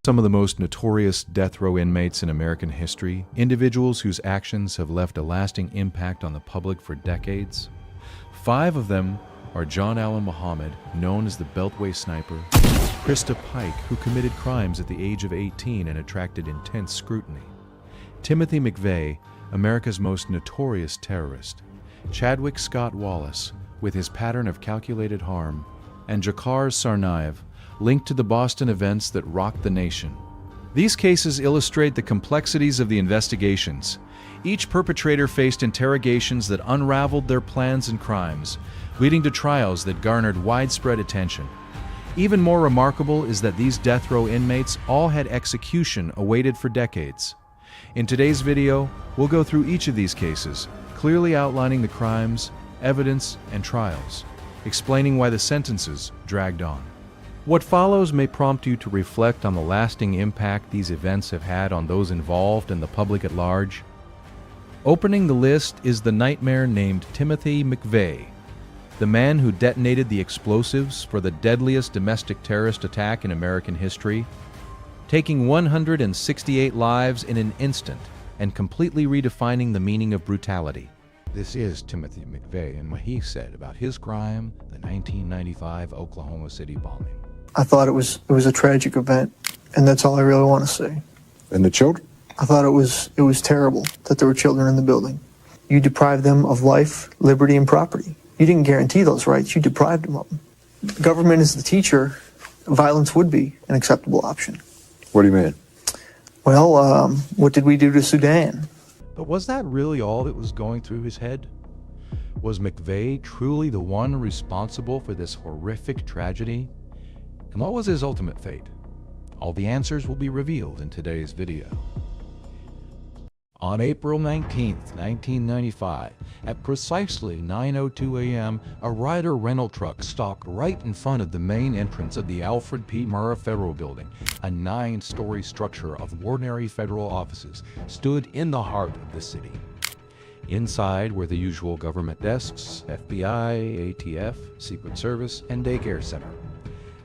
Some of the most notorious death row inmates in American history, individuals whose actions have left a lasting impact on the public for decades. 5 of them are John Allen Muhammad, known as the Beltway Sniper, Christa Pike, who committed crimes at the age of 18 and attracted intense scrutiny, Timothy McVeigh, America's most notorious terrorist, Chadwick Scott Wallace, with his pattern of calculated harm, and Dzhokhar Tsarnaev, linked to the Boston events that rocked the nation. These cases illustrate the complexities of the investigations. Each perpetrator faced interrogations that unraveled their plans and crimes, leading to trials that garnered widespread attention. Even more remarkable is that these death row inmates all had execution awaited for decades. In today's video, we'll go through each of these cases, clearly outlining the crimes, evidence, and trials, explaining why the sentences dragged on. What follows may prompt you to reflect on the lasting impact these events have had on those involved and the public at large. Opening the list is the nightmare named Timothy McVeigh, the man who detonated the explosives for the deadliest domestic terrorist attack in American history, taking 168 lives in an instant and completely redefining the meaning of brutality. This is Timothy McVeigh and what he said about his crime, the 1995 Oklahoma City bombing. I thought it was a tragic event, and that's all I really want to say. And the children? I thought it was terrible that there were children in the building. You deprived them of life, liberty, and property. You didn't guarantee those rights, you deprived them of them. The government is the teacher. Violence would be an acceptable option. What do you mean? Well, what did we do to Sudan? But was that really all that was going through his head? Was McVeigh truly the one responsible for this horrific tragedy? And what was his ultimate fate? All the answers will be revealed in today's video. On April 19, 1995, at precisely 9:02 a.m., a Ryder rental truck stopped right in front of the main entrance of the Alfred P. Murrah Federal Building. A 9-story structure of ordinary federal offices stood in the heart of the city. Inside were the usual government desks, FBI, ATF, Secret Service, and daycare center.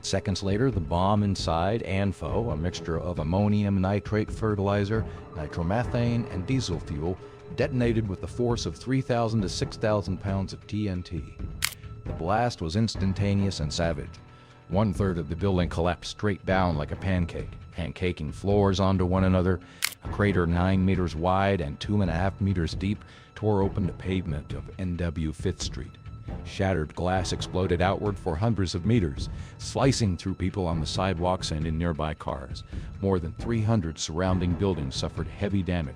Seconds later, the bomb inside, ANFO, a mixture of ammonium nitrate fertilizer, nitromethane, and diesel fuel, detonated with the force of 3,000 to 6,000 pounds of TNT. The blast was instantaneous and savage. 1/3 of the building collapsed straight down like a pancake, pancaking floors onto one another. A crater 9 meters wide and 2.5 meters deep tore open the pavement of NW 5th Street. Shattered glass exploded outward for hundreds of meters, slicing through people on the sidewalks and in nearby cars. More than 300 surrounding buildings suffered heavy damage.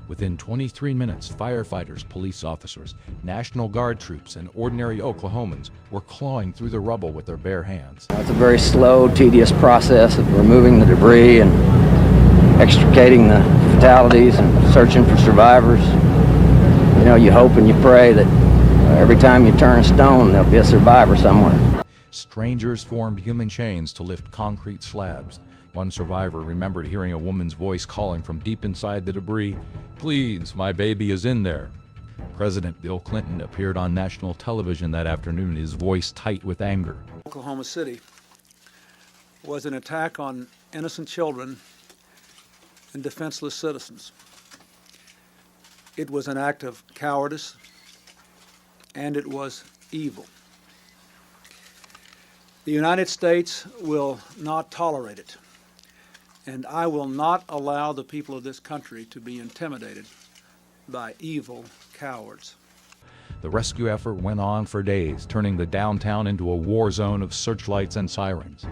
Within 23 minutes, firefighters, police officers, National Guard troops, and ordinary Oklahomans were clawing through the rubble with their bare hands. It's a very slow, tedious process of removing the debris and extricating the fatalities and searching for survivors. You know, you hope and you pray that every time you turn a stone, there'll be a survivor somewhere. Strangers formed human chains to lift concrete slabs. One survivor remembered hearing a woman's voice calling from deep inside the debris, "Please, my baby is in there." President Bill Clinton appeared on national television that afternoon, his voice tight with anger. Oklahoma City was an attack on innocent children and defenseless citizens. It was an act of cowardice, and it was evil. The United States will not tolerate it, and I will not allow the people of this country to be intimidated by evil cowards. The rescue effort went on for days, turning the downtown into a war zone of searchlights and sirens.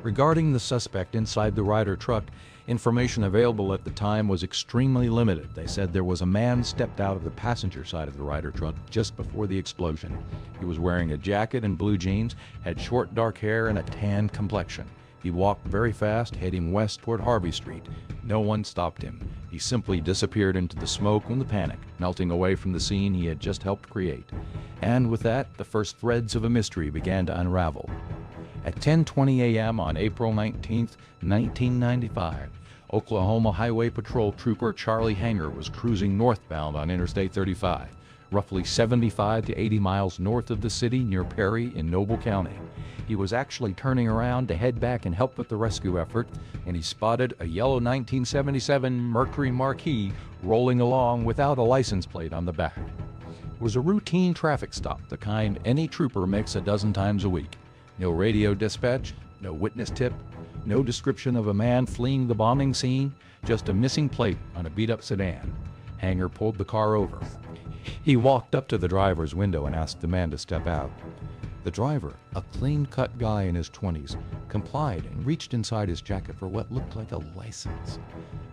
Regarding the suspect inside the Ryder truck, information available at the time was extremely limited. They said there was a man stepped out of the passenger side of the Ryder truck just before the explosion. He was wearing a jacket and blue jeans, had short dark hair and a tan complexion. He walked very fast, heading west toward Harvey Street. No one stopped him. He simply disappeared into the smoke and the panic, melting away from the scene he had just helped create. And with that, the first threads of a mystery began to unravel. At 10:20 a.m. on April 19, 1995, Oklahoma Highway Patrol Trooper Charlie Hanger was cruising northbound on Interstate 35. roughly 75 to 80 miles north of the city near Perry in Noble County. He was actually turning around to head back and help with the rescue effort, and he spotted a yellow 1977 Mercury Marquis rolling along without a license plate on the back. It was a routine traffic stop, the kind any trooper makes a dozen times a week. No radio dispatch, no witness tip, no description of a man fleeing the bombing scene, just a missing plate on a beat-up sedan. Hanger pulled the car over. He walked up to the driver's window and asked the man to step out. The driver, a clean-cut guy in his 20s, complied and reached inside his jacket for what looked like a license.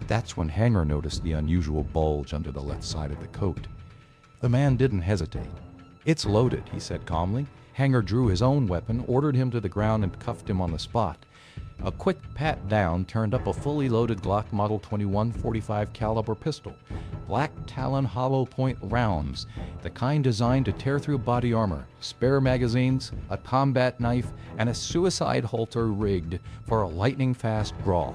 That's when Hanger noticed the unusual bulge under the left side of the coat. The man didn't hesitate. "It's loaded," he said calmly. Hanger drew his own weapon, ordered him to the ground, and cuffed him on the spot. A quick pat down turned up a fully loaded Glock Model 21 .45 caliber pistol, black Talon hollow point rounds, the kind designed to tear through body armor, spare magazines, a combat knife, and a suicide halter rigged for a lightning-fast draw.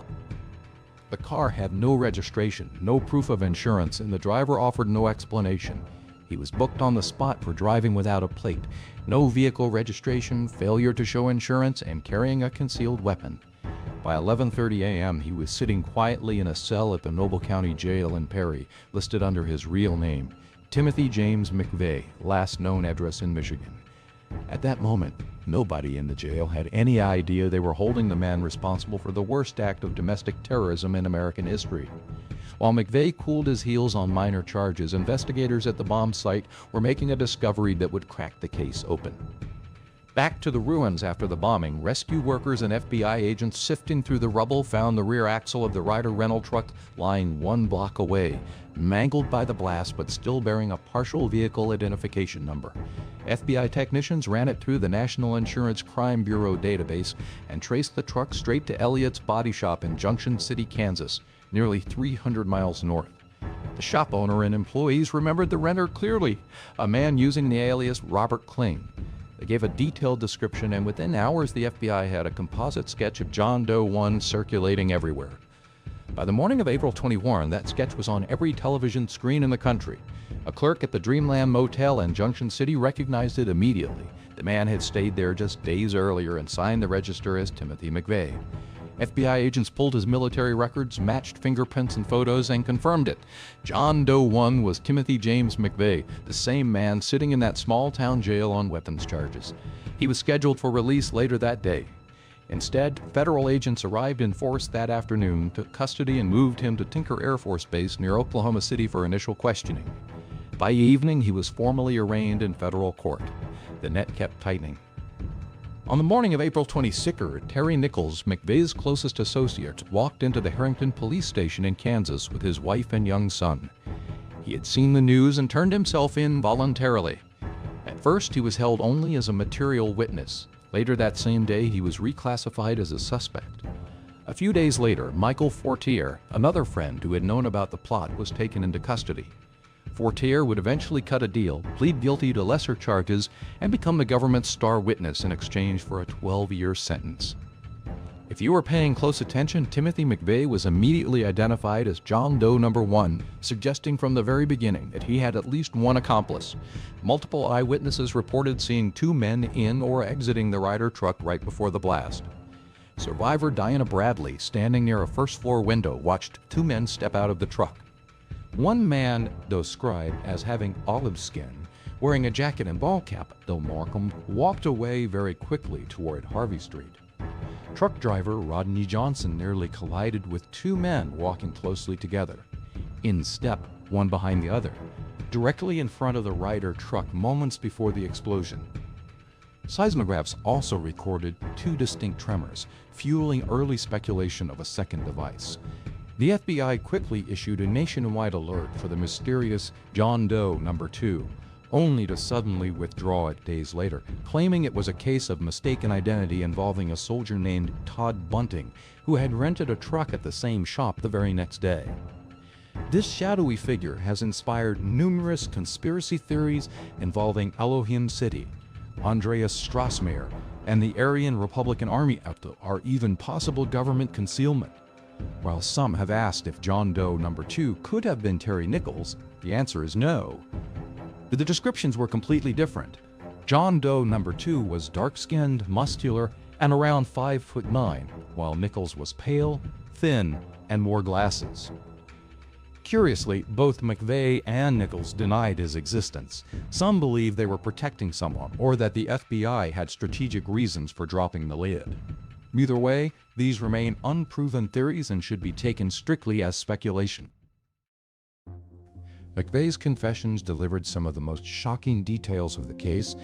The car had no registration, no proof of insurance, and the driver offered no explanation. He was booked on the spot for driving without a plate, no vehicle registration, failure to show insurance, and carrying a concealed weapon. By 11:30 a.m., he was sitting quietly in a cell at the Noble County Jail in Perry, listed under his real name, Timothy James McVeigh, last known address in Michigan. At that moment, nobody in the jail had any idea they were holding the man responsible for the worst act of domestic terrorism in American history. While McVeigh cooled his heels on minor charges, investigators at the bomb site were making a discovery that would crack the case open. Back to the ruins after the bombing, rescue workers and FBI agents sifting through the rubble found the rear axle of the Ryder rental truck lying 1 block away, mangled by the blast but still bearing a partial vehicle identification number. FBI technicians ran it through the National Insurance Crime Bureau database and traced the truck straight to Elliott's Body Shop in Junction City, Kansas, nearly 300 miles north. The shop owner and employees remembered the renter clearly, a man using the alias Robert Kling. They gave a detailed description, and within hours the FBI had a composite sketch of John Doe 1 circulating everywhere. By the morning of April 21, that sketch was on every television screen in the country. A clerk at the Dreamland Motel in Junction City recognized it immediately. The man had stayed there just days earlier and signed the register as Timothy McVeigh. FBI agents pulled his military records, matched fingerprints and photos, and confirmed it. John Doe 1 was Timothy James McVeigh, the same man sitting in that small-town jail on weapons charges. He was scheduled for release later that day. Instead, federal agents arrived in force that afternoon, took custody, and moved him to Tinker Air Force Base near Oklahoma City for initial questioning. By evening, he was formally arraigned in federal court. The net kept tightening. On the morning of April 22nd, Terry Nichols, McVeigh's closest associate, walked into the Harrington police station in Kansas with his wife and young son. He had seen the news and turned himself in voluntarily. At first, he was held only as a material witness. Later that same day, he was reclassified as a suspect. A few days later, Michael Fortier, another friend who had known about the plot, was taken into custody. Fortier would eventually cut a deal, plead guilty to lesser charges, and become the government's star witness in exchange for a 12-year sentence. If you were paying close attention, Timothy McVeigh was immediately identified as John Doe number 1, suggesting from the very beginning that he had at least one accomplice. Multiple eyewitnesses reported seeing 2 men in or exiting the Ryder truck right before the blast. Survivor Diana Bradley, standing near a first-floor window, watched 2 men step out of the truck. One man described as having olive skin, wearing a jacket and ball cap, though Markham walked away very quickly toward Harvey Street. Truck driver Rodney Johnson nearly collided with 2 men walking closely together, in step, one behind the other, directly in front of the Ryder truck moments before the explosion. Seismographs also recorded 2 distinct tremors, fueling early speculation of a second device. The FBI quickly issued a nationwide alert for the mysterious John Doe number 2, only to suddenly withdraw it days later, claiming it was a case of mistaken identity involving a soldier named Todd Bunting, who had rented a truck at the same shop the very next day. This shadowy figure has inspired numerous conspiracy theories involving Elohim City, Andreas Strassmeyer, and the Aryan Republican Army or even possible government concealment. While some have asked if John Doe number 2 could have been Terry Nichols, the answer is no. but the descriptions were completely different. John Doe number 2 was dark-skinned, muscular, and around 5'9", while Nichols was pale, thin, and wore glasses. Curiously, both McVeigh and Nichols denied his existence. Some believe they were protecting someone, or that the FBI had strategic reasons for dropping the lid. Either way, these remain unproven theories and should be taken strictly as speculation. McVeigh's confessions delivered some of the most shocking details of the case,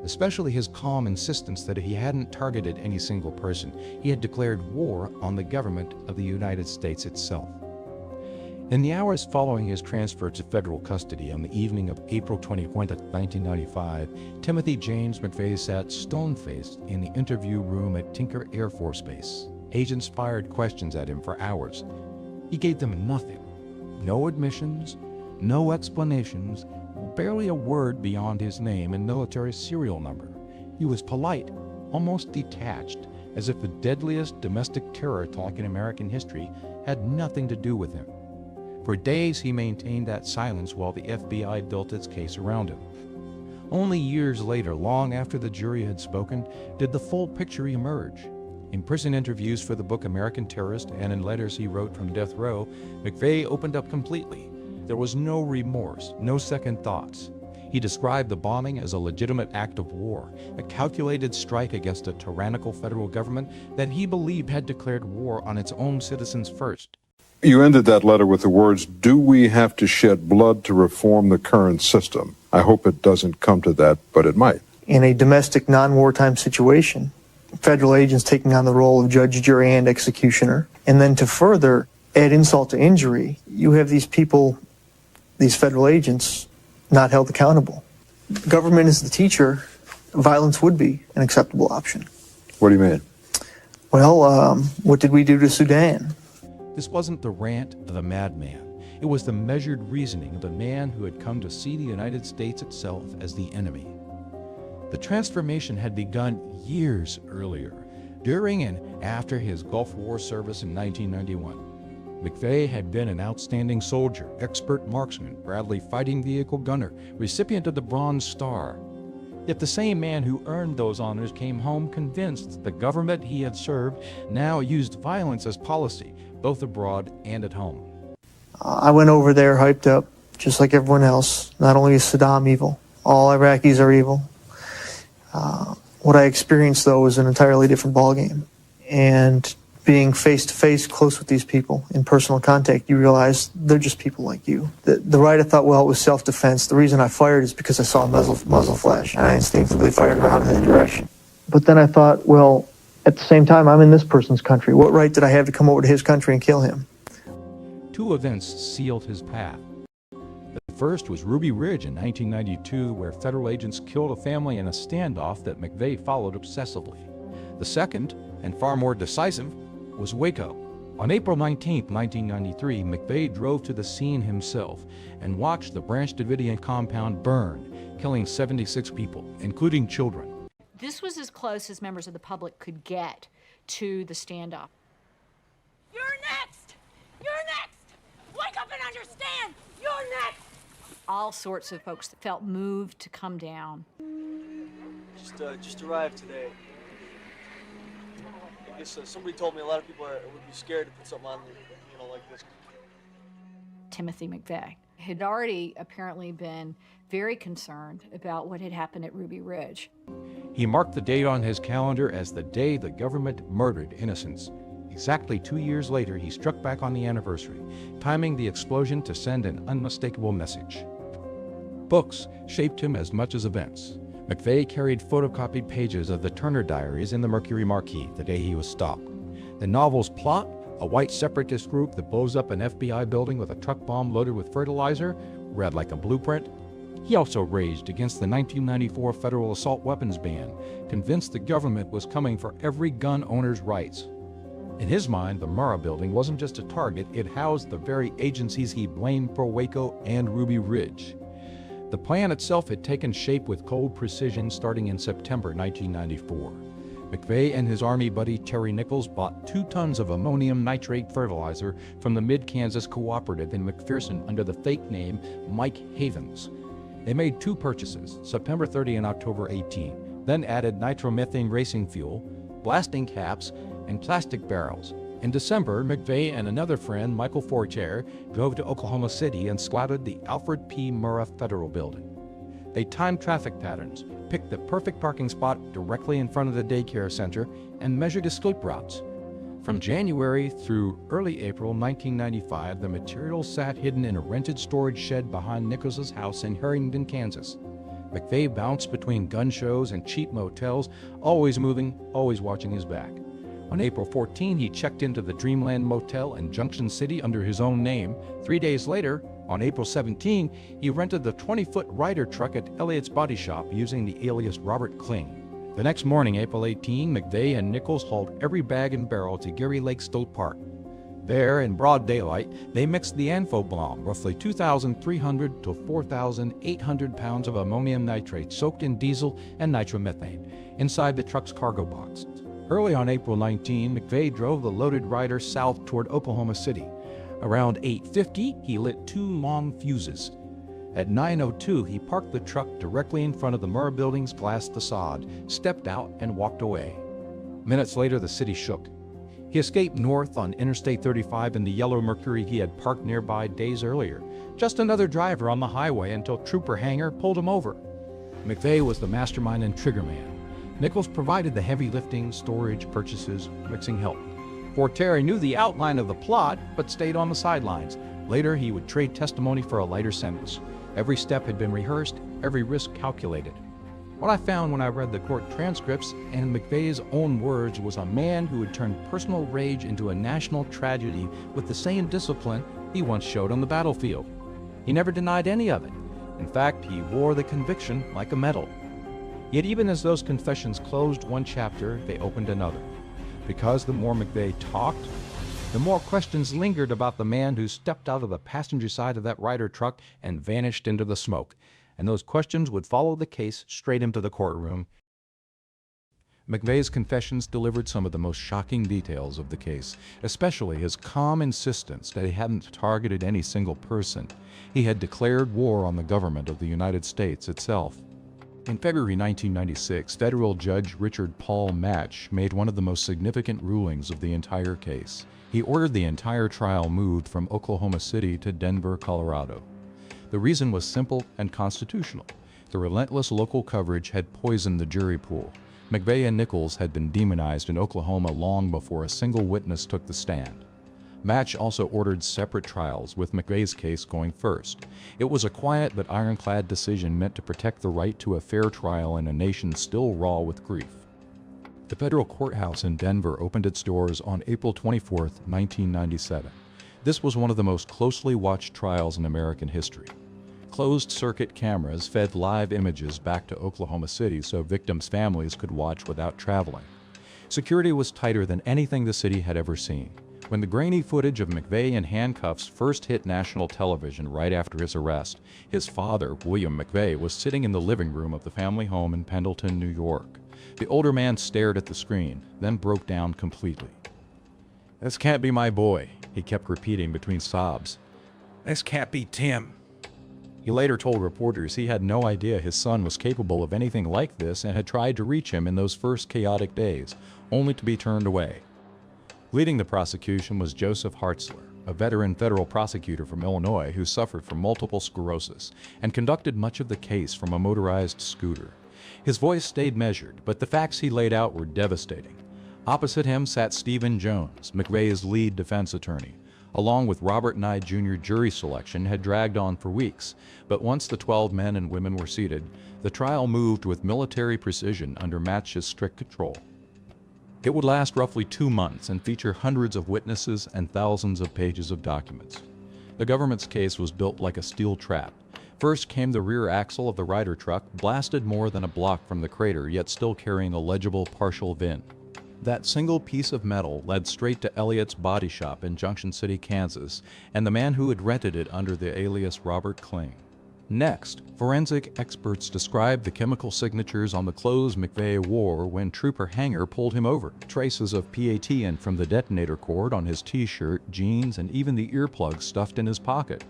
especially his calm insistence that he hadn't targeted any single person. He had declared war on the government of the United States itself. In the hours following his transfer to federal custody on the evening of April 21, 1995, Timothy James McVeigh sat stone-faced in the interview room at Tinker Air Force Base. Agents fired questions at him for hours. He gave them nothing. No admissions, no explanations, barely a word beyond his name and military serial number. He was polite, almost detached, as if the deadliest domestic terror talk in American history had nothing to do with him. For days he maintained that silence while the FBI built its case around him. Only years later, long after the jury had spoken, did the full picture emerge. In prison interviews for the book American Terrorist and in letters he wrote from death row, McVeigh opened up completely. There was no remorse, no second thoughts. He described the bombing as a legitimate act of war, a calculated strike against a tyrannical federal government that he believed had declared war on its own citizens first. You ended that letter with the words, "Do we have to shed blood to reform the current system?" I hope it doesn't come to that, but it might. In a domestic non-wartime situation, federal agents taking on the role of judge, jury, and executioner, and then to further add insult to injury, you have these people, these federal agents, not held accountable. Government is the teacher. Violence would be an acceptable option. What do you mean? Well, what did we do to Sudan? This wasn't the rant of a madman. It was the measured reasoning of a man who had come to see the United States itself as the enemy. The transformation had begun years earlier, during and after his Gulf War service in 1991. McVeigh had been an outstanding soldier, expert marksman, Bradley fighting vehicle gunner, recipient of the Bronze Star. Yet the same man who earned those honors came home convinced the government he had served now used violence as policy, both abroad and at home. I went over there hyped up, just like everyone else. Not only is Saddam evil, all Iraqis are evil. What I experienced, though, was an entirely different ballgame. And being face-to-face, close with these people, in personal contact, you realize they're just people like you. The right, I thought, well, it was self-defense. The reason I fired is because I saw a muzzle flash, and I instinctively fired around in that direction. But then I thought, well, at the same time, I'm in this person's country. What right did I have to come over to his country and kill him? Two events sealed his path. The first was Ruby Ridge in 1992, where federal agents killed a family in a standoff that McVeigh followed obsessively. The second, and far more decisive, was Waco. On April 19, 1993, McVeigh drove to the scene himself and watched the Branch Davidian compound burn, killing 76 people, including children. This was as close as members of the public could get to the standoff. You're next! You're next! Wake up and understand! You're next! All sorts of folks that felt moved to come down. Just arrived today. I guess somebody told me a lot of people would be scared to put something on, like this. Timothy McVeigh had already apparently been very concerned about what had happened at Ruby Ridge. He marked the date on his calendar as the day the government murdered innocents. Exactly 2 years later, he struck back on the anniversary, timing the explosion to send an unmistakable message. Books shaped him as much as events. McVeigh carried photocopied pages of the Turner Diaries in the Mercury Marquis the day he was stopped. The novel's plot, a white separatist group that blows up an FBI building with a truck bomb loaded with fertilizer, read like a blueprint. He also raged against the 1994 federal assault weapons ban, convinced the government was coming for every gun owner's rights. In his mind, the Murrah building wasn't just a target, it housed the very agencies he blamed for Waco and Ruby Ridge. The plan itself had taken shape with cold precision starting in September 1994. McVeigh and his Army buddy Terry Nichols bought 2 tons of ammonium nitrate fertilizer from the Mid-Kansas Cooperative in McPherson under the fake name Mike Havens. They made two purchases, September 30 and October 18, then added nitromethane racing fuel, blasting caps, and plastic barrels. In December, McVeigh and another friend, Michael Fortier, drove to Oklahoma City and squatted the Alfred P. Murrah Federal Building. They timed traffic patterns, picked the perfect parking spot directly in front of the daycare center, and measured escape routes. From January through early April 1995, the materials sat hidden in a rented storage shed behind Nichols' house in Harrington, Kansas. McVeigh bounced between gun shows and cheap motels, always moving, always watching his back. On April 14, he checked into the Dreamland Motel in Junction City under his own name. 3 days later, on April 17, he rented the 20-foot Ryder truck at Elliott's Body Shop using the alias Robert Kling. The next morning, April 18, McVeigh and Nichols hauled every bag and barrel to Geary Lake State Park. There, in broad daylight, they mixed the ANFO bomb, roughly 2,300 to 4,800 pounds of ammonium nitrate soaked in diesel and nitromethane, inside the truck's cargo box. Early on April 19, McVeigh drove the loaded Ryder south toward Oklahoma City. Around 8:50, he lit 2 long fuses. At 9:02, he parked the truck directly in front of the Murrah Building's glass facade, stepped out, and walked away. Minutes later, the city shook. He escaped north on Interstate 35 in the yellow Mercury he had parked nearby days earlier, just another driver on the highway until Trooper Hanger pulled him over. McVeigh was the mastermind and triggerman. Nichols provided the heavy lifting, storage, purchases, mixing help. Fortier knew the outline of the plot, but stayed on the sidelines. Later, he would trade testimony for a lighter sentence. Every step had been rehearsed, every risk calculated. What I found when I read the court transcripts and McVeigh's own words was a man who had turned personal rage into a national tragedy with the same discipline he once showed on the battlefield. He never denied any of it. In fact, he wore the conviction like a medal. Yet even as those confessions closed one chapter, they opened another. Because the more McVeigh talked, the more questions lingered about the man who stepped out of the passenger side of that Ryder truck and vanished into the smoke. And those questions would follow the case straight into the courtroom. McVeigh's confessions delivered some of the most shocking details of the case, especially his calm insistence that he hadn't targeted any single person. He had declared war on the government of the United States itself. In February 1996, federal judge Richard Paul Match made one of the most significant rulings of the entire case. He ordered the entire trial moved from Oklahoma City to Denver, Colorado. The reason was simple and constitutional. The relentless local coverage had poisoned the jury pool. McVeigh and Nichols had been demonized in Oklahoma long before a single witness took the stand. Match also ordered separate trials, with McVeigh's case going first. It was a quiet but ironclad decision meant to protect the right to a fair trial in a nation still raw with grief. The federal courthouse in Denver opened its doors on April 24, 1997. This was one of the most closely watched trials in American history. Closed-circuit cameras fed live images back to Oklahoma City so victims' families could watch without traveling. Security was tighter than anything the city had ever seen. When the grainy footage of McVeigh in handcuffs first hit national television right after his arrest, his father, William McVeigh, was sitting in the living room of the family home in Pendleton, New York. The older man stared at the screen, then broke down completely. "This can't be my boy," he kept repeating between sobs. "This can't be Tim." He later told reporters he had no idea his son was capable of anything like this and had tried to reach him in those first chaotic days, only to be turned away. Leading the prosecution was Joseph Hartzler, a veteran federal prosecutor from Illinois who suffered from multiple sclerosis and conducted much of the case from a motorized scooter. His voice stayed measured, but the facts he laid out were devastating. Opposite him sat Stephen Jones, McVeigh's lead defense attorney. Along with Robert Nye Jr. jury selection had dragged on for weeks, but once the 12 men and women were seated, the trial moved with military precision under Match's strict control. It would last roughly 2 months and feature hundreds of witnesses and thousands of pages of documents. The government's case was built like a steel trap. First came the rear axle of the Ryder truck, blasted more than a block from the crater, yet still carrying a legible partial VIN. That single piece of metal led straight to Elliott's Body Shop in Junction City, Kansas, and the man who had rented it under the alias Robert Kling. Next, forensic experts described the chemical signatures on the clothes McVeigh wore when Trooper Hanger pulled him over. Traces of PATN from the detonator cord on his t-shirt, jeans, and even the earplugs stuffed in his pocket.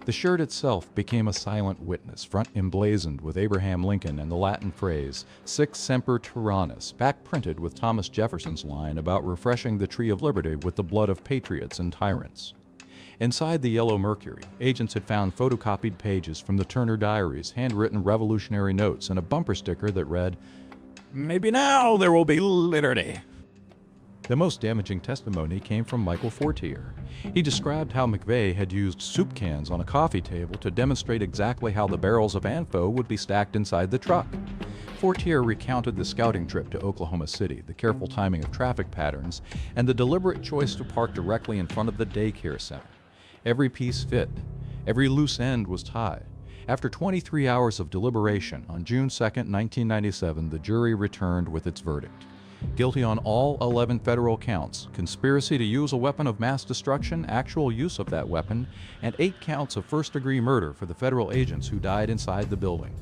The shirt itself became a silent witness, front emblazoned with Abraham Lincoln and the Latin phrase, Sic Semper Tyrannis, back printed with Thomas Jefferson's line about refreshing the tree of liberty with the blood of patriots and tyrants. Inside the Yellow Mercury, agents had found photocopied pages from the Turner Diaries, handwritten revolutionary notes, and a bumper sticker that read, "Maybe now there will be liberty." The most damaging testimony came from Michael Fortier. He described how McVeigh had used soup cans on a coffee table to demonstrate exactly how the barrels of ANFO would be stacked inside the truck. Fortier recounted the scouting trip to Oklahoma City, the careful timing of traffic patterns, and the deliberate choice to park directly in front of the daycare center. Every piece fit. Every loose end was tied. After 23 hours of deliberation, on June 2, 1997, the jury returned with its verdict. Guilty on all 11 federal counts, conspiracy to use a weapon of mass destruction, actual use of that weapon, and 8 counts of first-degree murder for the federal agents who died inside the building.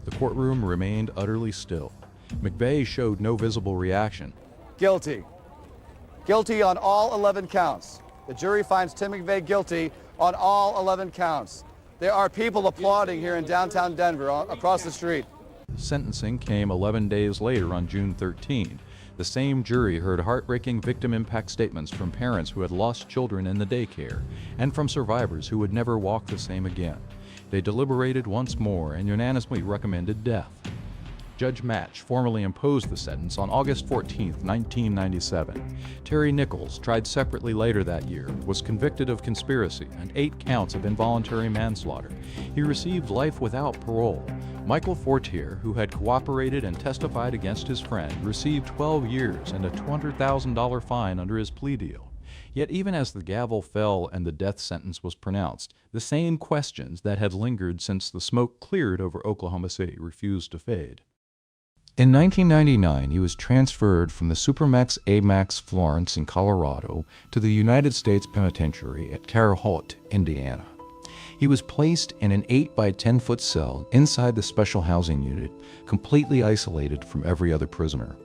The courtroom remained utterly still. McVeigh showed no visible reaction. Guilty. Guilty on all 11 counts. The jury finds Tim McVeigh guilty on all 11 counts. There are people applauding here in downtown Denver across the street. Sentencing came 11 days later on June 13. The same jury heard heartbreaking victim impact statements from parents who had lost children in the daycare and from survivors who would never walk the same again. They deliberated once more and unanimously recommended death. Judge Match formally imposed the sentence on August 14, 1997. Terry Nichols, tried separately later that year, was convicted of conspiracy and 8 counts of involuntary manslaughter. He received life without parole. Michael Fortier, who had cooperated and testified against his friend, received 12 years and a $200,000 fine under his plea deal. Yet even as the gavel fell and the death sentence was pronounced, the same questions that had lingered since the smoke cleared over Oklahoma City refused to fade. In 1999, he was transferred from the Supermax AMAX Florence in Colorado to the United States Penitentiary at Terre Haute, Indiana. He was placed in an 8 by 10-foot cell inside the special housing unit, completely isolated from every other prisoner.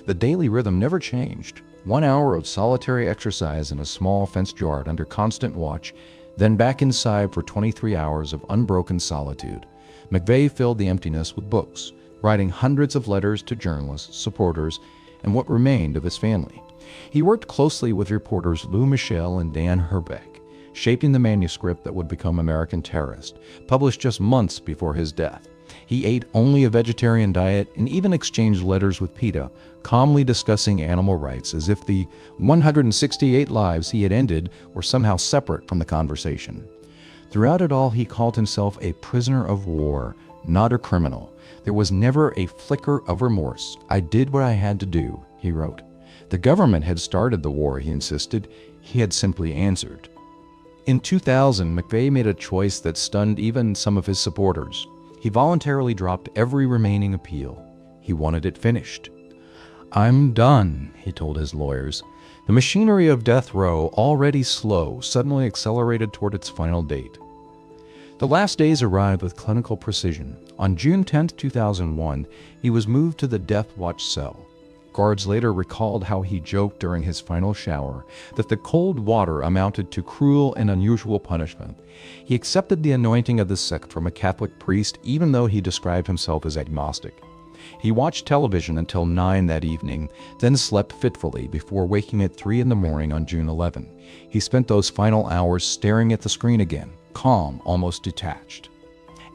The daily rhythm never changed. 1 hour of solitary exercise in a small fenced yard under constant watch, then back inside for 23 hours of unbroken solitude. McVeigh filled the emptiness with books, writing hundreds of letters to journalists, supporters, and what remained of his family. He worked closely with reporters Lou Michel and Dan Herbeck, shaping the manuscript that would become American Terrorist, published just months before his death. He ate only a vegetarian diet and even exchanged letters with PETA, calmly discussing animal rights as if the 168 lives he had ended were somehow separate from the conversation. Throughout it all, he called himself a prisoner of war, not a criminal. There was never a flicker of remorse. I did what I had to do, he wrote. The government had started the war, he insisted. He had simply answered. In 2000, McVeigh made a choice that stunned even some of his supporters. He voluntarily dropped every remaining appeal. He wanted it finished. "I'm done," he told his lawyers. The machinery of death row, already slow, suddenly accelerated toward its final date. The last days arrived with clinical precision. On June 10, 2001, he was moved to the death watch cell. Guards later recalled how he joked during his final shower that the cold water amounted to cruel and unusual punishment. He accepted the anointing of the sect from a Catholic priest, even though he described himself as agnostic. He watched television until 9 that evening, then slept fitfully before waking at 3 in the morning on June 11. He spent those final hours staring at the screen again, calm, almost detached.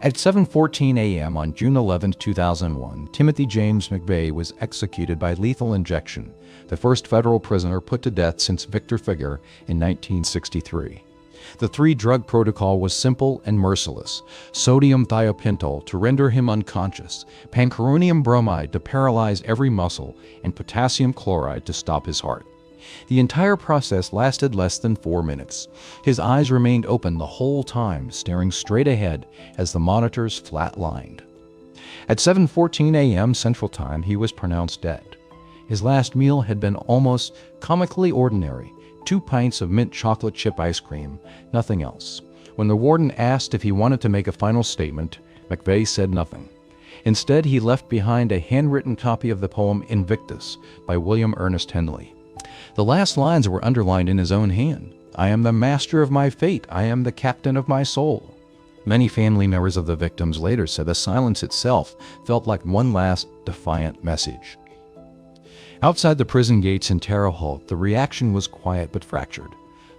At 7:14 a.m. on June 11, 2001, Timothy James McVeigh was executed by lethal injection, the first federal prisoner put to death since Victor Figuer in 1963. The 3-drug protocol was simple and merciless: sodium thiopental to render him unconscious, pancuronium bromide to paralyze every muscle, and potassium chloride to stop his heart. The entire process lasted less than 4 minutes. His eyes remained open the whole time, staring straight ahead as the monitors flatlined. At 7:14 a.m. Central Time, he was pronounced dead. His last meal had been almost comically ordinary: 2 pints of mint chocolate chip ice cream, nothing else. When the warden asked if he wanted to make a final statement, McVeigh said nothing. Instead, he left behind a handwritten copy of the poem Invictus by William Ernest Henley. The last lines were underlined in his own hand. "I am the master of my fate. I am the captain of my soul." Many family members of the victims later said the silence itself felt like one last defiant message. Outside the prison gates in Terre Haute, the reaction was quiet but fractured.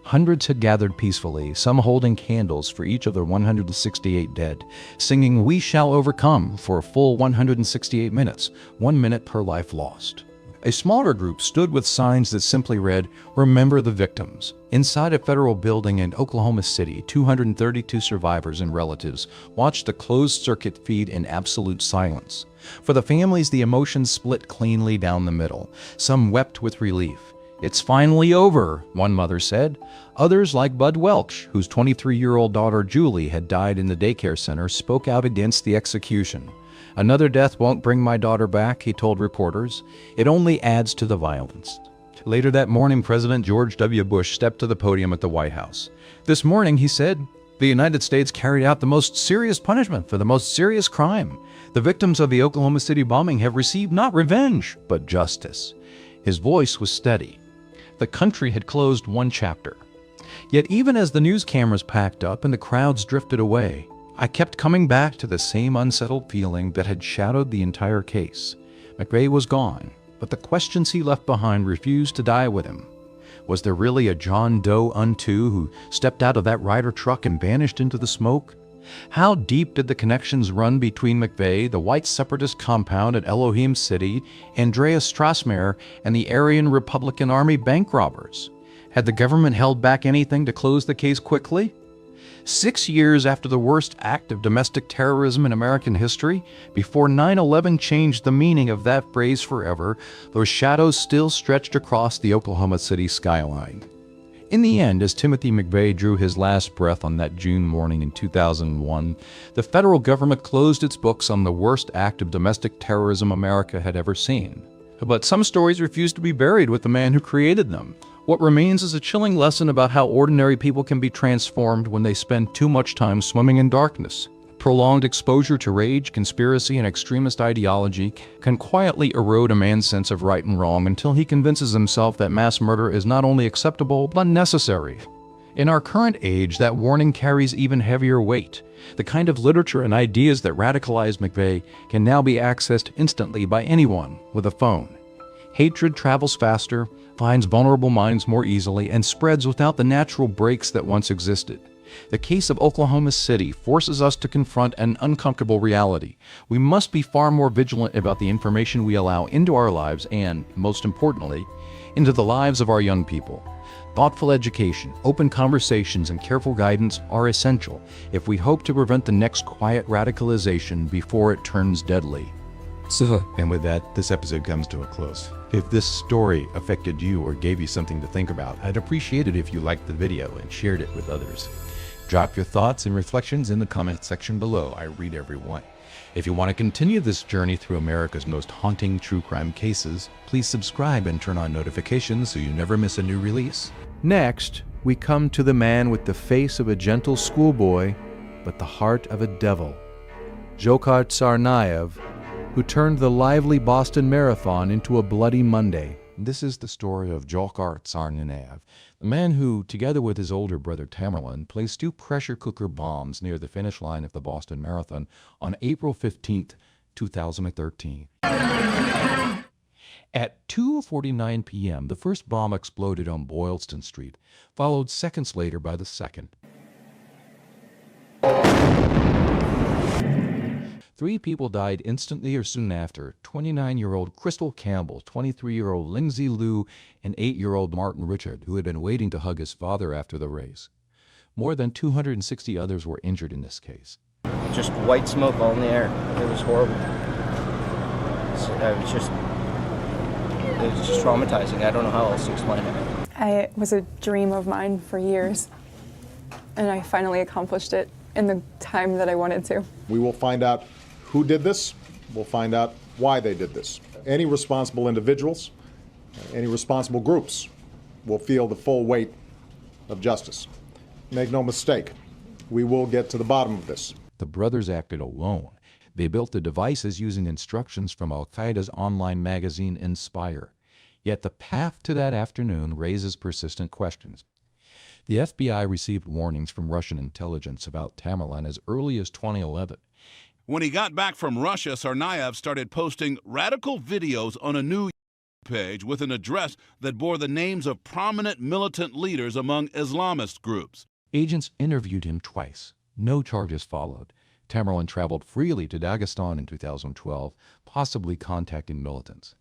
Hundreds had gathered peacefully, some holding candles for each of the 168 dead, singing "We Shall Overcome" for a full 168 minutes, 1 minute per life lost. A smaller group stood with signs that simply read, "Remember the victims." Inside a federal building in Oklahoma City, 232 survivors and relatives watched the closed-circuit feed in absolute silence. For the families, the emotions split cleanly down the middle. Some wept with relief. "It's finally over," one mother said. Others, like Bud Welch, whose 23-year-old daughter Julie had died in the daycare center, spoke out against the execution. "Another death won't bring my daughter back," he told reporters. "It only adds to the violence." Later that morning, President George W. Bush stepped to the podium at the White House. "This morning," he said, "the United States carried out the most serious punishment for the most serious crime. The victims of the Oklahoma City bombing have received not revenge, but justice." His voice was steady. The country had closed one chapter. Yet even as the news cameras packed up and the crowds drifted away, I kept coming back to the same unsettled feeling that had shadowed the entire case. McVeigh was gone, but the questions he left behind refused to die with him. Was there really a John Doe unto who stepped out of that Ryder truck and vanished into the smoke? How deep did the connections run between McVeigh, the white separatist compound at Elohim City, Andreas Strassmeyer, and the Aryan Republican Army bank robbers? Had the government held back anything to close the case quickly? 6 years after the worst act of domestic terrorism in American history, before 9/11 changed the meaning of that phrase forever, those shadows still stretched across the Oklahoma City skyline. In the end, as Timothy McVeigh drew his last breath on that June morning in 2001, the federal government closed its books on the worst act of domestic terrorism America had ever seen. But some stories refuse to be buried with the man who created them. What remains is a chilling lesson about how ordinary people can be transformed when they spend too much time swimming in darkness. Prolonged exposure to rage, conspiracy, and extremist ideology can quietly erode a man's sense of right and wrong until he convinces himself that mass murder is not only acceptable, but necessary. In our current age, that warning carries even heavier weight. The kind of literature and ideas that radicalized McVeigh can now be accessed instantly by anyone with a phone. Hatred travels faster, finds vulnerable minds more easily, and spreads without the natural breaks that once existed. The case of Oklahoma City forces us to confront an uncomfortable reality. We must be far more vigilant about the information we allow into our lives and, most importantly, into the lives of our young people. Thoughtful education, open conversations, and careful guidance are essential if we hope to prevent the next quiet radicalization before it turns deadly. And with that, this episode comes to a close. If this story affected you or gave you something to think about, I'd appreciate it if you liked the video and shared it with others. Drop your thoughts and reflections in the comment section below. I read every one. If you want to continue this journey through America's most haunting true crime cases, please subscribe and turn on notifications so you never miss a new release. Next, we come to the man with the face of a gentle schoolboy, but the heart of a devil, Dzhokhar Tsarnaev, who turned the lively Boston Marathon into a bloody Monday. This is the story of Dzhokhar Tsarnaev, the man who, together with his older brother Tamerlan, placed 2 pressure cooker bombs near the finish line of the Boston Marathon on April 15, 2013. At 2:49 p.m., the first bomb exploded on Boylston Street, followed seconds later by the second. 3 people died instantly or soon after: 29-year-old Crystal Campbell, 23-year-old Lindsay Liu, and 8-year-old Martin Richard, who had been waiting to hug his father after the race. More than 260 others were injured in this case. Just white smoke all in the air. It was horrible. It was just traumatizing. I don't know how else to explain it. It was a dream of mine for years, and I finally accomplished it in the time that I wanted to. We will find out who did this. We'll find out why they did this. Any responsible individuals, any responsible groups will feel the full weight of justice. Make no mistake, we will get to the bottom of this. The brothers acted alone. They built the devices using instructions from Al-Qaeda's online magazine Inspire. Yet the path to that afternoon raises persistent questions. The FBI received warnings from Russian intelligence about Tamerlan as early as 2011. When he got back from Russia, Tsarnaev started posting radical videos on a new page with an address that bore the names of prominent militant leaders among Islamist groups. Agents interviewed him twice. No charges followed. Tamerlan traveled freely to Dagestan in 2012, possibly contacting militants.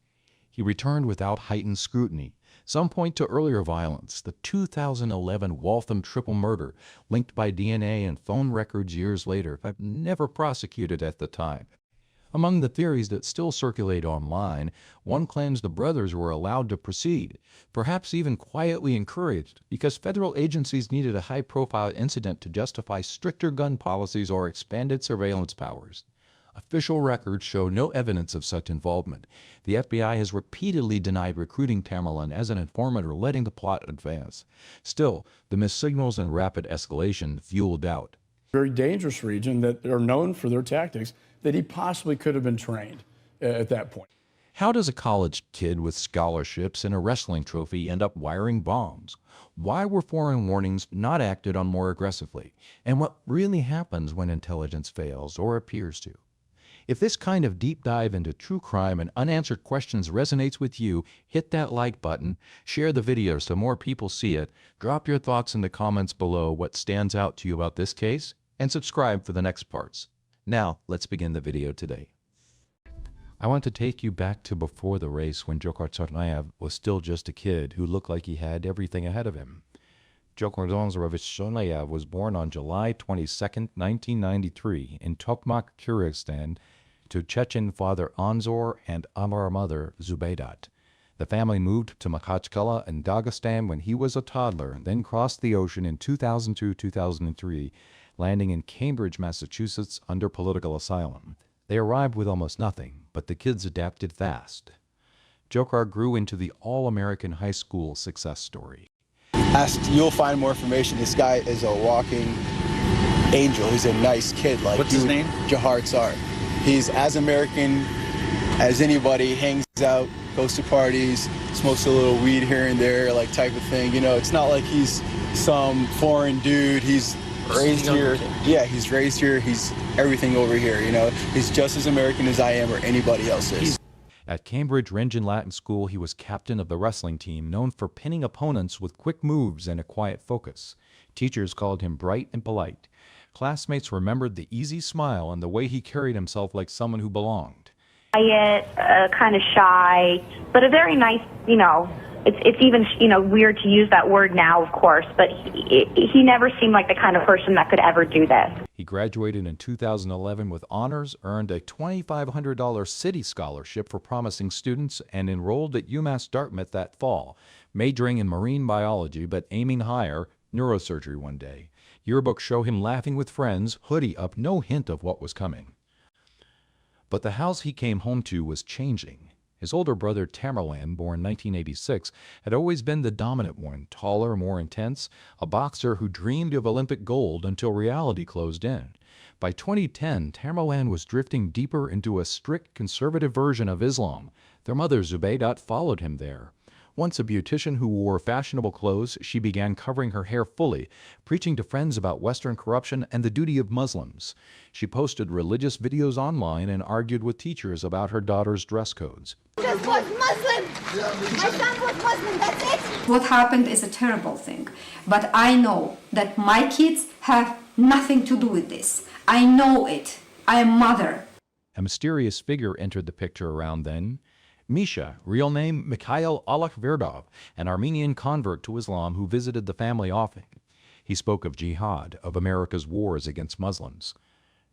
He returned without heightened scrutiny. Some point to earlier violence, the 2011 Waltham triple murder, linked by DNA and phone records years later, but never prosecuted at the time. Among the theories that still circulate online, one claims the brothers were allowed to proceed, perhaps even quietly encouraged, because federal agencies needed a high-profile incident to justify stricter gun policies or expanded surveillance powers. Official records show no evidence of such involvement. The FBI has repeatedly denied recruiting Tamerlan as an informant or letting the plot advance. Still, the missed signals and rapid escalation fuel doubt. Very dangerous region that are known for their tactics, that he possibly could have been trained at that point. How does a college kid with scholarships and a wrestling trophy end up wiring bombs? Why were foreign warnings not acted on more aggressively? And what really happens when intelligence fails or appears to? If this kind of deep dive into true crime and unanswered questions resonates with you, hit that like button, share the video so more people see it, drop your thoughts in the comments below what stands out to you about this case, and subscribe for the next parts. Now, let's begin the video today. I want to take you back to before the race when Dzhokhar Tsarnaev was still just a kid who looked like he had everything ahead of him. Dzhokhar Tsarnaev was born on July 22, 1993 in Tokmak, Kyrgyzstan, to Chechen father Anzor and Amar mother Zubeydat. The family moved to Makhachkala in Dagestan when he was a toddler, then crossed the ocean in 2002-2003, landing in Cambridge, Massachusetts under political asylum. They arrived with almost nothing, but the kids adapted fast. Dzhokhar grew into the all-American high school success story. You'll find more information. This guy is a walking angel. He's a nice kid. What's his name? Dzhokhar Tsar. He's as American as anybody, hangs out, goes to parties, smokes a little weed here and there, like type of thing. You know, it's not like he's some foreign dude. He's raised here. Yeah, he's raised here. He's everything over here, you know. He's just as American as I am or anybody else is. At Cambridge Rengen Latin School, he was captain of the wrestling team, known for pinning opponents with quick moves and a quiet focus. Teachers called him bright and polite. Classmates remembered the easy smile and the way he carried himself like someone who belonged. Quiet, kind of shy, but a very nice, you know, it's even, you know, weird to use that word now, of course, but he never seemed like the kind of person that could ever do this. He graduated in 2011 with honors, earned a $2,500 city scholarship for promising students, and enrolled at UMass Dartmouth that fall, majoring in marine biology but aiming higher, neurosurgery one day. Yearbooks show him laughing with friends, hoodie up, no hint of what was coming. But the house he came home to was changing. His older brother Tamerlan, born 1986, had always been the dominant one, taller, more intense, a boxer who dreamed of Olympic gold until reality closed in. By 2010, Tamerlan was drifting deeper into a strict conservative version of Islam. Their mother Zubeydat followed him there. Once a beautician who wore fashionable clothes, she began covering her hair fully, preaching to friends about Western corruption and the duty of Muslims. She posted religious videos online and argued with teachers about her daughter's dress codes. Just was Muslim. My son was Muslim, that's it. What happened is a terrible thing, but I know that my kids have nothing to do with this. I know it. I am mother. A mysterious figure entered the picture around then. Misha, real name Mikhail Alakverdov, an Armenian convert to Islam who visited the family often. He spoke of jihad, of America's wars against Muslims.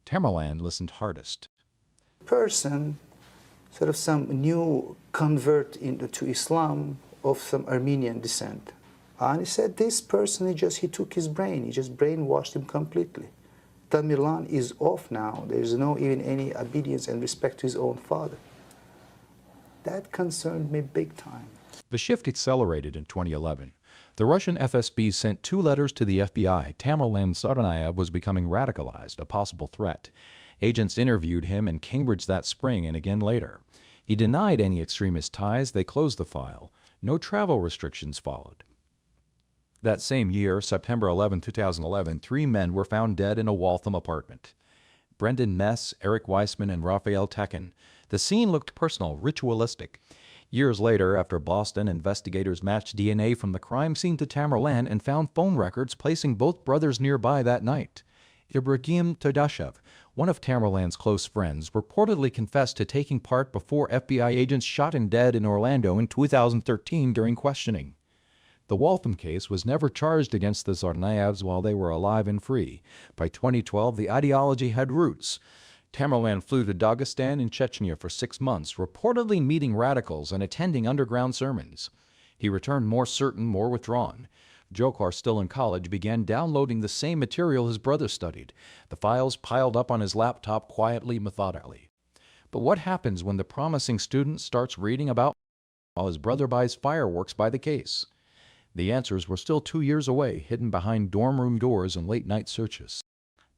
Tamerlan listened hardest. Person, sort of some new convert to Islam of some Armenian descent. And he said this person, he took his brain, he just brainwashed him completely. Tamerlan is off now. There is no even any obedience and respect to his own father. That concerned me big time. The shift accelerated in 2011. The Russian FSB sent 2 letters to the FBI. Tamerlan Tsarnaev was becoming radicalized, a possible threat. Agents interviewed him in Cambridge that spring and again later. He denied any extremist ties. They closed the file. No travel restrictions followed. That same year, September 11, 2011, 3 men were found dead in a Waltham apartment. Brendan Mess, Eric Weissman, and Raphael Tekin. The scene looked personal, ritualistic. Years later, after Boston, investigators matched DNA from the crime scene to Tamerlan and found phone records placing both brothers nearby that night. Ibrahim Tadashev, one of Tamerlan's close friends, reportedly confessed to taking part before FBI agents shot him dead in Orlando in 2013 during questioning. The Waltham case was never charged against the Tsarnaevs while they were alive and free. By 2012, the ideology had roots. Tamerlan flew to Dagestan in Chechnya for 6 months, reportedly meeting radicals and attending underground sermons. He returned more certain, more withdrawn. Dzhokhar, still in college, began downloading the same material his brother studied. The files piled up on his laptop quietly, methodically. But what happens when the promising student starts reading about while his brother buys fireworks by the case? The answers were still 2 years away, hidden behind dorm room doors and late-night searches.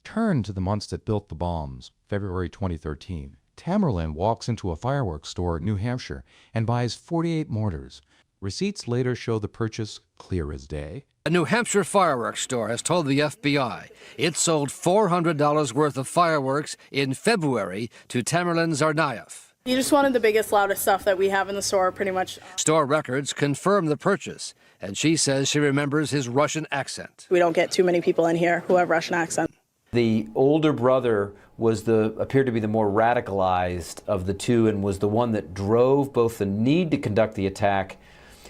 Turn to the months that built the bombs. February 2013. Tamerlan walks into a fireworks store in New Hampshire and buys 48 mortars. Receipts later show the purchase clear as day. A New Hampshire fireworks store has told the FBI it sold $400 worth of fireworks in February to Tamerlan Tsarnaev. He just wanted the biggest, loudest stuff that we have in the store, pretty much. Store records confirm the purchase, and she says she remembers his Russian accent. We don't get too many people in here who have Russian accent. The older brother appeared to be the more radicalized of the two and was the one that drove both the need to conduct the attack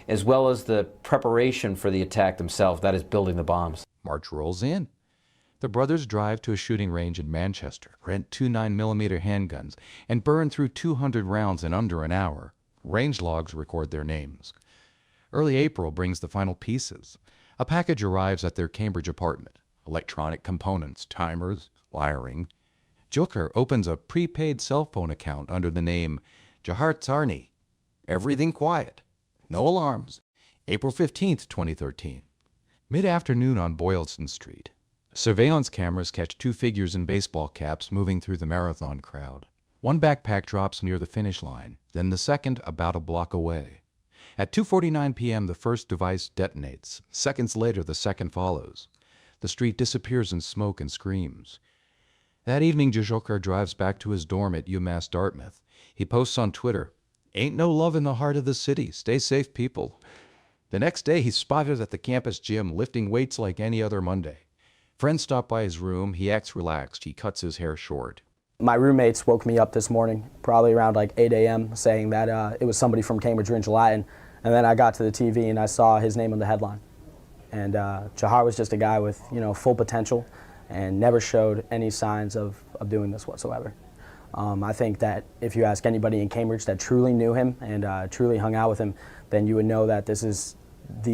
as well as the preparation for the attack themselves, that is, building the bombs. March rolls in. The brothers drive to a shooting range in Manchester, rent 2 9mm handguns, and burn through 200 rounds in under an hour. Range logs record their names. Early April brings the final pieces. A package arrives at their Cambridge apartment. Electronic components, timers, wiring. Dzhokhar opens a prepaid cell phone account under the name Dzhokhar Tsarnaev. Everything quiet. No alarms. April 15th, 2013. Mid-afternoon on Boylston Street. Surveillance cameras catch 2 figures in baseball caps moving through the marathon crowd. One backpack drops near the finish line, then the second about a block away. At 2:49 p.m., the first device detonates. Seconds later, the second follows. The street disappears in smoke and screams. That evening, Dzhokhar drives back to his dorm at UMass Dartmouth. He posts on Twitter, "Ain't no love in the heart of the city. Stay safe, people." The next day, he's spotted at the campus gym lifting weights like any other Monday. Friends stop by his room. He acts relaxed. He cuts his hair short. My roommates woke me up this morning, probably around like 8 a.m., saying that it was somebody from Cambridge Ridge Latin. And then I got to the TV and I saw his name on the headline. And Dzhokhar was just a guy with, full potential and never showed any signs of doing this whatsoever. I think that if you ask anybody in Cambridge that truly knew him and truly hung out with him, then you would know that this is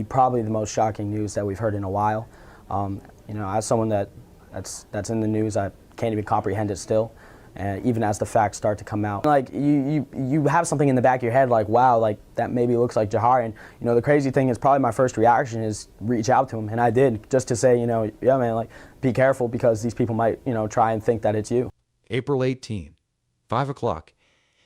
probably the most shocking news that we've heard in a while. As someone that's in the news, I can't even comprehend it still. And even as the facts start to come out, like you have something in the back of your head, like, wow, like that maybe looks like Dzhokhar. And the crazy thing is, probably my first reaction is reach out to him, and I did, just to say, yeah, man, like be careful because these people might, try and think that it's you. April 18, 5 o'clock.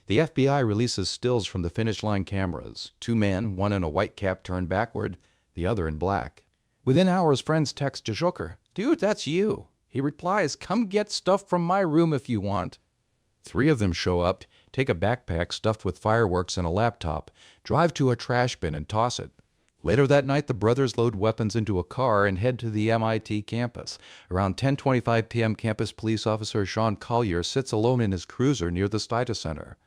The FBI releases stills from the finish line cameras. 2 men, one in a white cap turned backward, the other in black. Within hours, friends text Dzhokhar, "Dude, that's you." He replies, "Come get stuff from my room if you want." 3 of them show up, take a backpack stuffed with fireworks and a laptop, drive to a trash bin and toss it. Later that night, the brothers load weapons into a car and head to the MIT campus. Around 10:25 p.m., campus police officer Sean Collier sits alone in his cruiser near the Stida Center.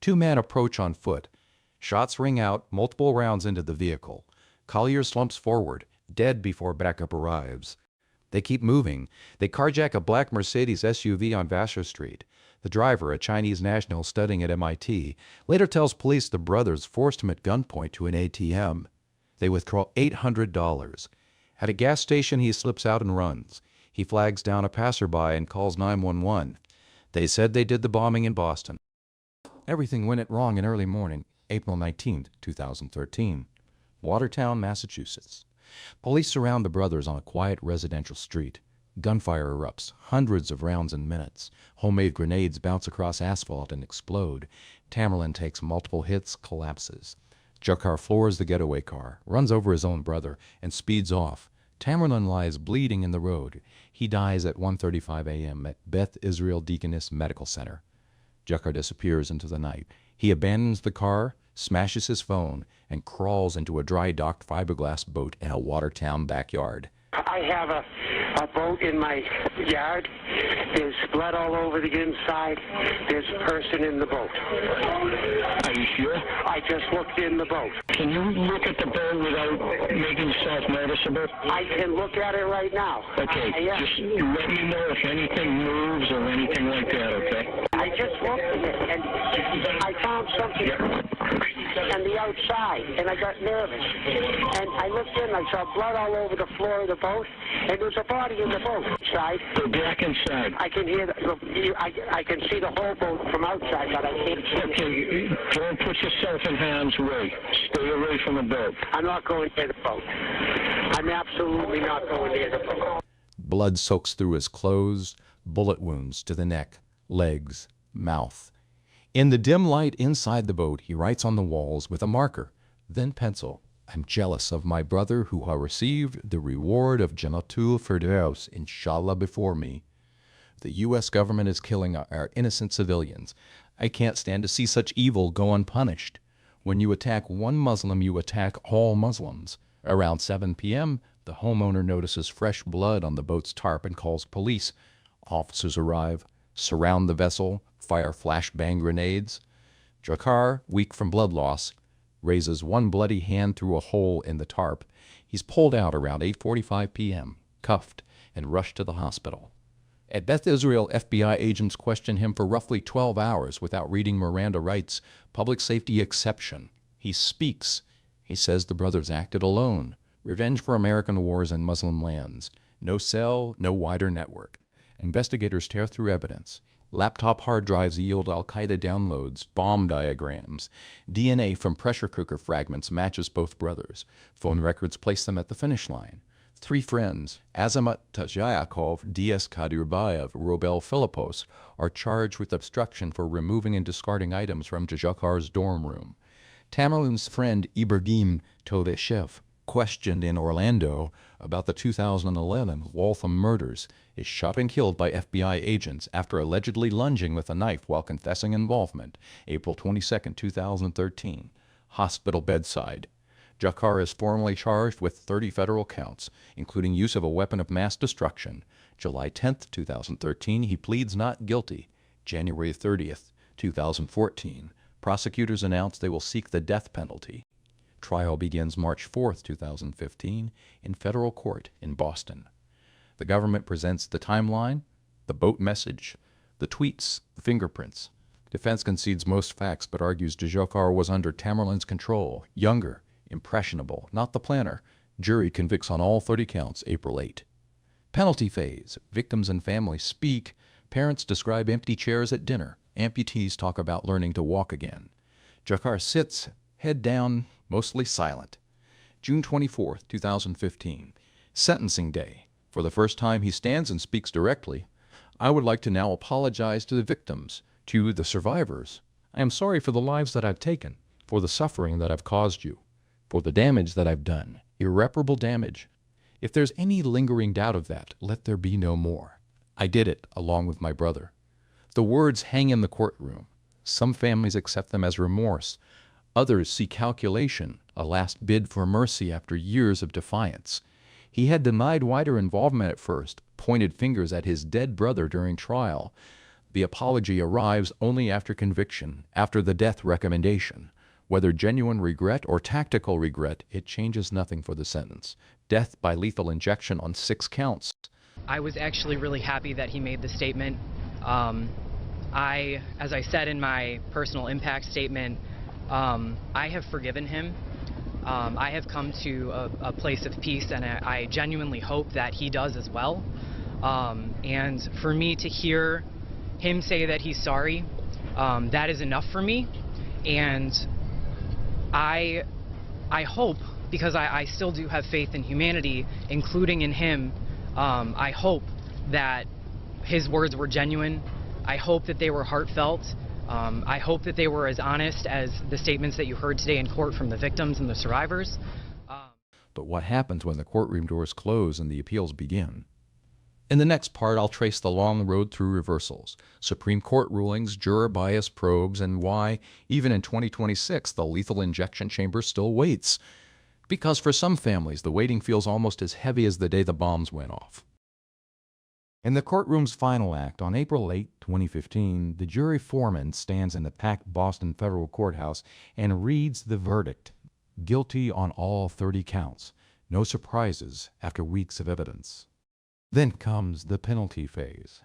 2 men approach on foot. Shots ring out, multiple rounds into the vehicle. Collier slumps forward, dead before backup arrives. They keep moving. They carjack a black Mercedes SUV on Vassar Street. The driver, a Chinese national studying at MIT, later tells police the brothers forced him at gunpoint to an ATM. They withdraw $800. At a gas station, he slips out and runs. He flags down a passerby and calls 911. They said they did the bombing in Boston. Everything went wrong in early morning, April 19, 2013. Watertown, Massachusetts. Police surround the brothers on a quiet residential street. Gunfire erupts, hundreds of rounds in minutes. Homemade grenades bounce across asphalt and explode. Tamerlan takes multiple hits, collapses. Dzhokhar floors the getaway car, runs over his own brother, and speeds off. Tamerlan lies bleeding in the road. He dies at 1:35 a.m. at Beth Israel Deaconess Medical Center. Dzhokhar disappears into the night. He abandons the car, smashes his phone, and crawls into a dry-docked fiberglass boat in a Watertown backyard. I have a boat in my yard. There's blood all over the inside. There's a person in the boat. Are you sure? I just looked in the boat. Can you look at the boat without making yourself noticeable? I can look at it right now. Okay, just let me know if anything moves or anything like that, okay? I just looked at it, and I found something on the outside, and I got nervous. And I looked in, I saw blood all over the floor of the boat, and there's a body in the boat inside. Go back inside. I can hear, I can see the whole boat from outside, but I can't see. Okay, don't put yourself in harm's way. Stay away from the boat. I'm not going near the boat. I'm absolutely not going near the boat. Blood soaks through his clothes, bullet wounds to the neck, legs, mouth. In the dim light inside the boat, he writes on the walls with a marker, then pencil, "I'm jealous of my brother who has received the reward of Jannatul Firdaus, inshallah, before me. The U.S. government is killing our innocent civilians. I can't stand to see such evil go unpunished. When you attack one Muslim, you attack all Muslims." Around 7 p.m., the homeowner notices fresh blood on the boat's tarp and calls police. Officers arrive, surround the vessel, fire flashbang grenades. Dzhokhar, weak from blood loss, raises one bloody hand through a hole in the tarp. He's pulled out around 8:45 p.m., cuffed, and rushed to the hospital. At Beth Israel, FBI agents question him for roughly 12 hours without reading Miranda rights, public safety exception. He speaks. He says the brothers acted alone. Revenge for American wars in Muslim lands. No cell, no wider network. Investigators tear through evidence. Laptop hard drives yield al-Qaeda downloads, bomb diagrams. DNA from pressure cooker fragments matches both brothers. Phone records place them at the finish line. 3 friends, Azamat Tajayakov, DS Kadirbayev, Robel Philippos, are charged with obstruction for removing and discarding items from Dzhokhar's dorm room. Tamerlan's friend Ibrahim Todeshev, questioned in Orlando about the 2011 Waltham murders, is shot and killed by FBI agents after allegedly lunging with a knife while confessing involvement, April 22, 2013. Hospital bedside. Dzhokhar is formally charged with 30 federal counts, including use of a weapon of mass destruction. July 10, 2013, he pleads not guilty. January 30, 2014, prosecutors announced they will seek the death penalty. Trial begins March 4, 2015, in federal court in Boston. The government presents the timeline, the boat message, the tweets, the fingerprints. Defense concedes most facts but argues Dzhokhar was under Tamerlan's control, younger, impressionable, not the planner. Jury convicts on all 30 counts, April 8. Penalty phase. Victims and families speak. Parents describe empty chairs at dinner. Amputees talk about learning to walk again. Dzhokhar sits, head down, mostly silent. June 24, 2015. Sentencing day. For the first time, he stands and speaks directly. "I would like to now apologize to the victims, to the survivors. I am sorry for the lives that I've taken, for the suffering that I've caused you, for the damage that I've done, irreparable damage. If there's any lingering doubt of that, let there be no more. I did it along with my brother." The words hang in the courtroom. Some families accept them as remorse. Others see calculation, a last bid for mercy after years of defiance. He had denied wider involvement at first, pointed fingers at his dead brother during trial. The apology arrives only after conviction, after the death recommendation. Whether genuine regret or tactical regret, it changes nothing for the sentence. Death by lethal injection on 6 counts. I was actually really happy that he made the statement. As I said in my personal impact statement, I have forgiven him. I have come to a place of peace, and I genuinely hope that he does as well. And for me to hear him say that he's sorry, that is enough for me. And I hope, because I still do have faith in humanity, including in him, I hope that his words were genuine. I hope that they were heartfelt. I hope that they were as honest as the statements that you heard today in court from the victims and the survivors. But what happens when the courtroom doors close and the appeals begin? In the next part, I'll trace the long road through reversals, Supreme Court rulings, juror bias probes, and why, even in 2026, the lethal injection chamber still waits. Because for some families, the waiting feels almost as heavy as the day the bombs went off. In the courtroom's final act, on April 8, 2015, the jury foreman stands in the packed Boston federal courthouse and reads the verdict. Guilty on all 30 counts. No surprises after weeks of evidence. Then comes the penalty phase.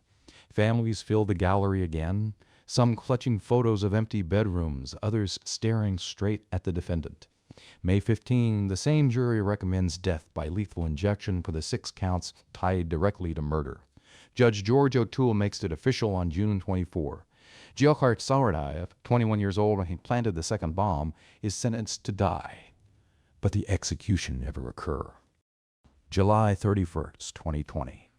Families fill the gallery again, some clutching photos of empty bedrooms, others staring straight at the defendant. May 15, the same jury recommends death by lethal injection for the 6 counts tied directly to murder. Judge George O'Toole makes it official on June 24. Dzhokhar Tsarnaev, 21 years old when he planted the second bomb, is sentenced to die. But the execution never occurs. July 31st, 2020.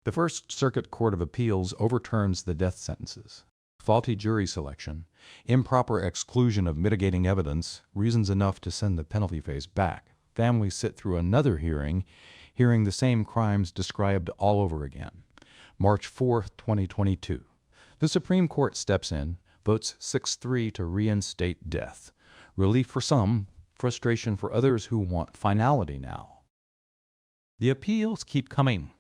The First Circuit Court of Appeals overturns the death sentences. Faulty jury selection, improper exclusion of mitigating evidence, reasons enough to send the penalty phase back. Families sit through another hearing, hearing the same crimes described all over again. March 4th, 2022. The Supreme Court steps in, votes 6-3 to reinstate death. Relief for some, frustration for others who want finality now. The appeals keep coming.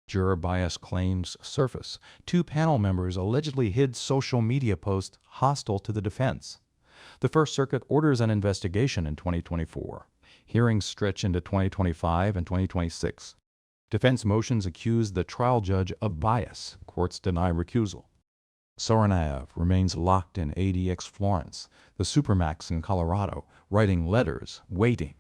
Juror bias claims surface. 2 panel members allegedly hid social media posts hostile to the defense. The First Circuit orders an investigation in 2024. Hearings stretch into 2025 and 2026. Defense motions accuse the trial judge of bias. Courts deny recusal. Tsarnaev remains locked in ADX Florence, the Supermax in Colorado, writing letters, waiting.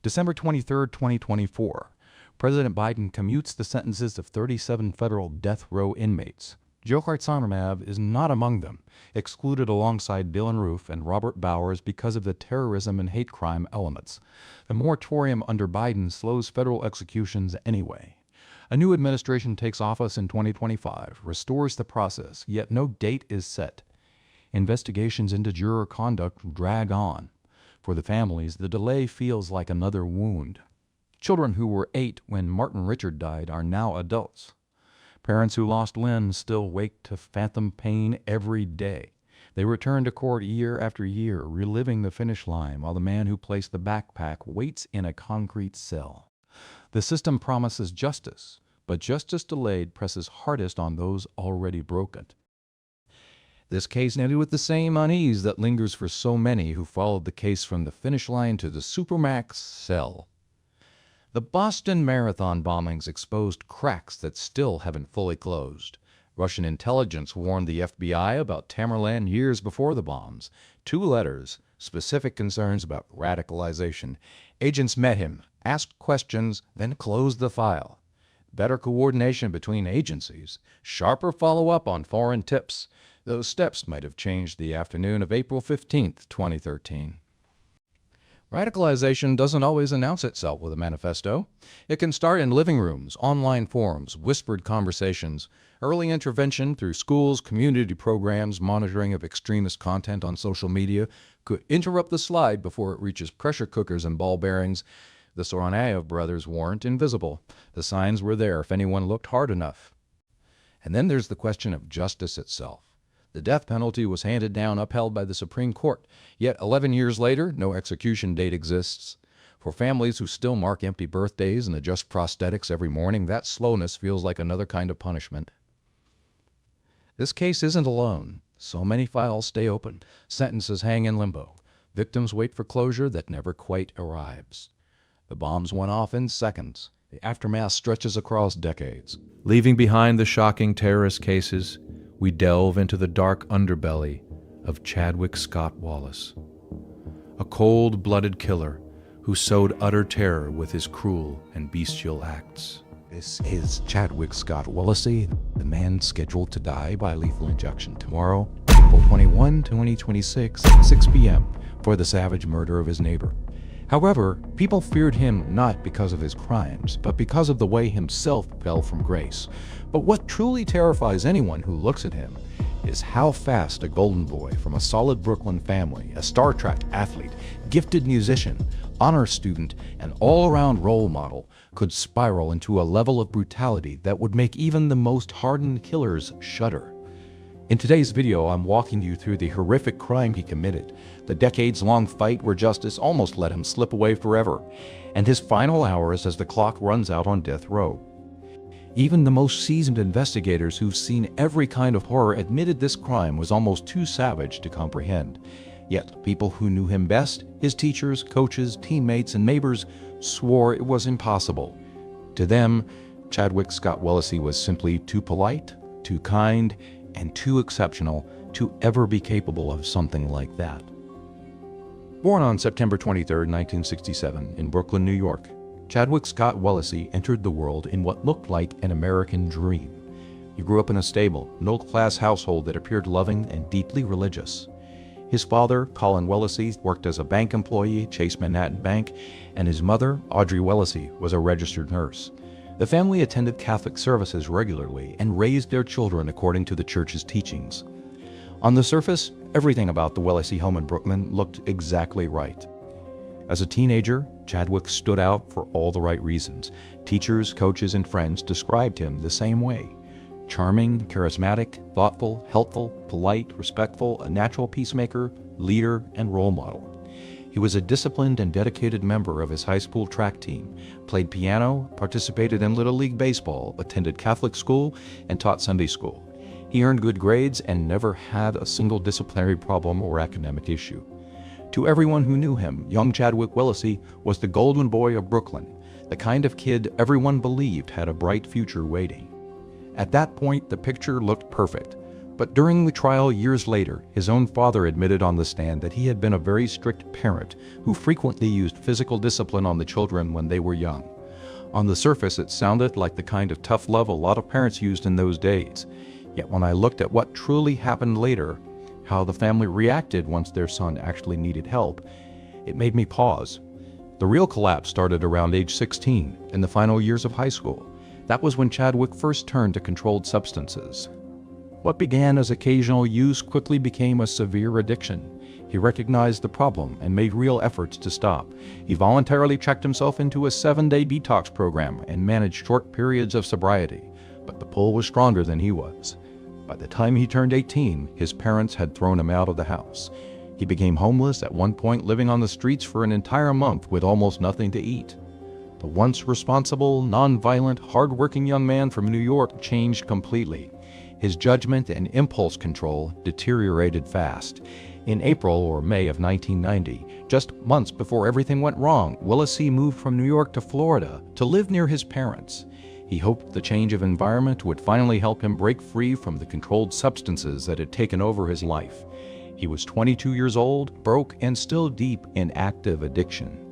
December 23, 2024. President Biden commutes the sentences of 37 federal death row inmates. Dzhokhar Tsarnaev is not among them, excluded alongside Dylan Roof and Robert Bowers because of the terrorism and hate crime elements. The moratorium under Biden slows federal executions anyway. A new administration takes office in 2025, restores the process, yet no date is set. Investigations into juror conduct drag on. For the families, the delay feels like another wound. Children who were 8 when Martin Richard died are now adults. Parents who lost limbs still wake to phantom pain every day. They return to court year after year, reliving the finish line while the man who placed the backpack waits in a concrete cell. The system promises justice, but justice delayed presses hardest on those already broken. This case ended with the same unease that lingers for so many who followed the case from the finish line to the Supermax cell. The Boston Marathon bombings exposed cracks that still haven't fully closed. Russian intelligence warned the FBI about Tamerlan years before the bombs. 2 letters, specific concerns about radicalization. Agents met him, asked questions, then closed the file. Better coordination between agencies, sharper follow-up on foreign tips. Those steps might have changed the afternoon of April 15, 2013. Radicalization doesn't always announce itself with a manifesto. It can start in living rooms, online forums, whispered conversations, early intervention through schools, community programs, monitoring of extremist content on social media could interrupt the slide before it reaches pressure cookers and ball bearings. The Tsarnaev brothers weren't invisible. The signs were there if anyone looked hard enough. And then there's the question of justice itself. The death penalty was handed down upheld by the Supreme Court, yet 11 years later, no execution date exists. For families who still mark empty birthdays and adjust prosthetics every morning, that slowness feels like another kind of punishment. This case isn't alone. So many files stay open. Sentences hang in limbo. Victims wait for closure that never quite arrives. The bombs went off in seconds. The aftermath stretches across decades. Leaving behind the shocking terrorist cases, we delve into the dark underbelly of Chadwick Scott Wallace, a cold-blooded killer who sowed utter terror with his cruel and bestial acts. This is Chadwick Scott Wallace, the man scheduled to die by lethal injection tomorrow, April 21, 2026, at 6 p.m. for the savage murder of his neighbor. However, people feared him not because of his crimes, but because of the way himself fell from grace. But what truly terrifies anyone who looks at him is how fast a golden boy from a solid Brooklyn family, a Star Trek athlete, gifted musician, honor student, and all-around role model could spiral into a level of brutality that would make even the most hardened killers shudder. In today's video, I'm walking you through the horrific crime he committed, the decades-long fight where justice almost let him slip away forever, and his final hours as the clock runs out on death row. Even the most seasoned investigators who've seen every kind of horror admitted this crime was almost too savage to comprehend. Yet people who knew him best, his teachers, coaches, teammates, and neighbors, swore it was impossible. To them, Chadwick Scott Wallace was simply too polite, too kind, and too exceptional to ever be capable of something like that. Born on September 23, 1967, in Brooklyn, New York, Chadwick Scott Wallace entered the world in what looked like an American dream. He grew up in a stable, middle-class household that appeared loving and deeply religious. His father, Colin Wallace, worked as a bank employee at Chase Manhattan Bank, and his mother, Audrey Wallace, was a registered nurse. The family attended Catholic services regularly and raised their children according to the church's teachings. On the surface, everything about the Wallace home in Brooklyn looked exactly right. As a teenager, Chadwick stood out for all the right reasons. Teachers, coaches, and friends described him the same way. Charming, charismatic, thoughtful, helpful, polite, respectful, a natural peacemaker, leader, and role model. He was a disciplined and dedicated member of his high school track team, played piano, participated in Little League Baseball, attended Catholic school, and taught Sunday school. He earned good grades and never had a single disciplinary problem or academic issue. To everyone who knew him, young Chadwick Wallace was the golden boy of Brooklyn, the kind of kid everyone believed had a bright future waiting. At that point, the picture looked perfect. But during the trial years later, his own father admitted on the stand that he had been a very strict parent who frequently used physical discipline on the children when they were young. On the surface, it sounded like the kind of tough love a lot of parents used in those days. Yet when I looked at what truly happened later, how the family reacted once their son actually needed help, it made me pause. The real collapse started around age 16, in the final years of high school. That was when Chadwick first turned to controlled substances. What began as occasional use quickly became a severe addiction. He recognized the problem and made real efforts to stop. He voluntarily checked himself into a 7-day detox program and managed short periods of sobriety, but the pull was stronger than he was. By the time he turned 18, his parents had thrown him out of the house. He became homeless, at one point living on the streets for an entire month with almost nothing to eat. The once responsible, non-violent, hard-working young man from New York changed completely. His judgment and impulse control deteriorated fast. In April or May of 1990, just months before everything went wrong, Wallace moved from New York to Florida to live near his parents. He hoped the change of environment would finally help him break free from the controlled substances that had taken over his life. He was 22 years old, broke, and still deep in active addiction.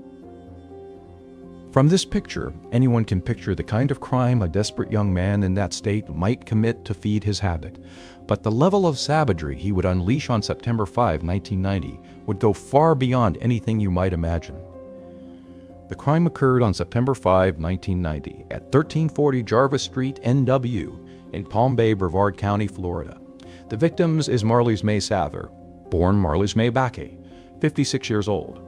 From this picture, anyone can picture the kind of crime a desperate young man in that state might commit to feed his habit. But the level of savagery he would unleash on September 5, 1990 would go far beyond anything you might imagine. The crime occurred on September 5, 1990 at 1340 Jarvis Street, NW, in Palm Bay, Brevard County, Florida. The victim is Marlies May Sather, born Marlies May Bakke, 56 years old.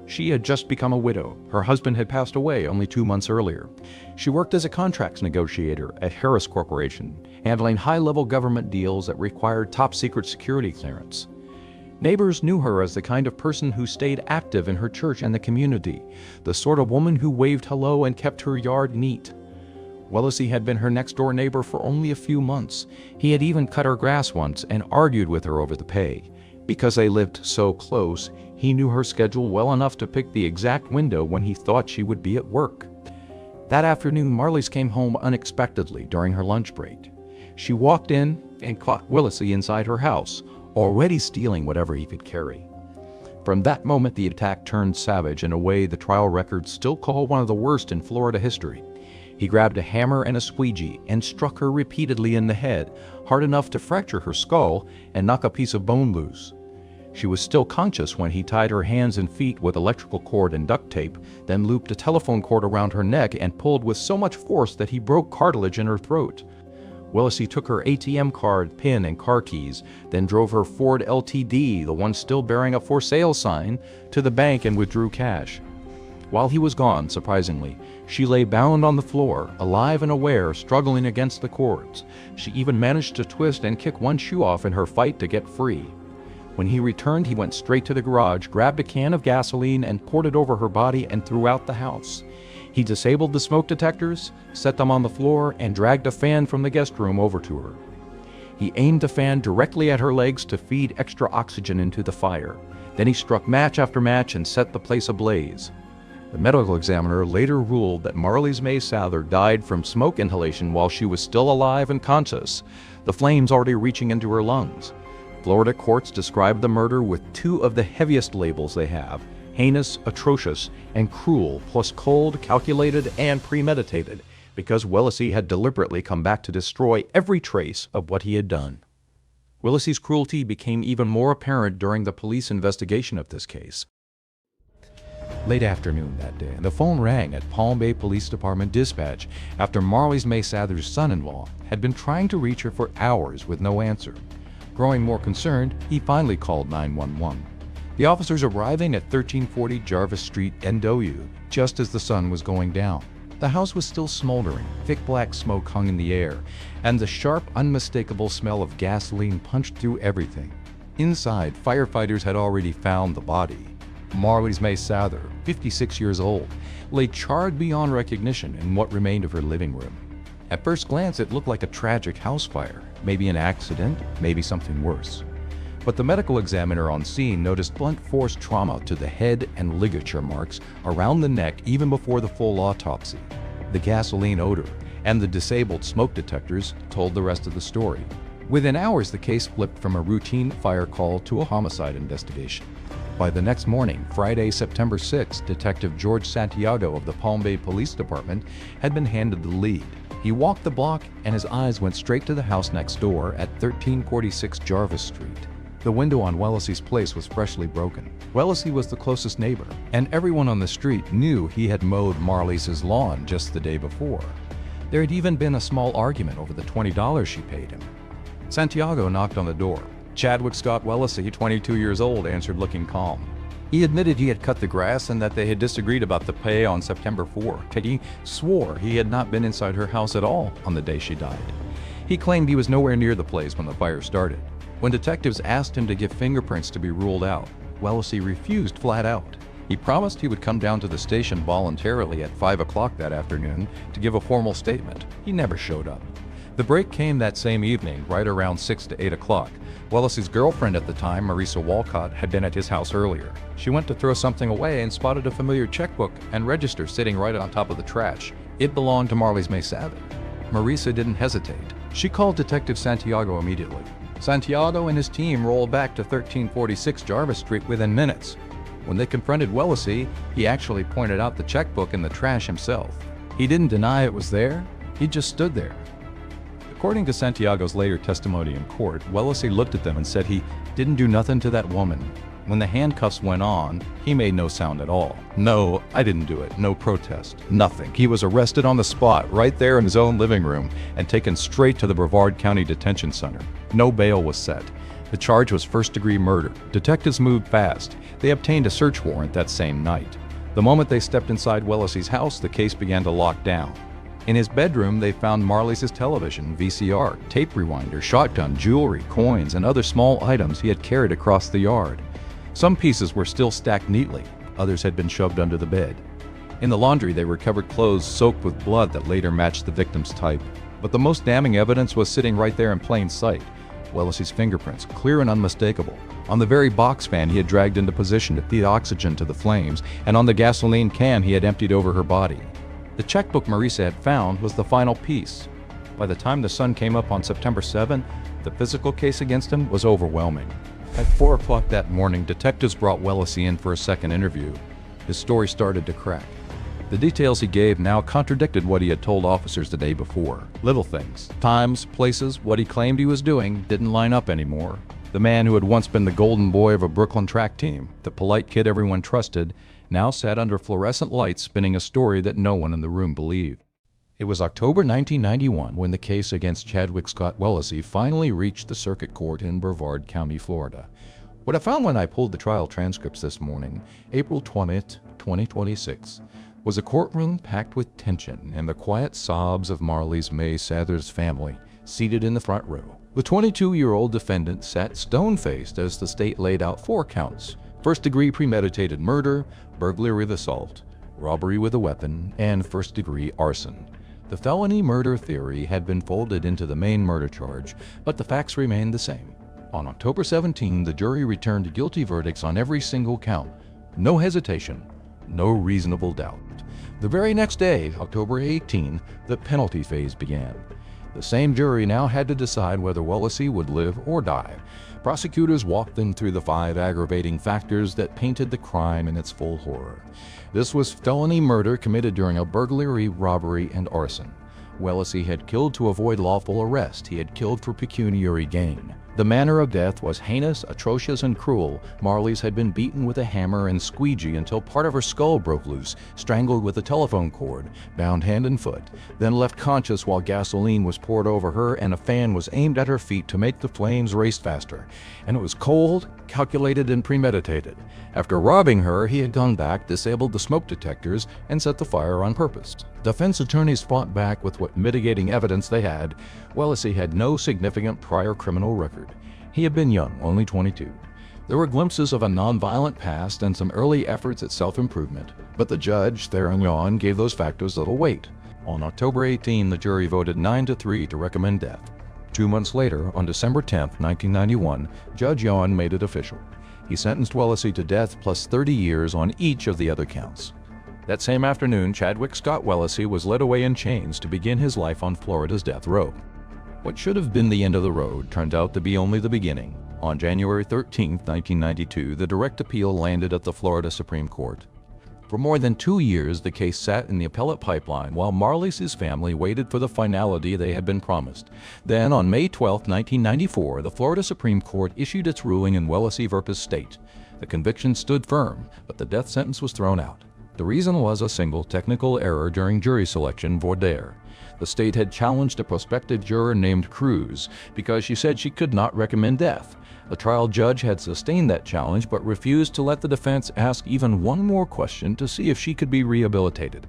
She had just become a widow. Her husband had passed away only 2 months earlier. She worked as a contracts negotiator at Harris Corporation, handling high-level government deals that required top-secret security clearance. Neighbors knew her as the kind of person who stayed active in her church and the community, the sort of woman who waved hello and kept her yard neat. Wallace had been her next-door neighbor for only a few months. He had even cut her grass once and argued with her over the pay. Because they lived so close, he knew her schedule well enough to pick the exact window when he thought she would be at work. That afternoon, Marlies came home unexpectedly during her lunch break. She walked in and caught Wallace inside her house, already stealing whatever he could carry. From that moment, the attack turned savage in a way the trial records still call one of the worst in Florida history. He grabbed a hammer and a squeegee and struck her repeatedly in the head, hard enough to fracture her skull and knock a piece of bone loose. She was still conscious when he tied her hands and feet with electrical cord and duct tape, then looped a telephone cord around her neck and pulled with so much force that he broke cartilage in her throat. Willacy took her ATM card, PIN, and car keys, then drove her Ford LTD, the one still bearing a for sale sign, to the bank and withdrew cash. While he was gone, surprisingly, she lay bound on the floor, alive and aware, struggling against the cords. She even managed to twist and kick one shoe off in her fight to get free. When he returned, he went straight to the garage, grabbed a can of gasoline, and poured it over her body and throughout the house. He disabled the smoke detectors, set them on the floor, and dragged a fan from the guest room over to her. He aimed the fan directly at her legs to feed extra oxygen into the fire. Then he struck match after match and set the place ablaze. The medical examiner later ruled that Marlies May Sather died from smoke inhalation while she was still alive and conscious, the flames already reaching into her lungs. Florida courts described the murder with two of the heaviest labels they have: heinous, atrocious, and cruel, plus cold, calculated, and premeditated, because Willacy had deliberately come back to destroy every trace of what he had done. Willacy's cruelty became even more apparent during the police investigation of this case. Late afternoon that day, the phone rang at Palm Bay Police Department dispatch after Marlies May Sather's son-in-law had been trying to reach her for hours with no answer. Growing more concerned, he finally called 911. The officers arriving at 1340 Jarvis Street, NW, just as the sun was going down. The house was still smoldering, thick black smoke hung in the air, and the sharp, unmistakable smell of gasoline punched through everything. Inside, firefighters had already found the body. Marlies May Sather, 56 years old, lay charred beyond recognition in what remained of her living room. At first glance, it looked like a tragic house fire, maybe an accident, maybe something worse. But the medical examiner on scene noticed blunt force trauma to the head and ligature marks around the neck even before the full autopsy. The gasoline odor and the disabled smoke detectors told the rest of the story. Within hours, the case flipped from a routine fire call to a homicide investigation. By the next morning, Friday, September 6, Detective George Santiago of the Palm Bay Police Department had been handed the lead. He walked the block and his eyes went straight to the house next door at 1346 Jarvis Street. The window on Willacy's place was freshly broken. Willacy was the closest neighbor, and everyone on the street knew he had mowed Marlies' lawn just the day before. There had even been a small argument over the $20 she paid him. Santiago knocked on the door. Chadwick Scott Wallace, 22 years old, answered looking calm. He admitted he had cut the grass and that they had disagreed about the pay on September 4. He swore he had not been inside her house at all on the day she died. He claimed he was nowhere near the place when the fire started. When detectives asked him to give fingerprints to be ruled out, Willacy refused flat out. He promised he would come down to the station voluntarily at 5 o'clock that afternoon to give a formal statement. He never showed up. The break came that same evening, right around 6 to 8 o'clock. Willacy's girlfriend at the time, Marisa Walcott, had been at his house earlier. She went to throw something away and spotted a familiar checkbook and register sitting right on top of the trash. It belonged to Marlies May Sather. Marisa didn't hesitate. She called Detective Santiago immediately. Santiago and his team rolled back to 1346 Jarvis Street within minutes. When they confronted Willacy, he actually pointed out the checkbook in the trash himself. He didn't deny it was there, he just stood there. According to Santiago's later testimony in court, Willacy looked at them and said he didn't do nothing to that woman. When the handcuffs went on, he made no sound at all. No, I didn't do it. No protest. Nothing. He was arrested on the spot, right there in his own living room, and taken straight to the Brevard County Detention Center. No bail was set. The charge was first-degree murder. Detectives moved fast. They obtained a search warrant that same night. The moment they stepped inside Willacy's house, the case began to lock down. In his bedroom, they found Marlies' television, VCR, tape rewinder, shotgun, jewelry, coins, and other small items he had carried across the yard. Some pieces were still stacked neatly, others had been shoved under the bed. In the laundry, they recovered clothes soaked with blood that later matched the victim's type. But the most damning evidence was sitting right there in plain sight. Willacy's fingerprints, clear and unmistakable, on the very box fan he had dragged into position to feed oxygen to the flames, and on the gasoline can he had emptied over her body. The checkbook Marisa had found was the final piece. By the time the sun came up on September 7, the physical case against him was overwhelming. At 4 o'clock that morning, detectives brought Willacy in for a second interview. His story started to crack. The details he gave now contradicted what he had told officers the day before. Little things, times, places, what he claimed he was doing didn't line up anymore. The man who had once been the golden boy of a Brooklyn track team, the polite kid everyone trusted, now sat under fluorescent lights spinning a story that no one in the room believed. It was October 1991 when the case against Chadwick Scott Wallace finally reached the circuit court in Brevard County, Florida. What I found when I pulled the trial transcripts this morning, April 20th, 2026, was a courtroom packed with tension and the quiet sobs of Marley's May Sather's family seated in the front row. The 22-year-old defendant sat stone-faced as the state laid out 4 counts: first-degree premeditated murder, burglary with assault, robbery with a weapon, and first-degree arson. The felony murder theory had been folded into the main murder charge, but the facts remained the same. On October 17, the jury returned guilty verdicts on every single count. No hesitation, no reasonable doubt. The very next day, October 18, the penalty phase began. The same jury now had to decide whether Wallace would live or die. Prosecutors walked them through the 5 aggravating factors that painted the crime in its full horror. This was felony murder committed during a burglary, robbery, and arson. Wallace had killed to avoid lawful arrest. He had killed for pecuniary gain. The manner of death was heinous, atrocious, and cruel. Marley's had been beaten with a hammer and squeegee until part of her skull broke loose, strangled with a telephone cord, bound hand and foot, then left conscious while gasoline was poured over her and a fan was aimed at her feet to make the flames race faster. And it was cold, calculated, and premeditated. After robbing her, he had gone back, disabled the smoke detectors, and set the fire on purpose. Defense attorneys fought back with what mitigating evidence they had. Wallace had no significant prior criminal record. He had been young, only 22. There were glimpses of a nonviolent past and some early efforts at self-improvement, but the judge, Theron Yawn, gave those factors little weight. On October 18, the jury voted 9-3 to recommend death. 2 months later, on December 10, 1991, Judge Yawn made it official. He sentenced Wallace to death plus 30 years on each of the other counts. That same afternoon, Chadwick Scott Wallace was led away in chains to begin his life on Florida's death row. What should have been the end of the road turned out to be only the beginning. On January 13, 1992, the direct appeal landed at the Florida Supreme Court. For more than 2 years, the case sat in the appellate pipeline while Marley's family waited for the finality they had been promised. Then, on May 12, 1994, the Florida Supreme Court issued its ruling in Wallace v. State. The conviction stood firm, but the death sentence was thrown out. The reason was a single technical error during jury selection voir dire. The state had challenged a prospective juror named Cruz because she said she could not recommend death. The trial judge had sustained that challenge but refused to let the defense ask even one more question to see if she could be rehabilitated.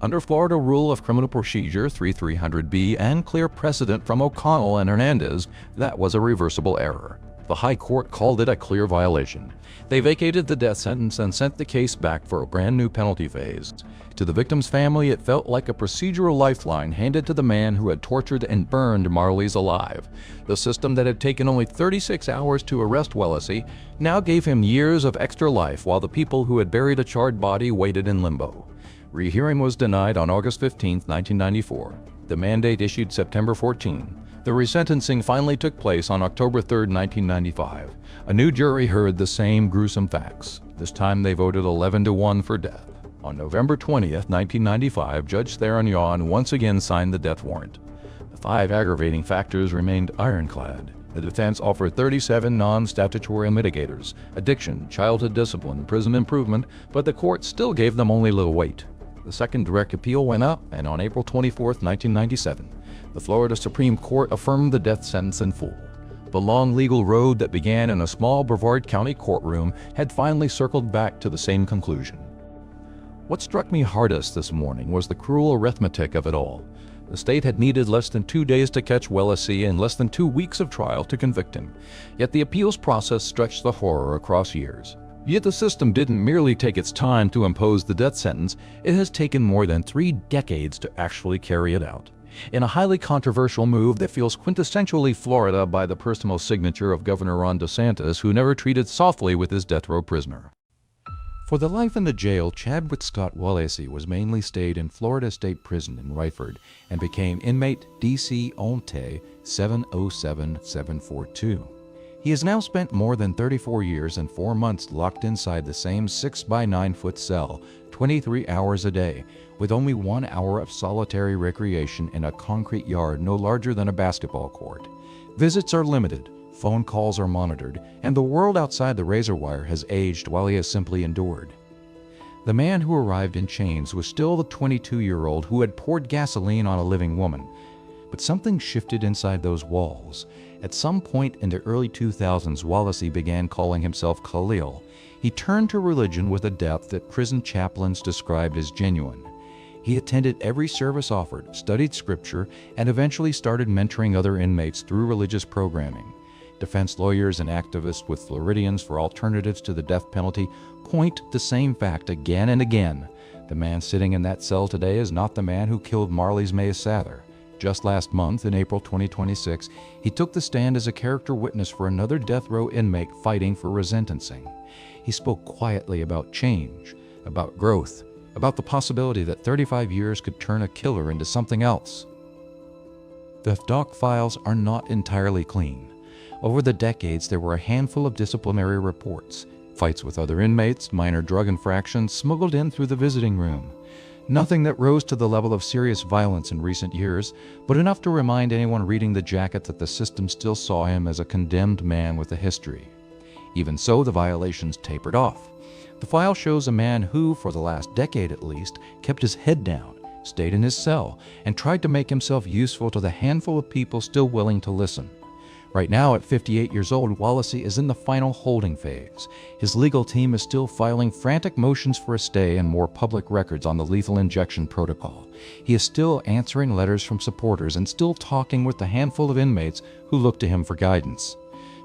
Under Florida Rule of Criminal Procedure 3300B and clear precedent from O'Connell and Hernandez, that was a reversible error. The High Court called it a clear violation. They vacated the death sentence and sent the case back for a brand new penalty phase. To the victim's family, it felt like a procedural lifeline handed to the man who had tortured and burned Marley's alive. The system that had taken only 36 hours to arrest Wallace now gave him years of extra life while the people who had buried a charred body waited in limbo. Rehearing was denied on August 15, 1994. The mandate issued September 14. The resentencing finally took place on October 3, 1995. A new jury heard the same gruesome facts. This time they voted 11-1 for death. On November 20, 1995, Judge Theron Yawn once again signed the death warrant. The 5 aggravating factors remained ironclad. The defense offered 37 non-statutory mitigators: addiction, childhood discipline, prison improvement, but the court still gave them only little weight. The second direct appeal went up, and on April 24, 1997, the Florida Supreme Court affirmed the death sentence in full. The long legal road that began in a small Brevard County courtroom had finally circled back to the same conclusion. What struck me hardest this morning was the cruel arithmetic of it all. The state had needed less than 2 days to catch Wallace and less than 2 weeks of trial to convict him. Yet the appeals process stretched the horror across years. Yet the system didn't merely take its time to impose the death sentence, it has taken more than 3 decades to actually carry it out. In a highly controversial move that feels quintessentially Florida by the personal signature of Governor Ron DeSantis, who never treated softly with his death row prisoner. For the life in the jail, Chadwick Scott Wallace was mainly stayed in Florida State Prison in Ryford and became inmate DC Onte 707742. He has now spent more than 34 years and 4 months locked inside the same 6-by-9-foot cell, 23 hours a day, with only 1 hour of solitary recreation in a concrete yard no larger than a basketball court. Visits are limited, phone calls are monitored, and the world outside the razor wire has aged while he has simply endured. The man who arrived in chains was still the 22-year-old who had poured gasoline on a living woman. But something shifted inside those walls. At some point in the early 2000s, Wallace began calling himself Khalil. He turned to religion with a depth that prison chaplains described as genuine. He attended every service offered, studied scripture, and eventually started mentoring other inmates through religious programming. Defense lawyers and activists with Floridians for Alternatives to the Death Penalty point the same fact again and again. The man sitting in that cell today is not the man who killed Marlys May Sather. Just last month, in April 2026, he took the stand as a character witness for another death row inmate fighting for resentencing. He spoke quietly about change, about growth, about the possibility that 35 years could turn a killer into something else. The doc files are not entirely clean. Over the decades, there were a handful of disciplinary reports, fights with other inmates, minor drug infractions smuggled in through the visiting room. Nothing that rose to the level of serious violence in recent years, but enough to remind anyone reading the jacket that the system still saw him as a condemned man with a history. Even so, the violations tapered off. The file shows a man who, for the last decade at least, kept his head down, stayed in his cell, and tried to make himself useful to the handful of people still willing to listen. Right now, at 58 years old, Wallace is in the final holding phase. His legal team is still filing frantic motions for a stay and more public records on the lethal injection protocol. He is still answering letters from supporters and still talking with the handful of inmates who look to him for guidance.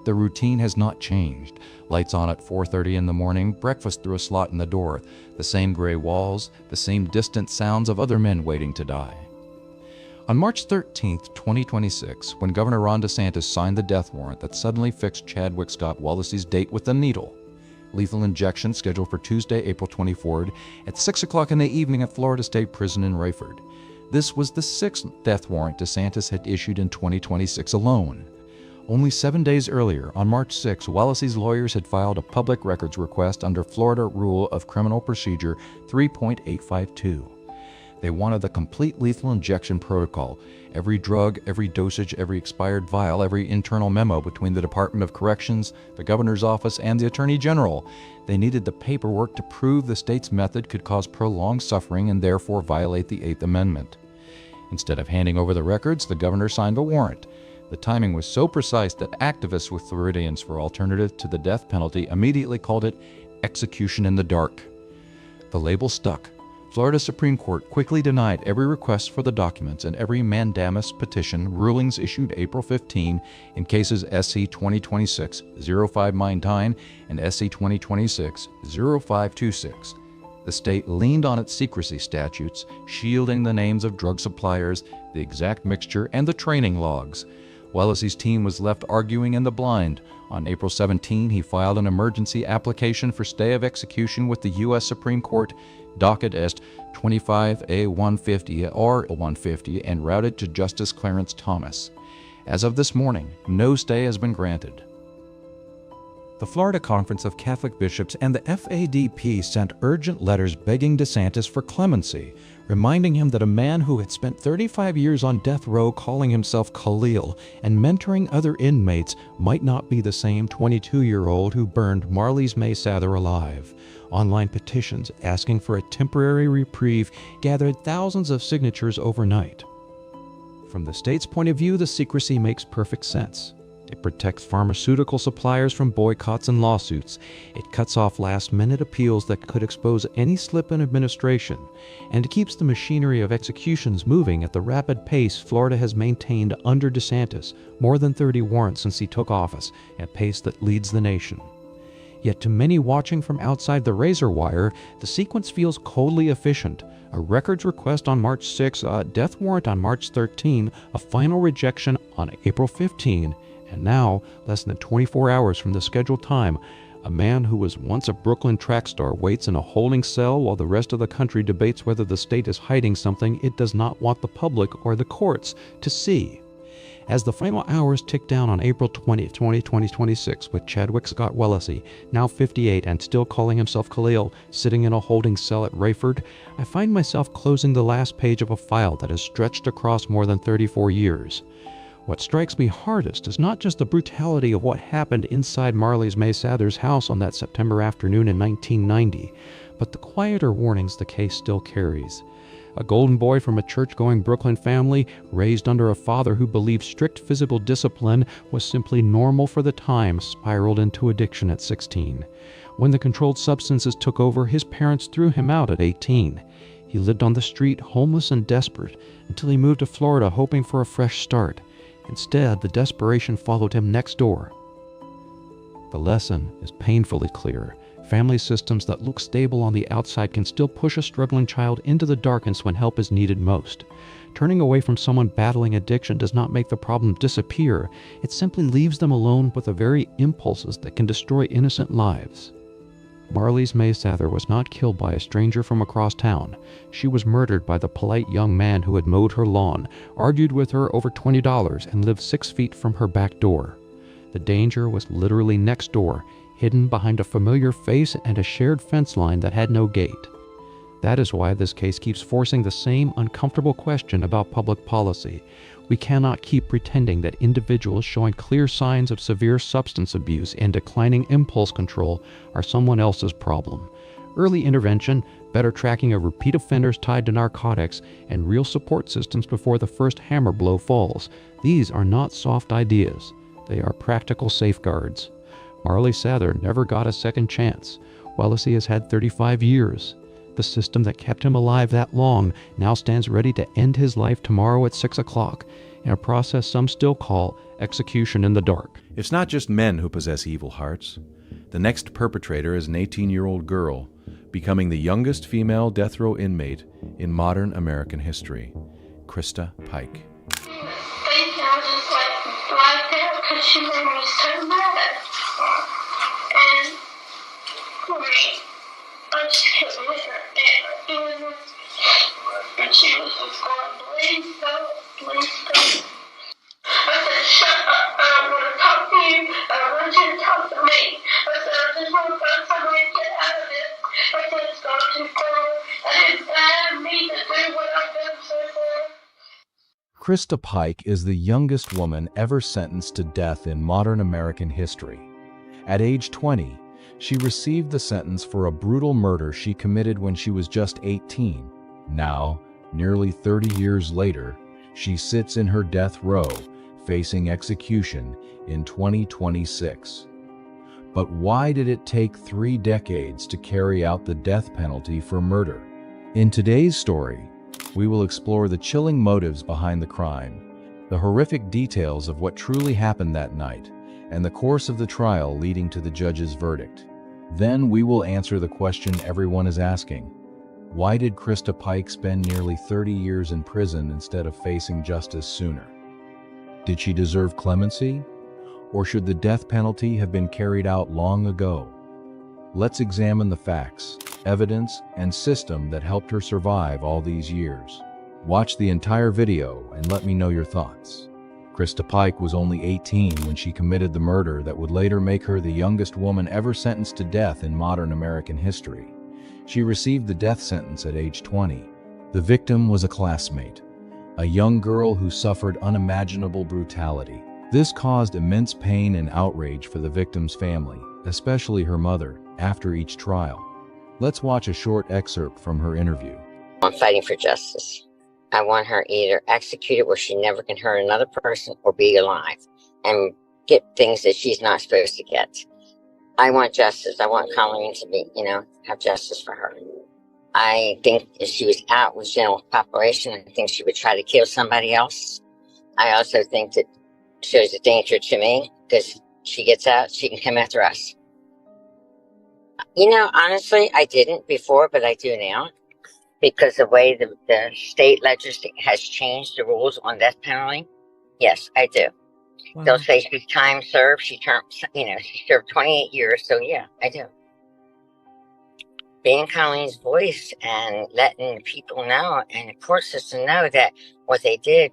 The routine has not changed. Lights on at 4:30 in the morning, breakfast through a slot in the door, the same gray walls, the same distant sounds of other men waiting to die. On March 13, 2026, when Governor Ron DeSantis signed the death warrant that suddenly fixed Chadwick Scott Wallace's date with the needle, lethal injection scheduled for Tuesday, April 24th at 6 o'clock in the evening at Florida State Prison in Rayford. This was the 6th death warrant DeSantis had issued in 2026 alone. Only 7 days earlier, on March 6, Wallace's lawyers had filed a public records request under Florida Rule of Criminal Procedure 3.852. They wanted the complete lethal injection protocol, every drug, every dosage, every expired vial, every internal memo between the Department of Corrections, the Governor's Office, and the Attorney General. They needed the paperwork to prove the state's method could cause prolonged suffering and therefore violate the Eighth Amendment. Instead of handing over the records, the governor signed a warrant. The timing was so precise that activists with Floridians for Alternative to the Death Penalty immediately called it execution in the dark. The label stuck. Florida Supreme Court quickly denied every request for the documents and every mandamus petition rulings issued April 15 in cases SC 2026-0599 and SC 2026-0526. The state leaned on its secrecy statutes, shielding the names of drug suppliers, the exact mixture, and the training logs. Wallace's team was left arguing in the blind. On April 17, he filed an emergency application for stay of execution with the U.S. Supreme Court, docket as 25A150 or 150, and routed to Justice Clarence Thomas. As of this morning, no stay has been granted. The Florida Conference of Catholic Bishops and the FADP sent urgent letters begging DeSantis for clemency, reminding him that a man who had spent 35 years on death row calling himself Khalil and mentoring other inmates might not be the same 22-year-old who burned Marlys May Sather alive. Online petitions asking for a temporary reprieve gathered thousands of signatures overnight. From the state's point of view, the secrecy makes perfect sense. It protects pharmaceutical suppliers from boycotts and lawsuits. It cuts off last-minute appeals that could expose any slip in administration, and it keeps the machinery of executions moving at the rapid pace Florida has maintained under DeSantis, more than 30 warrants since he took office, a pace that leads the nation. Yet to many watching from outside the razor wire, the sequence feels coldly efficient. A records request on March 6, a death warrant on March 13, a final rejection on April 15, and now, less than 24 hours from the scheduled time, a man who was once a Brooklyn track star waits in a holding cell while the rest of the country debates whether the state is hiding something it does not want the public or the courts to see. As the final hours tick down on April 20, 2026, with Chadwick Scott Wallace, now 58 and still calling himself Khalil, sitting in a holding cell at Rayford, I find myself closing the last page of a file that has stretched across more than 34 years. What strikes me hardest is not just the brutality of what happened inside Marlys May Sather's house on that September afternoon in 1990, but the quieter warnings the case still carries. A golden boy from a church-going Brooklyn family, raised under a father who believed strict physical discipline was simply normal for the time, spiraled into addiction at 16. When the controlled substances took over, his parents threw him out at 18. He lived on the street, homeless and desperate, until he moved to Florida hoping for a fresh start. Instead, the desperation followed him next door. The lesson is painfully clear. Family systems that look stable on the outside can still push a struggling child into the darkness when help is needed most. Turning away from someone battling addiction does not make the problem disappear. It simply leaves them alone with the very impulses that can destroy innocent lives. Marlise May Sather was not killed by a stranger from across town. She was murdered by the polite young man who had mowed her lawn, argued with her over $20, and lived 6 feet from her back door. The danger was literally next door, hidden behind a familiar face and a shared fence line that had no gate. That is why this case keeps forcing the same uncomfortable question about public policy. We cannot keep pretending that individuals showing clear signs of severe substance abuse and declining impulse control are someone else's problem. Early intervention, better tracking of repeat offenders tied to narcotics, and real support systems before the first hammer blow falls. These are not soft ideas. They are practical safeguards. Marlise Sather never got a second chance. Wellesey has had 35 years. The system that kept him alive that long now stands ready to end his life tomorrow at 6 o'clock, in a process some still call execution in the dark. It's not just men who possess evil hearts. The next perpetrator is an 18-year-old girl, becoming the youngest female death row inmate in modern American history. Christa Pike. Thank you. I was just like right there because she made me so mad. And I just kept with her and doing this. And she was just going, please don't. I said, shut up. I don't want to talk to you. I don't want you to talk to me. I said, I just want to find some way to get out of this. I said, it's gone too far. I need to do what I've done so far. Christa Pike is the youngest woman ever sentenced to death in modern American history. At age 20, she received the sentence for a brutal murder she committed when she was just 18. Now, nearly 30 years later, she sits in her death row, facing execution in 2026. But why did it take 3 decades to carry out the death penalty for murder? In today's story, we will explore the chilling motives behind the crime, the horrific details of what truly happened that night, and the course of the trial leading to the judge's verdict. Then we will answer the question everyone is asking. Why did Christa Pike spend nearly 30 years in prison instead of facing justice sooner? Did she deserve clemency? Or should the death penalty have been carried out long ago? Let's examine the facts, evidence, and system that helped her survive all these years. Watch the entire video and let me know your thoughts. Christa Pike was only 18 when she committed the murder that would later make her the youngest woman ever sentenced to death in modern American history. She received the death sentence at age 20. The victim was a classmate, a young girl who suffered unimaginable brutality. This caused immense pain and outrage for the victim's family, especially her mother, after each trial. Let's watch a short excerpt from her interview. I'm fighting for justice. I want her either executed where she never can hurt another person or be alive and get things that she's not supposed to get. I want justice. I want Colleen to be, have justice for her. I think if she was out with general population, I think she would try to kill somebody else. I also think that shows a danger to me because she gets out, she can come after us. Honestly, I didn't before, but I do now. Because the way the state legislature has changed the rules on death penalty, yes, I do. Wow. They'll say she's time served. She served 28 years. So yeah, I do. Being Colleen's voice and letting people know and the court system know that what they did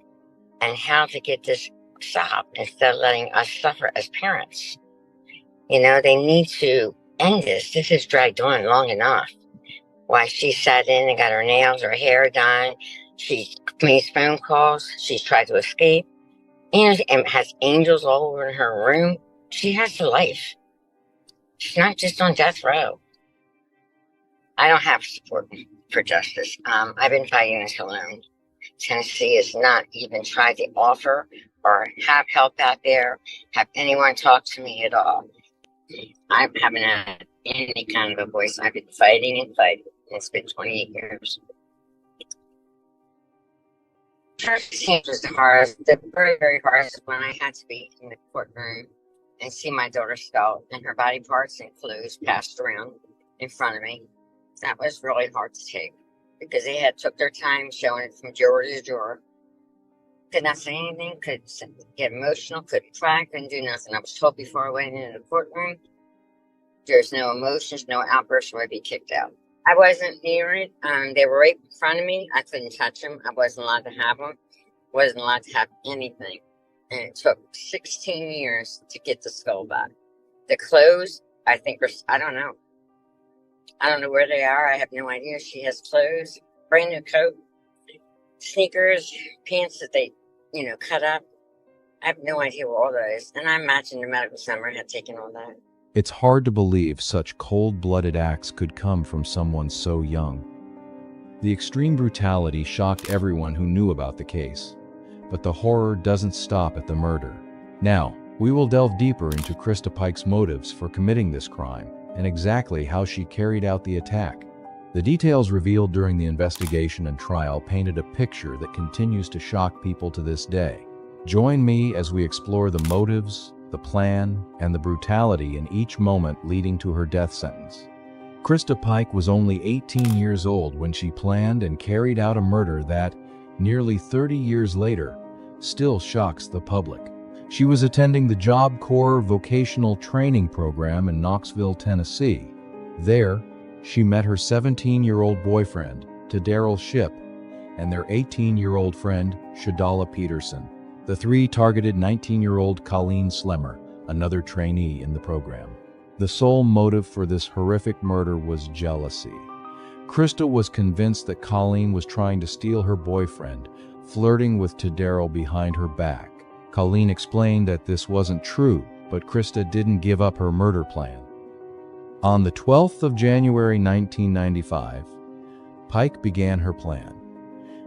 and how to get this stopped instead of letting us suffer as parents. They need to end this. This has dragged on long enough. Why she sat in and got her nails, her hair done. She made phone calls. She's tried to escape. And has angels all over in her room. She has a life. She's not just on death row. I don't have support for justice. I've been fighting this alone. Tennessee has not even tried to offer or have help out there, have anyone talk to me at all. I haven't had any kind of a voice. I've been fighting and fighting. It's been 28 years. First change was the hardest, the very, very hardest, when I had to be in the courtroom and see my daughter's skull and her body parts and clothes passed around in front of me. That was really hard to take because they had took their time showing it from juror to juror. Could not say anything, could get emotional, couldn't cry, couldn't do nothing. I was told before I went into the courtroom, there's no emotions, no outbursts, or I'd be kicked out. I wasn't near it. They were right in front of me. I couldn't touch them. I wasn't allowed to have them. Wasn't allowed to have anything. And it took 16 years to get the skull back. The clothes, I think, I don't know. I don't know where they are. I have no idea. She has clothes, brand new coat, sneakers, pants that they, cut up. I have no idea where all that is. And I imagine the medical center had taken all that. It's hard to believe such cold-blooded acts could come from someone so young. The extreme brutality shocked everyone who knew about the case, but the horror doesn't stop at the murder. Now, we will delve deeper into Christa Pike's motives for committing this crime and exactly how she carried out the attack. The details revealed during the investigation and trial painted a picture that continues to shock people to this day. Join me as we explore the motives, the plan, and the brutality in each moment leading to her death sentence. Christa Pike was only 18 years old when she planned and carried out a murder that, nearly 30 years later, still shocks the public. She was attending the Job Corps vocational training program in Knoxville, Tennessee. There, she met her 17-year-old boyfriend, Dzhokhar Tsarnaev, and their 18-year-old friend, Chadwick Peterson. The three targeted 19-year-old Colleen Slemmer, another trainee in the program. The sole motive for this horrific murder was jealousy. Christa was convinced that Colleen was trying to steal her boyfriend, flirting with Dzhokhar behind her back. Colleen explained that this wasn't true, but Christa didn't give up her murder plan. On the 12th of January 1995, Pike began her plan.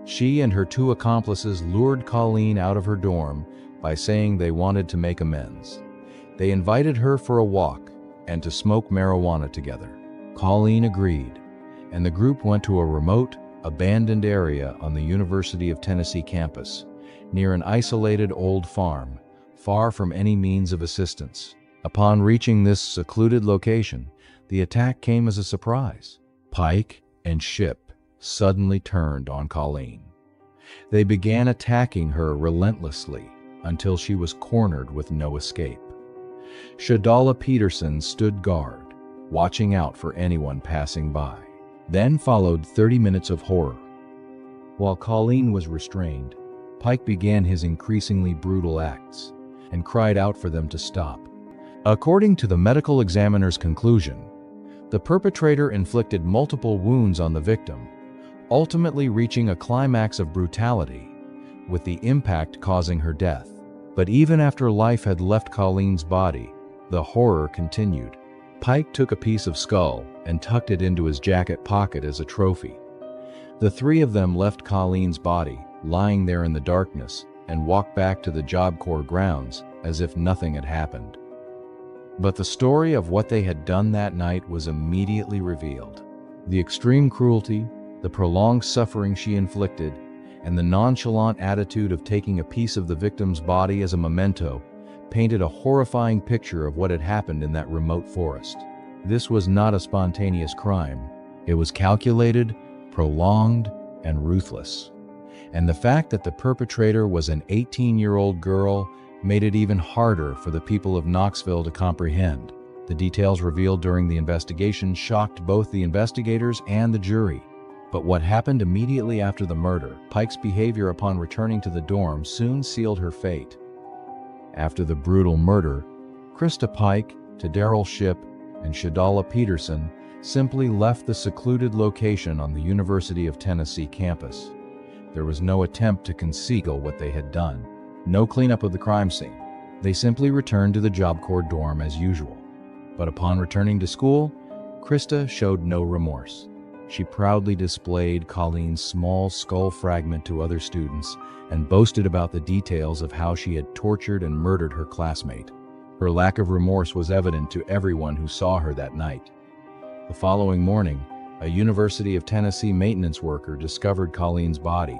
She and her two accomplices lured Colleen out of her dorm by saying they wanted to make amends. They invited her for a walk and to smoke marijuana together. Colleen agreed, and the group went to a remote, abandoned area on the University of Tennessee campus, near an isolated old farm, far from any means of assistance. Upon reaching this secluded location, the attack came as a surprise. Pike and Ship suddenly turned on Colleen. They began attacking her relentlessly until she was cornered with no escape. Chadwick Peterson stood guard, watching out for anyone passing by. Then followed 30 minutes of horror. While Colleen was restrained, Pike began his increasingly brutal acts and cried out for them to stop. According to the medical examiner's conclusion, the perpetrator inflicted multiple wounds on the victim, ultimately reaching a climax of brutality, with the impact causing her death. But even after life had left Colleen's body, the horror continued. Pike took a piece of skull and tucked it into his jacket pocket as a trophy. The three of them left Colleen's body lying there in the darkness and walked back to the Job Corps grounds as if nothing had happened. But the story of what they had done that night was immediately revealed. The extreme cruelty, the prolonged suffering she inflicted, and the nonchalant attitude of taking a piece of the victim's body as a memento painted a horrifying picture of what had happened in that remote forest. This was not a spontaneous crime. It was calculated, prolonged, and ruthless. And the fact that the perpetrator was an 18-year-old girl made it even harder for the people of Knoxville to comprehend. The details revealed during the investigation shocked both the investigators and the jury. But what happened immediately after the murder, Pike's behavior upon returning to the dorm, soon sealed her fate. After the brutal murder, Christa Pike, Dzhokhar Tsarnaev, and Chadwick Peterson simply left the secluded location on the University of Tennessee campus. There was no attempt to conceal what they had done. No cleanup of the crime scene. They simply returned to the Job Corps dorm as usual. But upon returning to school, Christa showed no remorse. she proudly displayed Colleen's small skull fragment to other students and boasted about the details of how she had tortured and murdered her classmate. Her lack of remorse was evident to everyone who saw her that night. The following morning, a University of Tennessee maintenance worker discovered Colleen's body.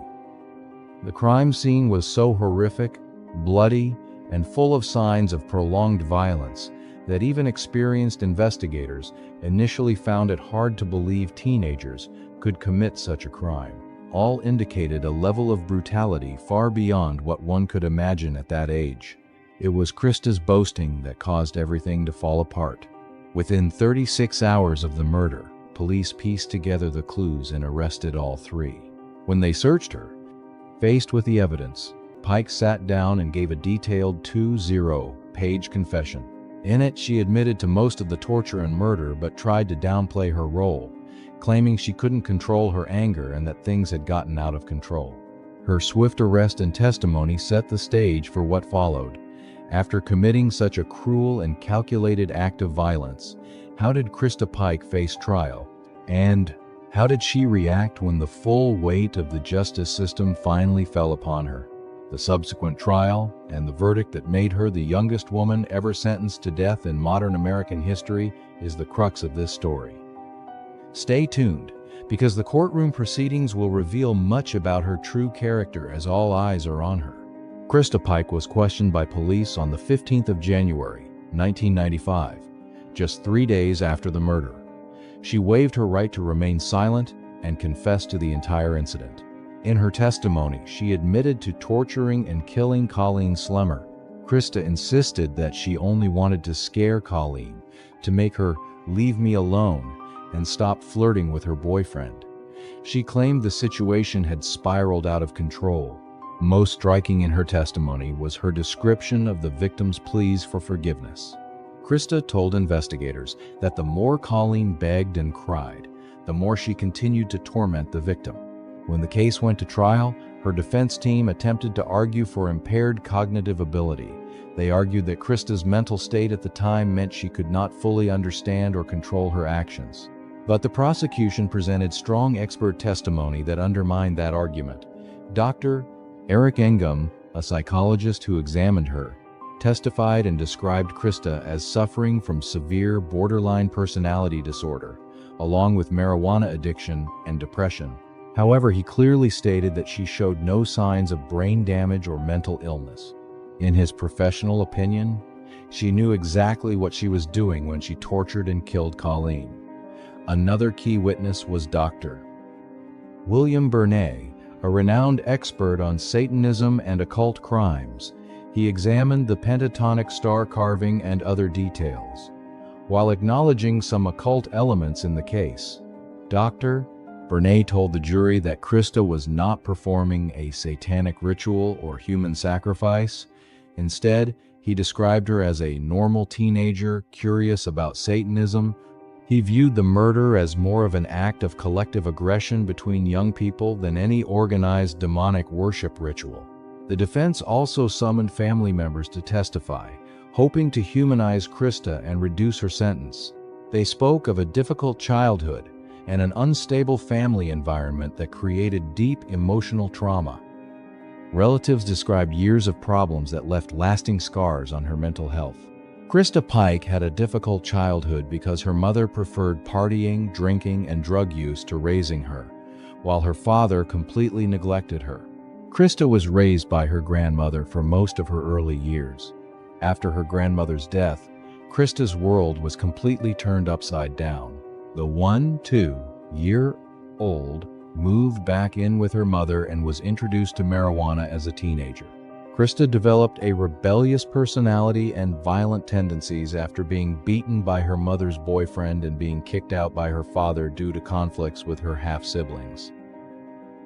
The crime scene was so horrific, bloody, and full of signs of prolonged violence that even experienced investigators initially found it hard to believe teenagers could commit such a crime. All indicated a level of brutality far beyond what one could imagine at that age. It was Christa's boasting that caused everything to fall apart. Within 36 hours of the murder, police pieced together the clues and arrested all three. When they searched her, faced with the evidence, Pike sat down and gave a detailed 20-page confession. In it, she admitted to most of the torture and murder but tried to downplay her role, claiming she couldn't control her anger and that things had gotten out of control. Her swift arrest and testimony set the stage for what followed. After committing such a cruel and calculated act of violence, how did Christa Pike face trial? And how did she react when the full weight of the justice system finally fell upon her? The subsequent trial, and the verdict that made her the youngest woman ever sentenced to death in modern American history, is the crux of this story. Stay tuned, because the courtroom proceedings will reveal much about her true character as all eyes are on her. Christa Pike was questioned by police on the 15th of January, 1995, just 3 days after the murder. She waived her right to remain silent and confessed to the entire incident. In her testimony, she admitted to torturing and killing Colleen Slemmer. Christa insisted that she only wanted to scare Colleen, to make her leave me alone and stop flirting with her boyfriend. She claimed the situation had spiraled out of control. Most striking in her testimony was her description of the victim's pleas for forgiveness. Christa told investigators that the more Colleen begged and cried, the more she continued to torment the victim. When the case went to trial, her defense team attempted to argue for impaired cognitive ability. They argued that Christa's mental state at the time meant she could not fully understand or control her actions. But the prosecution presented strong expert testimony that undermined that argument. Dr. Eric Engum, a psychologist who examined her, testified and described Christa as suffering from severe borderline personality disorder, along with marijuana addiction and depression. However, he clearly stated that she showed no signs of brain damage or mental illness. In his professional opinion, she knew exactly what she was doing when she tortured and killed Colleen. Another key witness was Dr. William Bernay, a renowned expert on Satanism and occult crimes. He examined the pentatonic star carving and other details. While acknowledging some occult elements in the case, Dr. Bernay told the jury that Christa was not performing a satanic ritual or human sacrifice. Instead, he described her as a normal teenager curious about Satanism. He viewed the murder as more of an act of collective aggression between young people than any organized demonic worship ritual. The defense also summoned family members to testify, hoping to humanize Christa and reduce her sentence. They spoke of a difficult childhood and an unstable family environment that created deep emotional trauma. Relatives described years of problems that left lasting scars on her mental health. Christa Pike had a difficult childhood because her mother preferred partying, drinking, and drug use to raising her, while her father completely neglected her. Christa was raised by her grandmother for most of her early years. After her grandmother's death, Christa's world was completely turned upside down. The 1-2-year-old moved back in with her mother and was introduced to marijuana as a teenager. Christa developed a rebellious personality and violent tendencies after being beaten by her mother's boyfriend and being kicked out by her father due to conflicts with her half-siblings.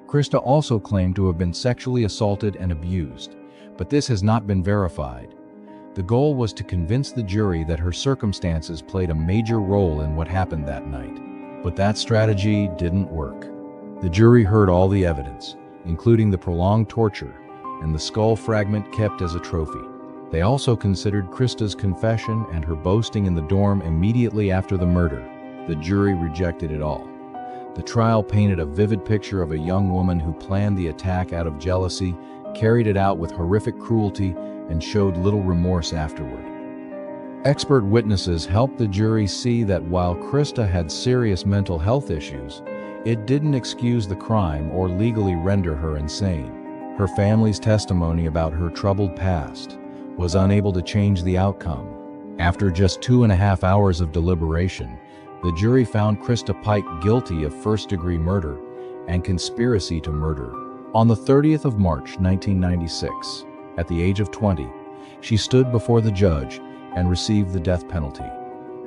Christa also claimed to have been sexually assaulted and abused, but this has not been verified. The goal was to convince the jury that her circumstances played a major role in what happened that night. But that strategy didn't work. The jury heard all the evidence, including the prolonged torture and the skull fragment kept as a trophy. They also considered Christa's confession and her boasting in the dorm immediately after the murder. The jury rejected it all. The trial painted a vivid picture of a young woman who planned the attack out of jealousy, carried it out with horrific cruelty, and showed little remorse afterward. Expert witnesses helped the jury see that while Christa had serious mental health issues, it didn't excuse the crime or legally render her insane. Her family's testimony about her troubled past was unable to change the outcome. After just 2.5 hours of deliberation, the jury found Christa Pike guilty of first-degree murder and conspiracy to murder. On the 30th of March, 1996, at the age of 20, she stood before the judge and received the death penalty.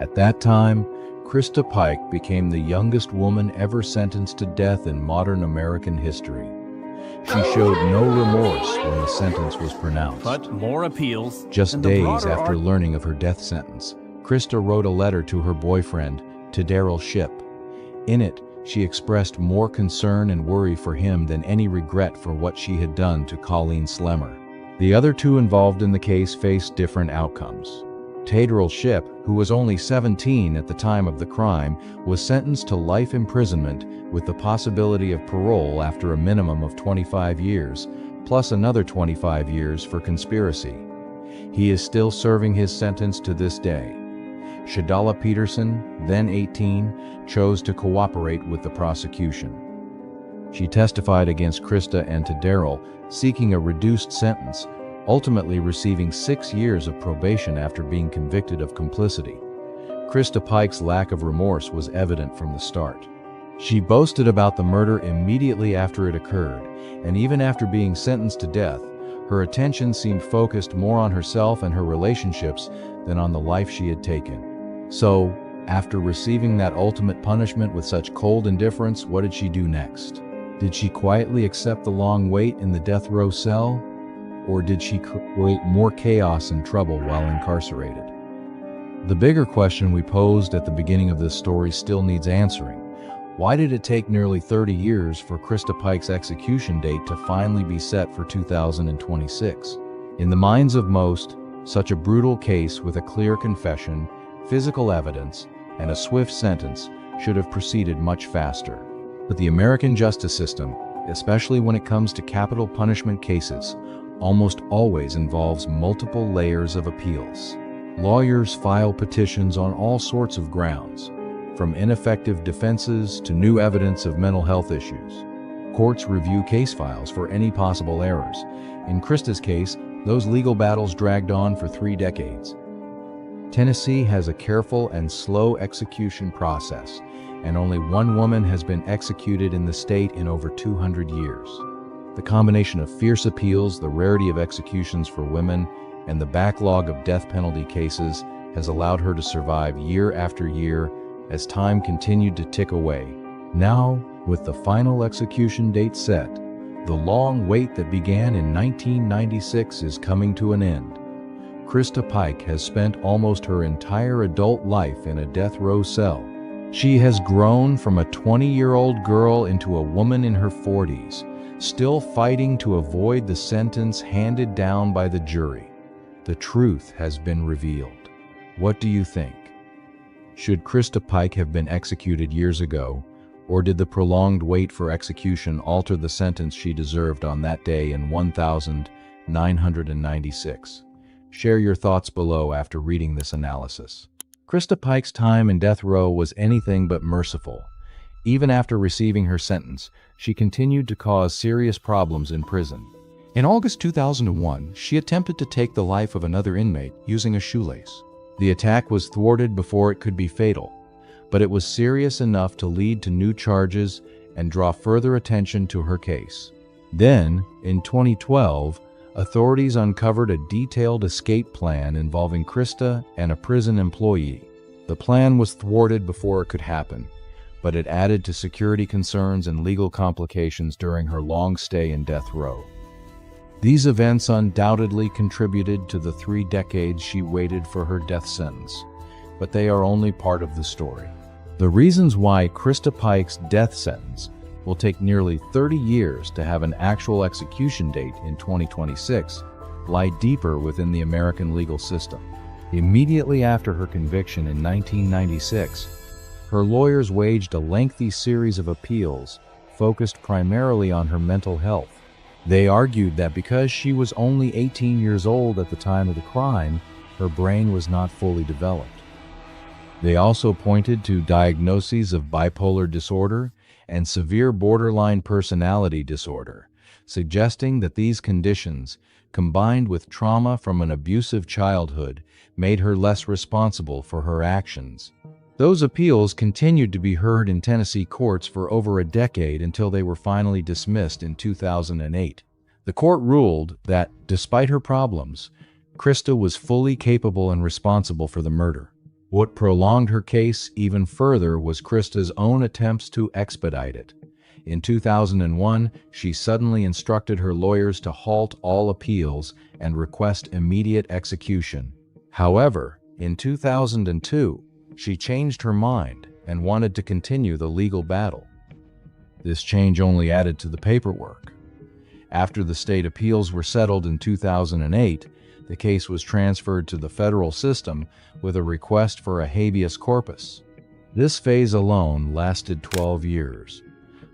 At that time, Christa Pike became the youngest woman ever sentenced to death in modern American history. She showed no remorse when the sentence was pronounced. But more appeals. Just days after learning of her death sentence, Christa wrote a letter to her boyfriend, Daryl Shipp. In it, she expressed more concern and worry for him than any regret for what she had done to Colleen Slemmer. The other two involved in the case faced different outcomes. Daryl Shipp, who was only 17 at the time of the crime, was sentenced to life imprisonment with the possibility of parole after a minimum of 25 years, plus another 25 years for conspiracy. He is still serving his sentence to this day. Shadala Peterson, then 18, chose to cooperate with the prosecution. She testified against Christa and Daryl, seeking a reduced sentence, ultimately receiving 6 years of probation after being convicted of complicity. Christa Pike's lack of remorse was evident from the start. She boasted about the murder immediately after it occurred, and even after being sentenced to death, her attention seemed focused more on herself and her relationships than on the life she had taken. So, after receiving that ultimate punishment with such cold indifference, what did she do next? Did she quietly accept the long wait in the death row cell? Or did she create more chaos and trouble while incarcerated? The bigger question we posed at the beginning of this story still needs answering. Why did it take nearly 30 years for Christa Pike's execution date to finally be set for 2026? In the minds of most, such a brutal case with a clear confession, physical evidence, and a swift sentence should have proceeded much faster. But the American justice system, especially when it comes to capital punishment cases, almost always involves multiple layers of appeals. Lawyers file petitions on all sorts of grounds, from ineffective defenses to new evidence of mental health issues. Courts review case files for any possible errors. In Christa's case, those legal battles dragged on for 3 decades. Tennessee has a careful and slow execution process, and only one woman has been executed in the state in over 200 years. The combination of fierce appeals, the rarity of executions for women, and the backlog of death penalty cases has allowed her to survive year after year as time continued to tick away. Now, with the final execution date set, the long wait that began in 1996 is coming to an end. Christa Pike has spent almost her entire adult life in a death row cell. She has grown from a 20-year-old girl into a woman in her 40s, still fighting to avoid the sentence handed down by the jury. The truth has been revealed. What do you think? Should Christa Pike have been executed years ago, or did the prolonged wait for execution alter the sentence she deserved on that day in 1996? Share your thoughts below after reading this analysis. Christa Pike's time in death row was anything but merciful. Even after receiving her sentence, she continued to cause serious problems in prison. In August 2001, she attempted to take the life of another inmate using a shoelace. The attack was thwarted before it could be fatal, but it was serious enough to lead to new charges and draw further attention to her case. Then, in 2012, authorities uncovered a detailed escape plan involving Christa and a prison employee. The plan was thwarted before it could happen, but it added to security concerns and legal complications during her long stay in death row. These events undoubtedly contributed to the 3 decades she waited for her death sentence, but they are only part of the story. The reasons why Christa Pike's death sentence will take nearly 30 years to have an actual execution date in 2026 lie deeper within the American legal system. Immediately after her conviction in 1996, her lawyers waged a lengthy series of appeals focused primarily on her mental health. They argued that because she was only 18 years old at the time of the crime, her brain was not fully developed. They also pointed to diagnoses of bipolar disorder and severe borderline personality disorder, suggesting that these conditions, combined with trauma from an abusive childhood, made her less responsible for her actions. Those appeals continued to be heard in Tennessee courts for over a decade until they were finally dismissed in 2008. The court ruled that, despite her problems, Christa was fully capable and responsible for the murder. What prolonged her case even further was Christa's own attempts to expedite it. In 2001, she suddenly instructed her lawyers to halt all appeals and request immediate execution. However, in 2002, she changed her mind and wanted to continue the legal battle. This change only added to the paperwork. After the state appeals were settled in 2008, the case was transferred to the federal system with a request for a habeas corpus. This phase alone lasted 12 years.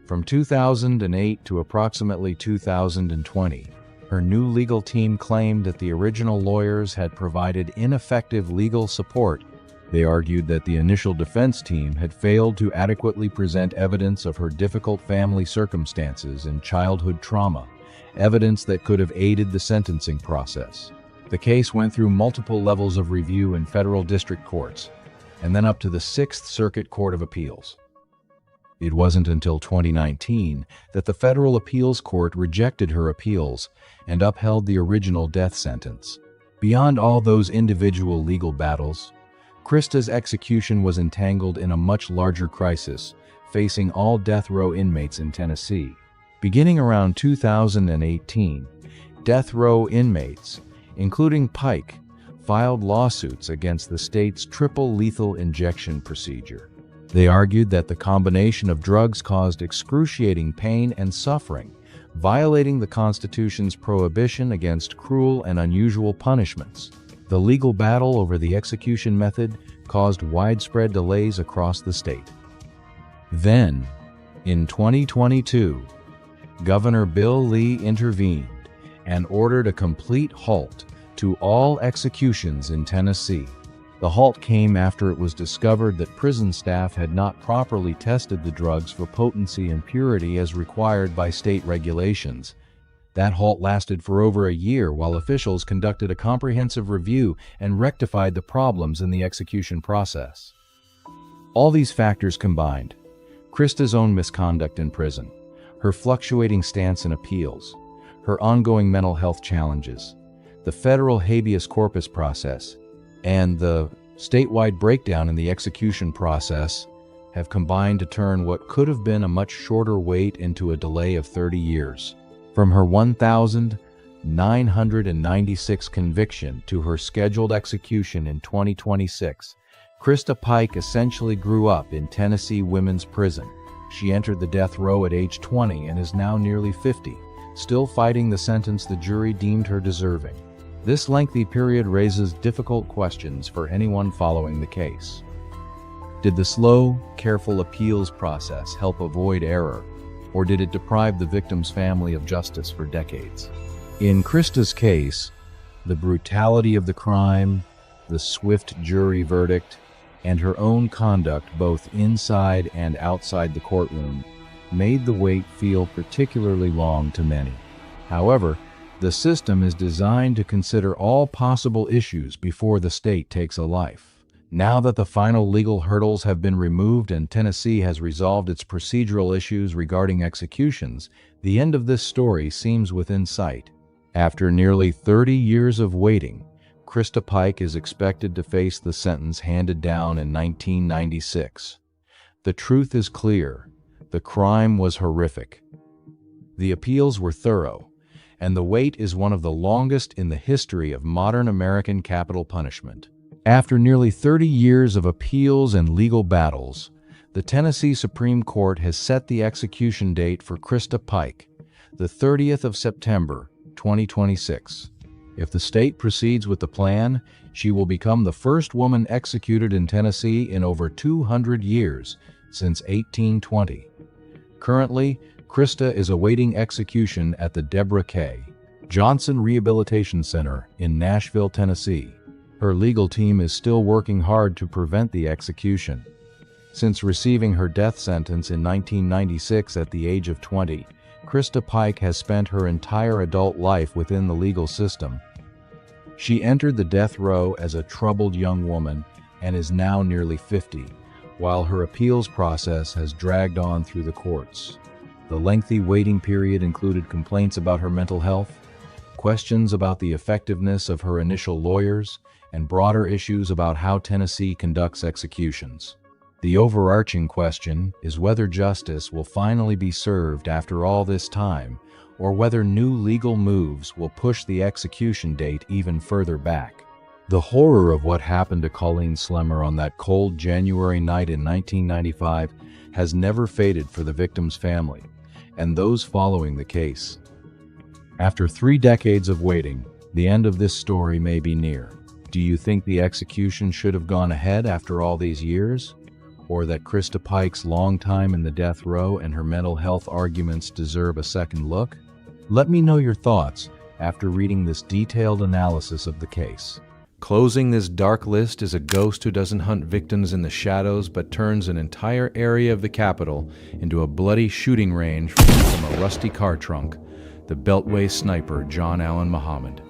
From 2008 to approximately 2020, her new legal team claimed that the original lawyers had provided ineffective legal support. They argued that the initial defense team had failed to adequately present evidence of her difficult family circumstances and childhood trauma, evidence that could have aided the sentencing process. The case went through multiple levels of review in federal district courts, and then up to the Sixth Circuit Court of Appeals. It wasn't until 2019 that the Federal Appeals Court rejected her appeals and upheld the original death sentence. Beyond all those individual legal battles, Christa's execution was entangled in a much larger crisis facing all death row inmates in Tennessee. Beginning around 2018, death row inmates, including Pike, filed lawsuits against the state's triple lethal injection procedure. They argued that the combination of drugs caused excruciating pain and suffering, violating the Constitution's prohibition against cruel and unusual punishments. The legal battle over the execution method caused widespread delays across the state. Then, in 2022, Governor Bill Lee intervened and ordered a complete halt to all executions in Tennessee. The halt came after it was discovered that prison staff had not properly tested the drugs for potency and purity as required by state regulations. That halt lasted for over a year while officials conducted a comprehensive review and rectified the problems in the execution process. All these factors combined, Christa's own misconduct in prison, her fluctuating stance in appeals, her ongoing mental health challenges, the federal habeas corpus process, and the statewide breakdown in the execution process have combined to turn what could have been a much shorter wait into a delay of 30 years. From her 1,996 conviction to her scheduled execution in 2026, Christa Pike essentially grew up in Tennessee women's prison. She entered the death row at age 20 and is now nearly 50, still fighting the sentence the jury deemed her deserving. This lengthy period raises difficult questions for anyone following the case. Did the slow, careful appeals process help avoid error, or did it deprive the victim's family of justice for decades? In Christa's case, the brutality of the crime, the swift jury verdict, and her own conduct both inside and outside the courtroom made the wait feel particularly long to many. However, the system is designed to consider all possible issues before the state takes a life. Now that the final legal hurdles have been removed and Tennessee has resolved its procedural issues regarding executions, the end of this story seems within sight. After nearly 30 years of waiting, Christa Pike is expected to face the sentence handed down in 1996. The truth is clear. The crime was horrific. The appeals were thorough, and the wait is one of the longest in the history of modern American capital punishment. After nearly 30 years of appeals and legal battles, the Tennessee Supreme Court has set the execution date for Christa Pike, the 30th of September, 2026. If the state proceeds with the plan, she will become the first woman executed in Tennessee in over 200 years, since 1820. Currently, Christa is awaiting execution at the Deborah K. Johnson Rehabilitation Center in Nashville, Tennessee. Her legal team is still working hard to prevent the execution. Since receiving her death sentence in 1996 at the age of 20, Christa Pike has spent her entire adult life within the legal system. She entered the death row as a troubled young woman and is now nearly 50, while her appeals process has dragged on through the courts. The lengthy waiting period included complaints about her mental health, questions about the effectiveness of her initial lawyers, and broader issues about how Tennessee conducts executions. The overarching question is whether justice will finally be served after all this time, or whether new legal moves will push the execution date even further back. The horror of what happened to Colleen Slemmer on that cold January night in 1995 has never faded for the victim's family and those following the case. After 3 decades of waiting, the end of this story may be near. Do you think the execution should have gone ahead after all these years? Or that Christa Pike's long time in the death row and her mental health arguments deserve a second look? Let me know your thoughts after reading this detailed analysis of the case. Closing this dark list is a ghost who doesn't hunt victims in the shadows but turns an entire area of the Capitol into a bloody shooting range from a rusty car trunk, the Beltway sniper John Allen Muhammad.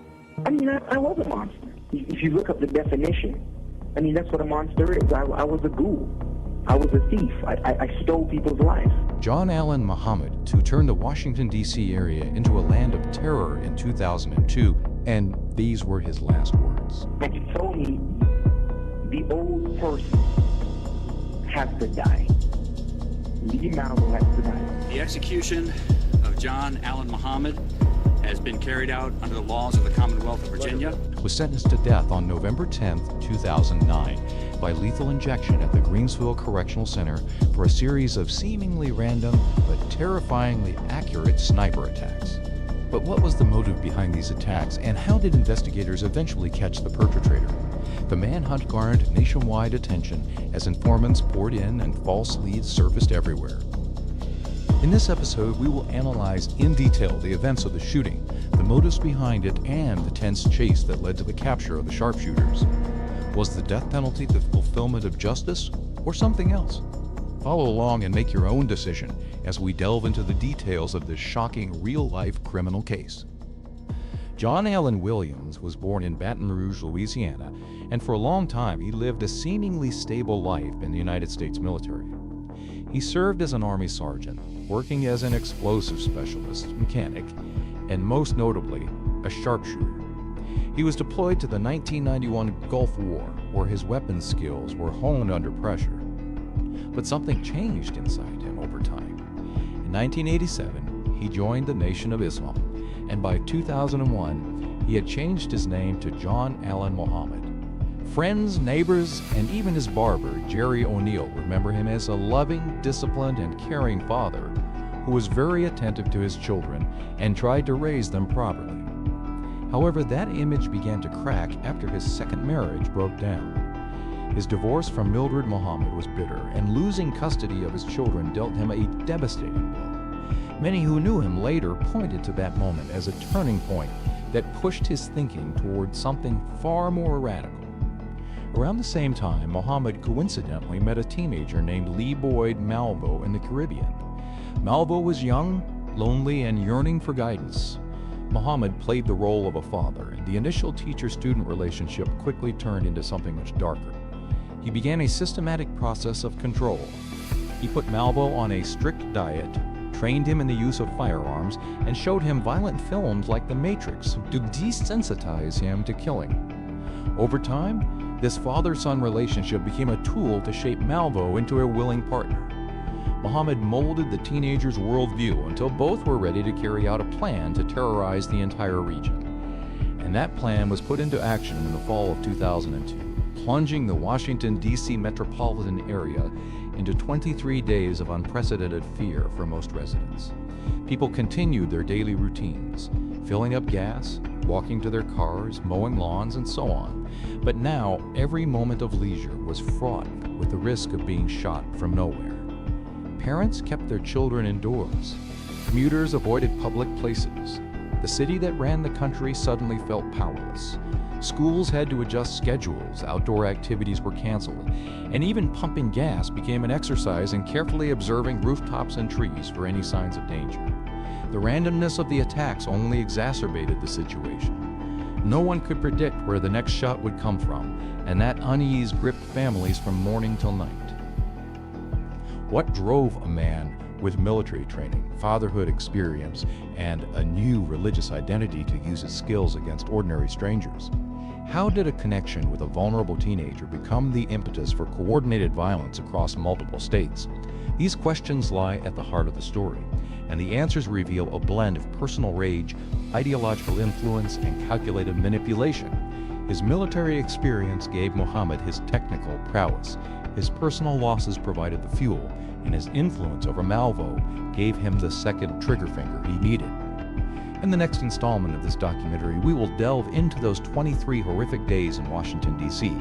I mean, I was a monster. If you look up the definition, I mean, that's what a monster is. I was a ghoul. I was a thief. I stole people's lives. John Allen Muhammad, who turned the Washington, D.C. area into a land of terror in 2002, and these were his last words. And he told me, the old person has to die. Lee Malvo has to die. The execution of John Allen Muhammad has been carried out under the laws of the Commonwealth of Virginia. Was sentenced to death on November 10, 2009 by lethal injection at the Greensville Correctional Center for a series of seemingly random but terrifyingly accurate sniper attacks. But what was the motive behind these attacks, and how did investigators eventually catch the perpetrator? The manhunt garnered nationwide attention as informants poured in and false leads surfaced everywhere. In this episode, we will analyze in detail the events of the shooting, the motives behind it, and the tense chase that led to the capture of the sharpshooters. Was the death penalty the fulfillment of justice, or something else? Follow along and make your own decision as we delve into the details of this shocking real-life criminal case. John Allen Williams was born in Baton Rouge, Louisiana, and for a long time he lived a seemingly stable life in the United States military. He served as an Army sergeant, working as an explosive specialist, mechanic, and most notably, a sharpshooter. He was deployed to the 1991 Gulf War, where his weapons skills were honed under pressure. But something changed inside him over time. In 1987, he joined the Nation of Islam, and by 2001, he had changed his name to John Allen Muhammad. Friends, neighbors, and even his barber, Jerry O'Neill, remember him as a loving, disciplined, and caring father who was very attentive to his children and tried to raise them properly. However, that image began to crack after his second marriage broke down. His divorce from Mildred Muhammad was bitter, and losing custody of his children dealt him a devastating blow. Many who knew him later pointed to that moment as a turning point that pushed his thinking towards something far more radical. Around the same time, Muhammad coincidentally met a teenager named Lee Boyd Malvo in the Caribbean. Malvo was young, lonely, and yearning for guidance. Muhammad played the role of a father, and the initial teacher-student relationship quickly turned into something much darker. He began a systematic process of control. He put Malvo on a strict diet, trained him in the use of firearms, and showed him violent films like The Matrix to desensitize him to killing. Over time, this father-son relationship became a tool to shape Malvo into a willing partner. Muhammad molded the teenager's worldview until both were ready to carry out a plan to terrorize the entire region. And that plan was put into action in the fall of 2002, plunging the Washington, D.C. metropolitan area into 23 days of unprecedented fear for most residents. People continued their daily routines, filling up gas, walking to their cars, mowing lawns, and so on. But now, every moment of leisure was fraught with the risk of being shot from nowhere. Parents kept their children indoors. Commuters avoided public places. The city that ran the country suddenly felt powerless. Schools had to adjust schedules, outdoor activities were canceled, and even pumping gas became an exercise in carefully observing rooftops and trees for any signs of danger. The randomness of the attacks only exacerbated the situation. No one could predict where the next shot would come from, and that unease gripped families from morning till night. What drove a man with military training, fatherhood experience, and a new religious identity to use his skills against ordinary strangers? How did a connection with a vulnerable teenager become the impetus for coordinated violence across multiple states? These questions lie at the heart of the story, and the answers reveal a blend of personal rage, ideological influence, and calculated manipulation. His military experience gave Muhammad his technical prowess. His personal losses provided the fuel, and his influence over Malvo gave him the second trigger finger he needed. In the next installment of this documentary, we will delve into those 23 horrific days in Washington, D.C.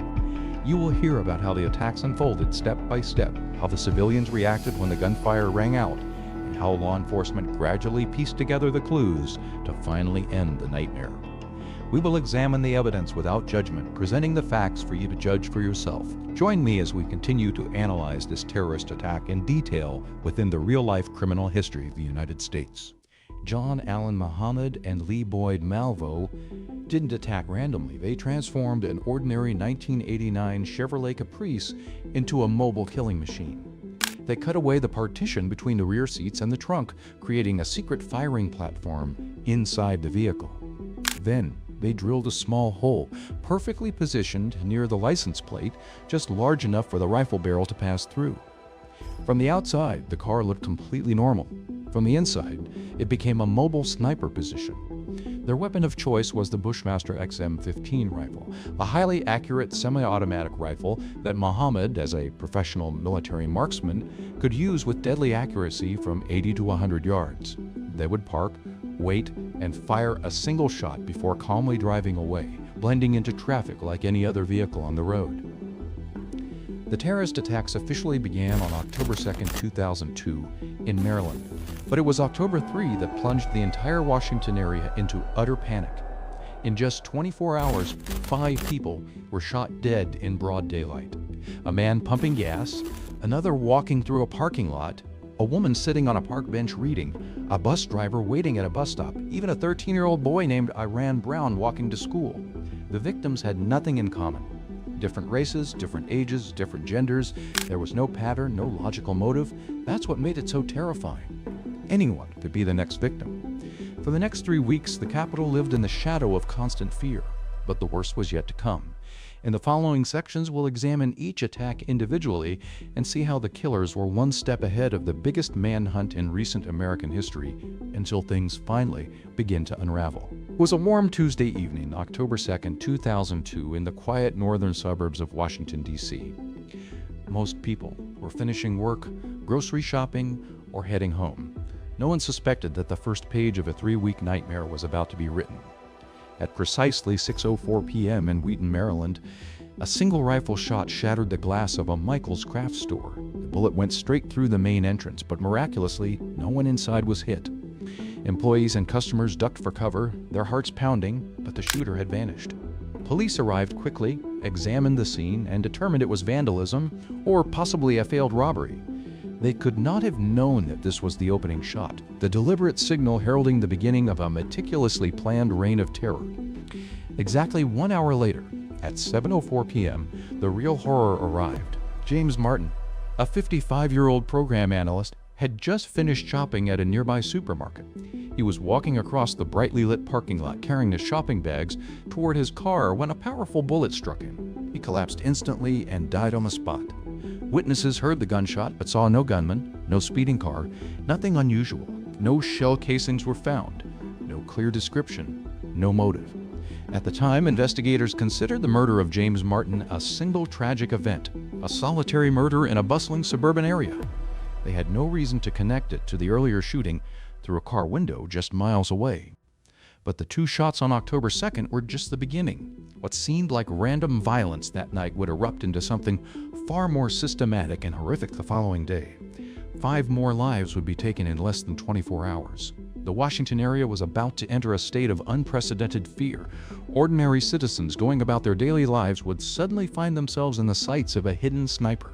You will hear about how the attacks unfolded step by step, how the civilians reacted when the gunfire rang out, and how law enforcement gradually pieced together the clues to finally end the nightmare. We will examine the evidence without judgment, presenting the facts for you to judge for yourself. Join me as we continue to analyze this terrorist attack in detail within the real-life criminal history of the United States. John Allen Muhammad and Lee Boyd Malvo didn't attack randomly. They transformed an ordinary 1989 Chevrolet Caprice into a mobile killing machine. They cut away the partition between the rear seats and the trunk, creating a secret firing platform inside the vehicle. Then, they drilled a small hole, perfectly positioned near the license plate, just large enough for the rifle barrel to pass through. From the outside, the car looked completely normal. From the inside, it became a mobile sniper position. Their weapon of choice was the Bushmaster XM-15 rifle, a highly accurate semi-automatic rifle that Muhammad, as a professional military marksman, could use with deadly accuracy from 80 to 100 yards. They would park, wait, and fire a single shot before calmly driving away, blending into traffic like any other vehicle on the road. The terrorist attacks officially began on October 2, 2002, in Maryland, but it was October 3 that plunged the entire Washington area into utter panic. In just 24 hours, 5 people were shot dead in broad daylight. A man pumping gas, another walking through a parking lot, a woman sitting on a park bench reading, a bus driver waiting at a bus stop, even a 13-year-old boy named Iran Brown walking to school. The victims had nothing in common. Different races, different ages, different genders. There was no pattern, no logical motive. That's what made it so terrifying. Anyone could be the next victim. For the next 3 weeks, the Capitol lived in the shadow of constant fear, but the worst was yet to come. In the following sections, we'll examine each attack individually and see how the killers were one step ahead of the biggest manhunt in recent American history until things finally begin to unravel. It was a warm Tuesday evening, October 2nd, 2002, in the quiet northern suburbs of Washington, D.C. Most people were finishing work, grocery shopping, or heading home. No one suspected that the first page of a 3-week nightmare was about to be written. At precisely 6:04 p.m. in Wheaton, Maryland, a single rifle shot shattered the glass of a Michael's craft store. The bullet went straight through the main entrance, but miraculously, no one inside was hit. Employees and customers ducked for cover, their hearts pounding, but the shooter had vanished. Police arrived quickly, examined the scene, and determined it was vandalism or possibly a failed robbery. They could not have known that this was the opening shot, the deliberate signal heralding the beginning of a meticulously planned reign of terror. Exactly 1 hour later, at 7:04 p.m., the real horror arrived. James Martin, a 55-year-old program analyst, had just finished shopping at a nearby supermarket. He was walking across the brightly lit parking lot carrying his shopping bags toward his car when a powerful bullet struck him. He collapsed instantly and died on the spot. Witnesses heard the gunshot but saw no gunman, no speeding car, nothing unusual. No shell casings were found, no clear description, no motive. At the time, investigators considered the murder of James Martin a single tragic event, a solitary murder in a bustling suburban area. They had no reason to connect it to the earlier shooting through a car window just miles away. But the 2 shots on October 2nd were just the beginning. What seemed like random violence that night would erupt into something far more systematic and horrific the following day. 5 more lives would be taken in less than 24 hours. The Washington area was about to enter a state of unprecedented fear. Ordinary citizens going about their daily lives would suddenly find themselves in the sights of a hidden sniper.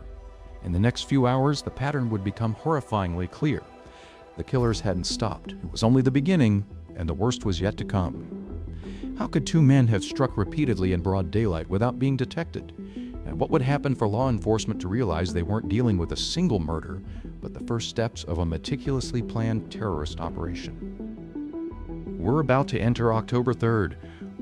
In the next few hours, the pattern would become horrifyingly clear. The killers hadn't stopped. It was only the beginning, and the worst was yet to come. How could 2 men have struck repeatedly in broad daylight without being detected? And what would happen for law enforcement to realize they weren't dealing with a single murder, but the first steps of a meticulously planned terrorist operation? We're about to enter October 3rd,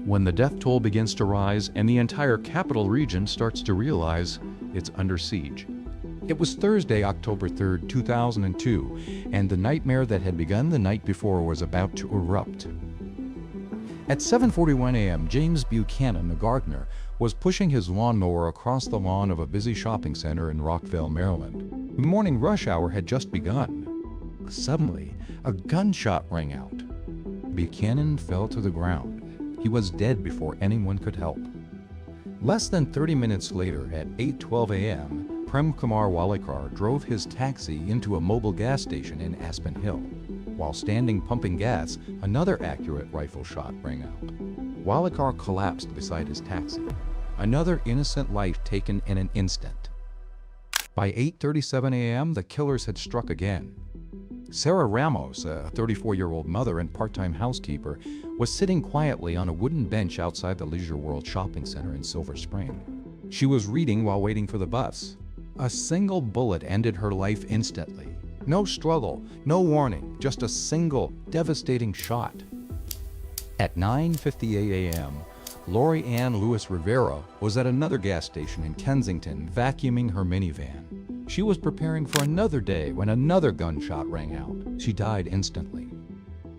when the death toll begins to rise and the entire capital region starts to realize it's under siege. It was Thursday, October 3rd, 2002, and the nightmare that had begun the night before was about to erupt. At 7:41 a.m., James Buchanan, a gardener, was pushing his lawnmower across the lawn of a busy shopping center in Rockville, Maryland. The morning rush hour had just begun. Suddenly, a gunshot rang out. Buchanan fell to the ground. He was dead before anyone could help. Less than 30 minutes later, at 8:12 a.m., Prem Kumar Walikar drove his taxi into a mobile gas station in Aspen Hill. While standing pumping gas, another accurate rifle shot rang out. Walikar collapsed beside his taxi. Another innocent life taken in an instant. By 8:37 a.m., the killers had struck again. Sarah Ramos, a 34-year-old mother and part-time housekeeper, was sitting quietly on a wooden bench outside the Leisure World Shopping Center in Silver Spring. She was reading while waiting for the bus. A single bullet ended her life instantly. No struggle, no warning, just a single, devastating shot. At 9:58 a.m., Lori Ann Lewis Rivera was at another gas station in Kensington vacuuming her minivan. She was preparing for another day when another gunshot rang out. She died instantly.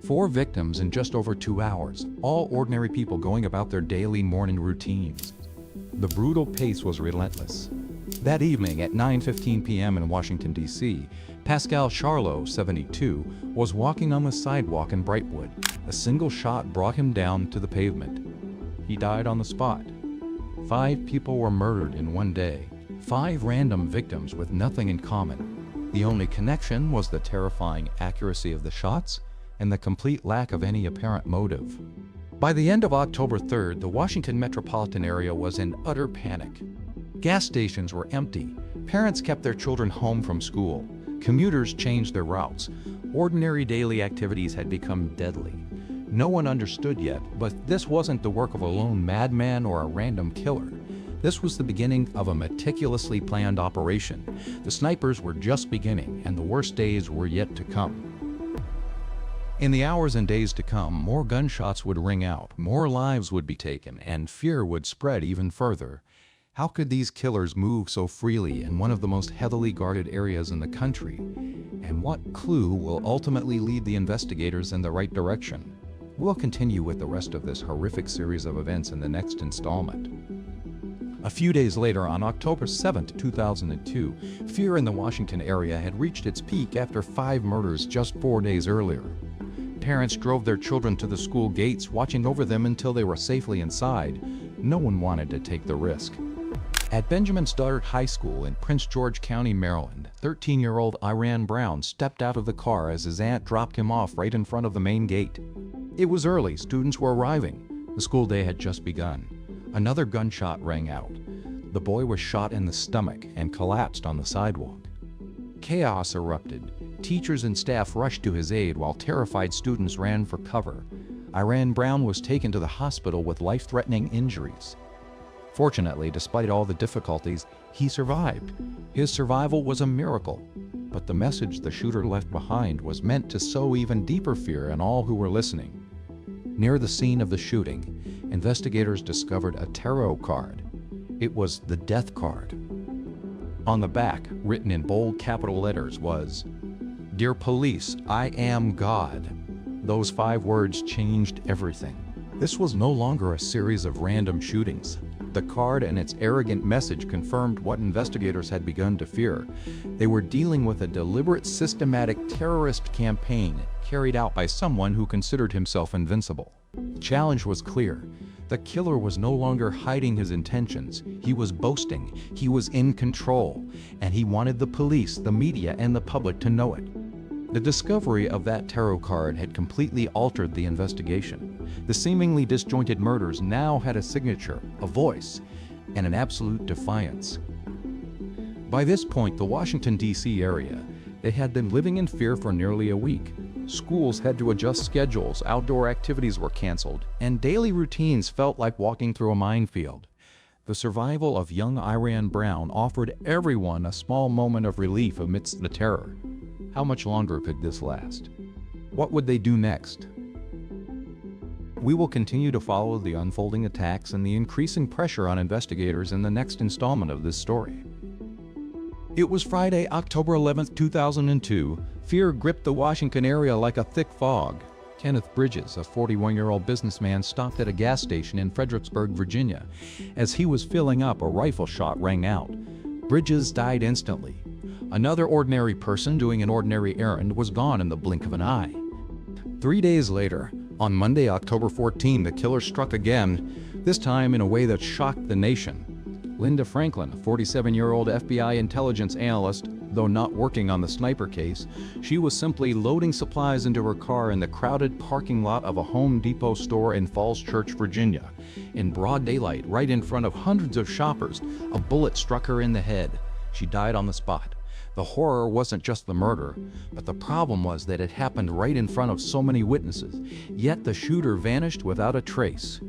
4 victims in just over 2 hours, all ordinary people going about their daily morning routines. The brutal pace was relentless. That evening at 9:15 p.m. in Washington, D.C., Pascal Charlot, 72, was walking on the sidewalk in Brightwood. A single shot brought him down to the pavement. He died on the spot. 5 people were murdered in one day. 5 random victims with nothing in common. The only connection was the terrifying accuracy of the shots and the complete lack of any apparent motive. By the end of October 3rd, the Washington metropolitan area was in utter panic. Gas stations were empty. Parents kept their children home from school. Commuters changed their routes. Ordinary daily activities had become deadly. No one understood yet, but this wasn't the work of a lone madman or a random killer. This was the beginning of a meticulously planned operation. The snipers were just beginning, and the worst days were yet to come. In the hours and days to come, more gunshots would ring out, more lives would be taken, and fear would spread even further. How could these killers move so freely in one of the most heavily guarded areas in the country? And what clue will ultimately lead the investigators in the right direction? We'll continue with the rest of this horrific series of events in the next installment. A few days later, on October 7, 2002, fear in the Washington area had reached its peak after 5 murders just 4 days earlier. Parents drove their children to the school gates, watching over them until they were safely inside. No one wanted to take the risk. At Benjamin Stoddard High School in Prince George County, Maryland, 13-year-old Iran Brown stepped out of the car as his aunt dropped him off right in front of the main gate. It was early, students were arriving. The school day had just begun. Another gunshot rang out. The boy was shot in the stomach and collapsed on the sidewalk. Chaos erupted. Teachers and staff rushed to his aid while terrified students ran for cover. Iran Brown was taken to the hospital with life-threatening injuries. Fortunately, despite all the difficulties, he survived. His survival was a miracle, but the message the shooter left behind was meant to sow even deeper fear in all who were listening. Near the scene of the shooting, investigators discovered a tarot card. It was the death card. On the back, written in bold capital letters, was, "Dear police, I am God." Those 5 words changed everything. This was no longer a series of random shootings. The card and its arrogant message confirmed what investigators had begun to fear. They were dealing with a deliberate, systematic terrorist campaign carried out by someone who considered himself invincible. challenge was clear. The killer was no longer hiding his intentions. He was boasting. He was in control. And he wanted the police, the media, and the public to know it. The discovery of that tarot card had completely altered the investigation. The seemingly disjointed murders now had a signature, a voice, and an absolute defiance. By this point, the Washington, D.C. area, they had been living in fear for nearly a week. Schools had to adjust schedules, outdoor activities were canceled, and daily routines felt like walking through a minefield. The survival of young Iran Brown offered everyone a small moment of relief amidst the terror. How much longer could this last? What would they do next? We will continue to follow the unfolding attacks and the increasing pressure on investigators in the next installment of this story. It was Friday, October 11, 2002. Fear gripped the Washington area like a thick fog. Kenneth Bridges, a 41-year-old businessman, stopped at a gas station in Fredericksburg, Virginia. As he was filling up, a rifle shot rang out. Bridges died instantly. Another ordinary person doing an ordinary errand was gone in the blink of an eye. 3 days later, on Monday, October 14, the killer struck again, this time in a way that shocked the nation. Linda Franklin, a 47-year-old FBI intelligence analyst, though not working on the sniper case, she was simply loading supplies into her car in the crowded parking lot of a Home Depot store in Falls Church, Virginia. In broad daylight, right in front of hundreds of shoppers, a bullet struck her in the head. She died on the spot. The horror wasn't just the murder, but the problem was that it happened right in front of so many witnesses, yet the shooter vanished without a trace.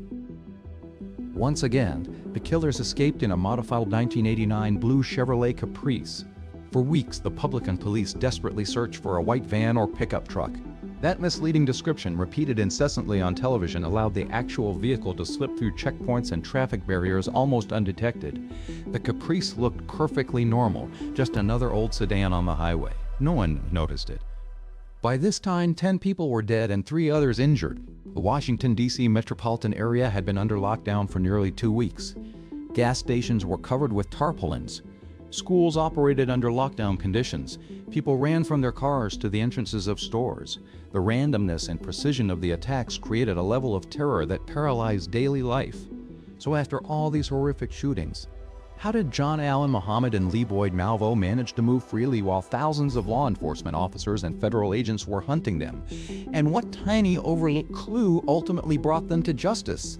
Once again, the killers escaped in a modified 1989 blue Chevrolet Caprice. For weeks, the public and police desperately searched for a white van or pickup truck. That misleading description, repeated incessantly on television, allowed the actual vehicle to slip through checkpoints and traffic barriers almost undetected. The Caprice looked perfectly normal, just another old sedan on the highway. No one noticed it. By this time, 10 people were dead and 3 others injured. The Washington, D.C. metropolitan area had been under lockdown for nearly 2 weeks. Gas stations were covered with tarpaulins. Schools operated under lockdown conditions. People ran from their cars to the entrances of stores. The randomness and precision of the attacks created a level of terror that paralyzed daily life. So after all these horrific shootings, how did John Allen Muhammad and Lee Boyd Malvo manage to move freely while thousands of law enforcement officers and federal agents were hunting them? And what tiny overlooked clue ultimately brought them to justice?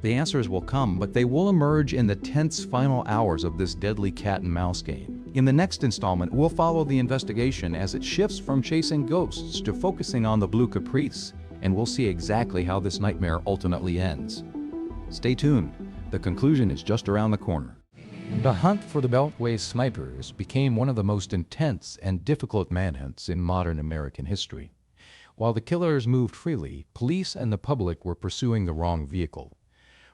The answers will come, but they will emerge in the tense final hours of this deadly cat-and-mouse game. In the next installment, we'll follow the investigation as it shifts from chasing ghosts to focusing on the blue Caprice, and we'll see exactly how this nightmare ultimately ends. Stay tuned. The conclusion is just around the corner. The hunt for the Beltway snipers became one of the most intense and difficult manhunts in modern American history. While the killers moved freely, police and the public were pursuing the wrong vehicle.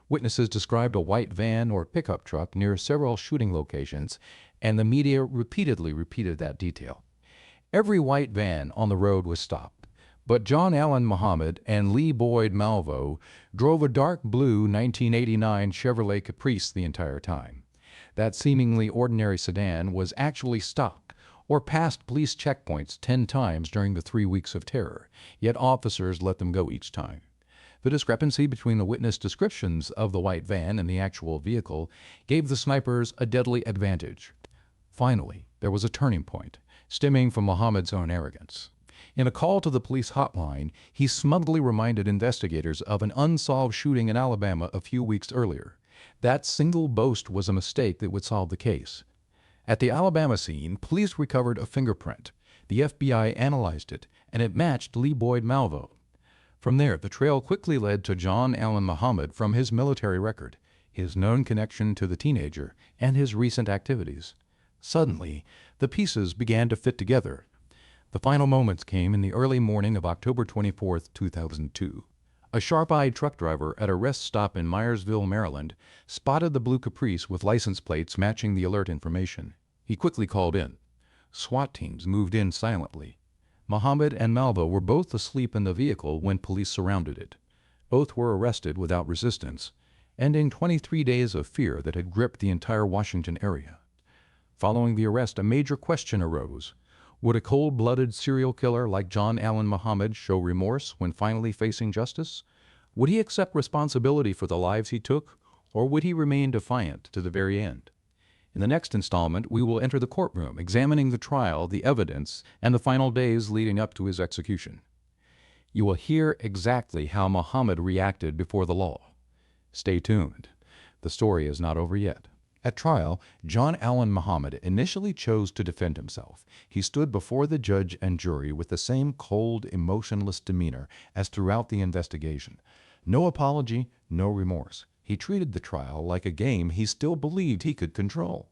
Witnesses described a white van or pickup truck near several shooting locations, and the media repeatedly repeated that detail. Every white van on the road was stopped, but John Allen Muhammad and Lee Boyd Malvo drove a dark blue 1989 Chevrolet Caprice the entire time. That seemingly ordinary sedan was actually stopped or passed police checkpoints 10 times during the 3 weeks of terror, yet officers let them go each time. The discrepancy between the witness descriptions of the white van and the actual vehicle gave the snipers a deadly advantage. Finally, there was a turning point, stemming from Muhammad's own arrogance. In a call to the police hotline, he smugly reminded investigators of an unsolved shooting in Alabama a few weeks earlier. That single boast was a mistake that would solve the case. At the Alabama scene, police recovered a fingerprint. The FBI analyzed it, and it matched Lee Boyd Malvo. From there, the trail quickly led to John Allen Muhammad from his military record, his known connection to the teenager, and his recent activities. Suddenly, the pieces began to fit together. The final moments came in the early morning of October 24, 2002. A sharp-eyed truck driver at a rest stop in Myersville, Maryland, spotted the blue Caprice with license plates matching the alert information. He quickly called in. SWAT teams moved in silently. Muhammad and Malvo were both asleep in the vehicle when police surrounded it. Both were arrested without resistance, ending 23 days of fear that had gripped the entire Washington area. Following the arrest, a major question arose. Would a cold-blooded serial killer like John Allen Muhammad show remorse when finally facing justice? Would he accept responsibility for the lives he took, or would he remain defiant to the very end? In the next installment, we will enter the courtroom, examining the trial, the evidence, and the final days leading up to his execution. You will hear exactly how Muhammad reacted before the law. Stay tuned. The story is not over yet. At trial, John Allen Muhammad initially chose to defend himself. He stood before the judge and jury with the same cold, emotionless demeanor as throughout the investigation. No apology, no remorse. He treated the trial like a game he still believed he could control.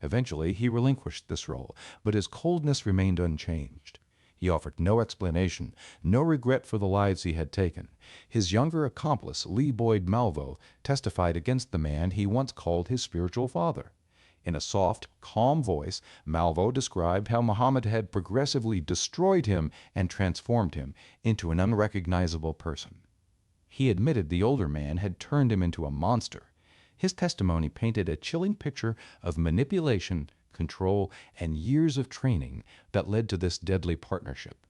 Eventually, he relinquished this role, but his coldness remained unchanged. He offered no explanation, no regret for the lives he had taken. His younger accomplice, Lee Boyd Malvo, testified against the man he once called his spiritual father. In a soft, calm voice, Malvo described how Muhammad had progressively destroyed him and transformed him into an unrecognizable person. He admitted the older man had turned him into a monster. His testimony painted a chilling picture of manipulation, control, and years of training that led to this deadly partnership.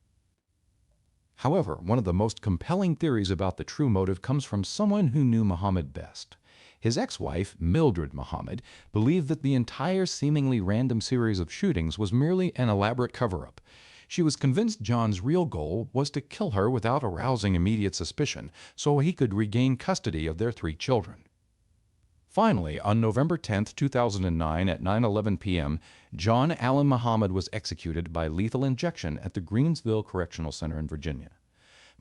However, one of the most compelling theories about the true motive comes from someone who knew Muhammad best. His ex-wife, Mildred Muhammad, believed that the entire seemingly random series of shootings was merely an elaborate cover-up. She was convinced John's real goal was to kill her without arousing immediate suspicion, so he could regain custody of their 3 children. Finally, on November 10, 2009 at 9:11 p.m., John Allen Muhammad was executed by lethal injection at the Greensville Correctional Center in Virginia.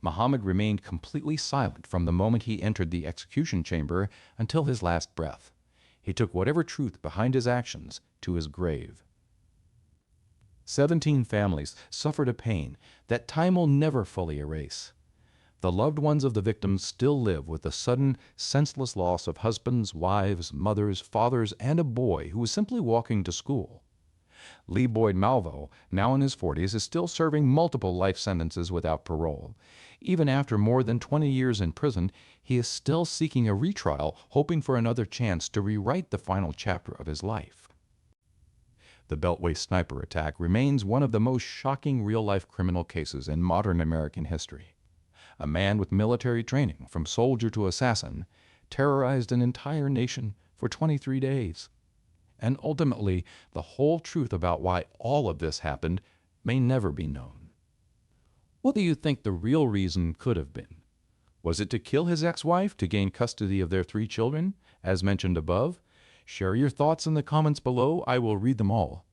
Muhammad remained completely silent from the moment he entered the execution chamber until his last breath. He took whatever truth behind his actions to his grave. 17 families suffered a pain that time will never fully erase. The loved ones of the victims still live with the sudden, senseless loss of husbands, wives, mothers, fathers, and a boy who was simply walking to school. Lee Boyd Malvo, now in his 40s, is still serving multiple life sentences without parole. Even after more than 20 years in prison, he is still seeking a retrial, hoping for another chance to rewrite the final chapter of his life. The Beltway sniper attack remains one of the most shocking real-life criminal cases in modern American history. A man with military training, from soldier to assassin, terrorized an entire nation for 23 days. And ultimately, the whole truth about why all of this happened may never be known. What do you think the real reason could have been? Was it to kill his ex-wife to gain custody of their 3 children, as mentioned above? Share your thoughts in the comments below. I will read them all.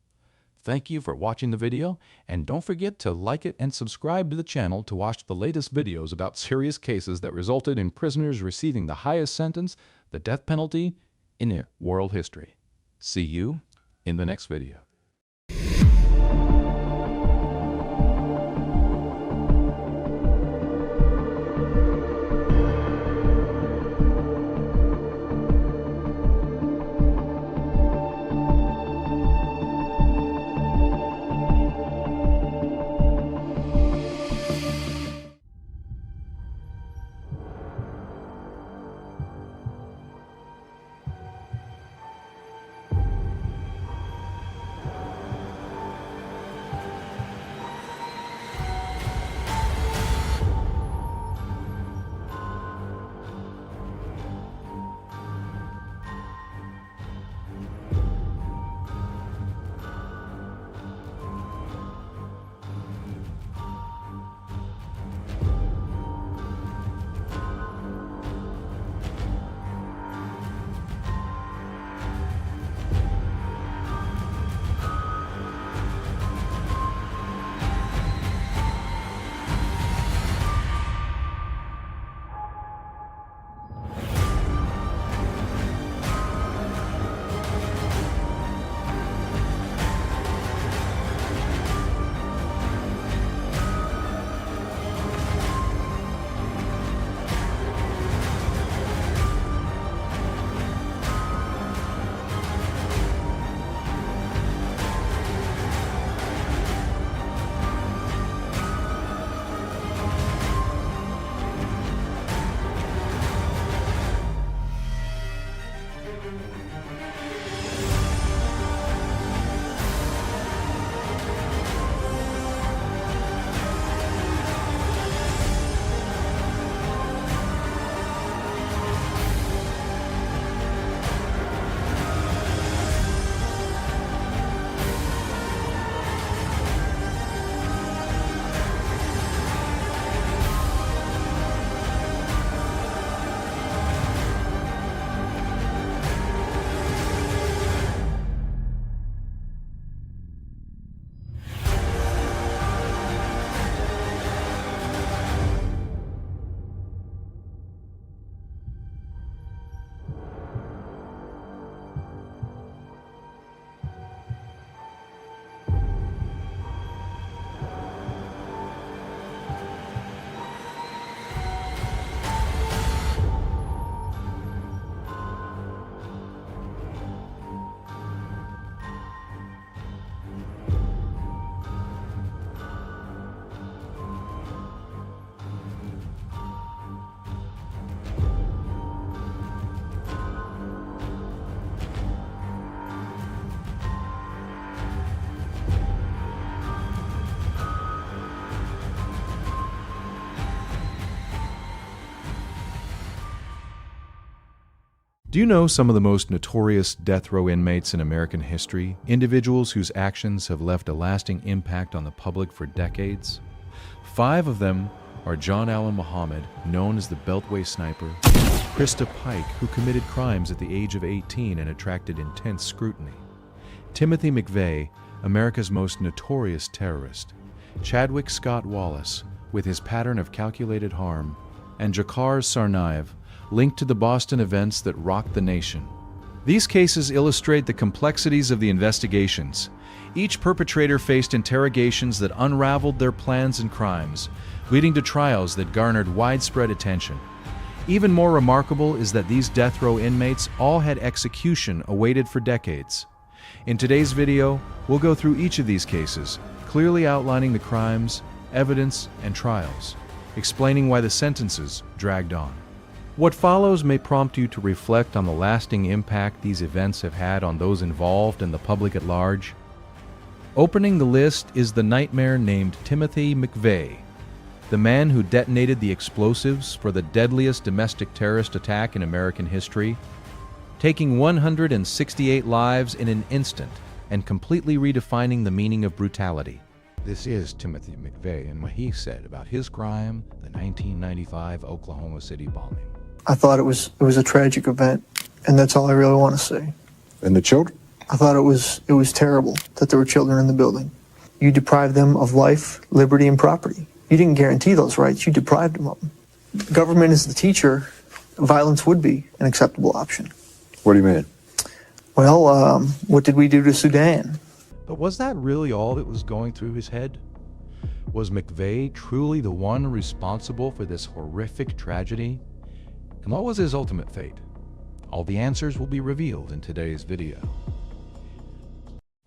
Thank you for watching the video, and don't forget to like it and subscribe to the channel to watch the latest videos about serious cases that resulted in prisoners receiving the highest sentence, the death penalty, in world history. See you in the next video. Do you know some of the most notorious death row inmates in American history? Individuals whose actions have left a lasting impact on the public for decades? 5 of them are John Allen Muhammad, known as the Beltway Sniper; Christa Pike, who committed crimes at the age of 18 and attracted intense scrutiny; Timothy McVeigh, America's most notorious terrorist; Chadwick Scott Wallace, with his pattern of calculated harm; and Dzhokhar Tsarnaev, linked to the Boston events that rocked the nation. These cases illustrate the complexities of the investigations. Each perpetrator faced interrogations that unraveled their plans and crimes, leading to trials that garnered widespread attention. Even more remarkable is that these death row inmates all had execution awaited for decades. In today's video, we'll go through each of these cases, clearly outlining the crimes, evidence, and trials, explaining why the sentences dragged on. What follows may prompt you to reflect on the lasting impact these events have had on those involved and the public at large. Opening the list is the nightmare named Timothy McVeigh, the man who detonated the explosives for the deadliest domestic terrorist attack in American history, taking 168 lives in an instant and completely redefining the meaning of brutality. This is Timothy McVeigh and what he said about his crime, the 1995 Oklahoma City bombing. I thought it was a tragic event, and that's all I really want to say. And the children? I thought it was terrible that there were children in the building. You deprived them of life, liberty, and property. You didn't guarantee those rights, you deprived them of them. The government is the teacher. Violence would be an acceptable option. What do you mean? Well, what did we do to Sudan? But was that really all that was going through his head? Was McVeigh truly the one responsible for this horrific tragedy? And what was his ultimate fate? All the answers will be revealed in today's video.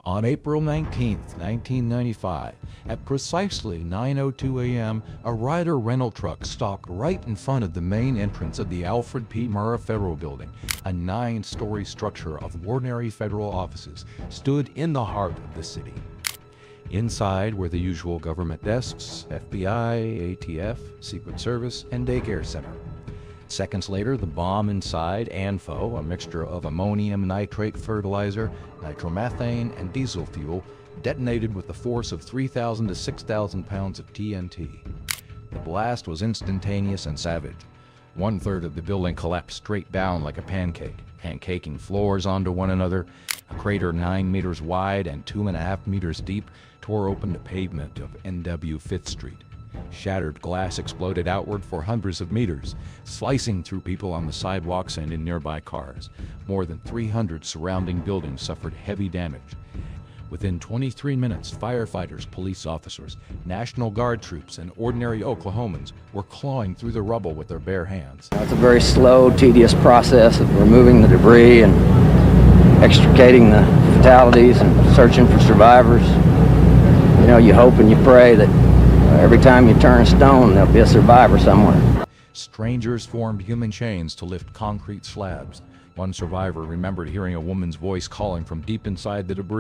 On April 19, 1995, at precisely 9:02 a.m., a Ryder rental truck stopped right in front of the main entrance of the Alfred P. Murrah Federal Building. A 9-story structure of ordinary federal offices stood in the heart of the city. Inside were the usual government desks, FBI, ATF, Secret Service, and daycare center. Seconds later, the bomb inside, ANFO, a mixture of ammonium nitrate fertilizer, nitromethane, and diesel fuel, detonated with the force of 3,000 to 6,000 pounds of TNT. The blast was instantaneous and savage. 1/3 of the building collapsed straight down like a pancake, pancaking floors onto one another. A crater 9 meters wide and 2.5 meters deep tore open the pavement of NW 5th Street. Shattered glass exploded outward for hundreds of meters, slicing through people on the sidewalks and in nearby cars. More than 300 surrounding buildings suffered heavy damage. Within 23 minutes, firefighters, police officers, National Guard troops, and ordinary Oklahomans were clawing through the rubble with their bare hands. It's a very slow, tedious process of removing the debris and extricating the fatalities and searching for survivors. You know, you hope and you pray that every time you turn a stone, there'll be a survivor somewhere. Strangers formed human chains to lift concrete slabs. One survivor remembered hearing a woman's voice calling from deep inside the debris.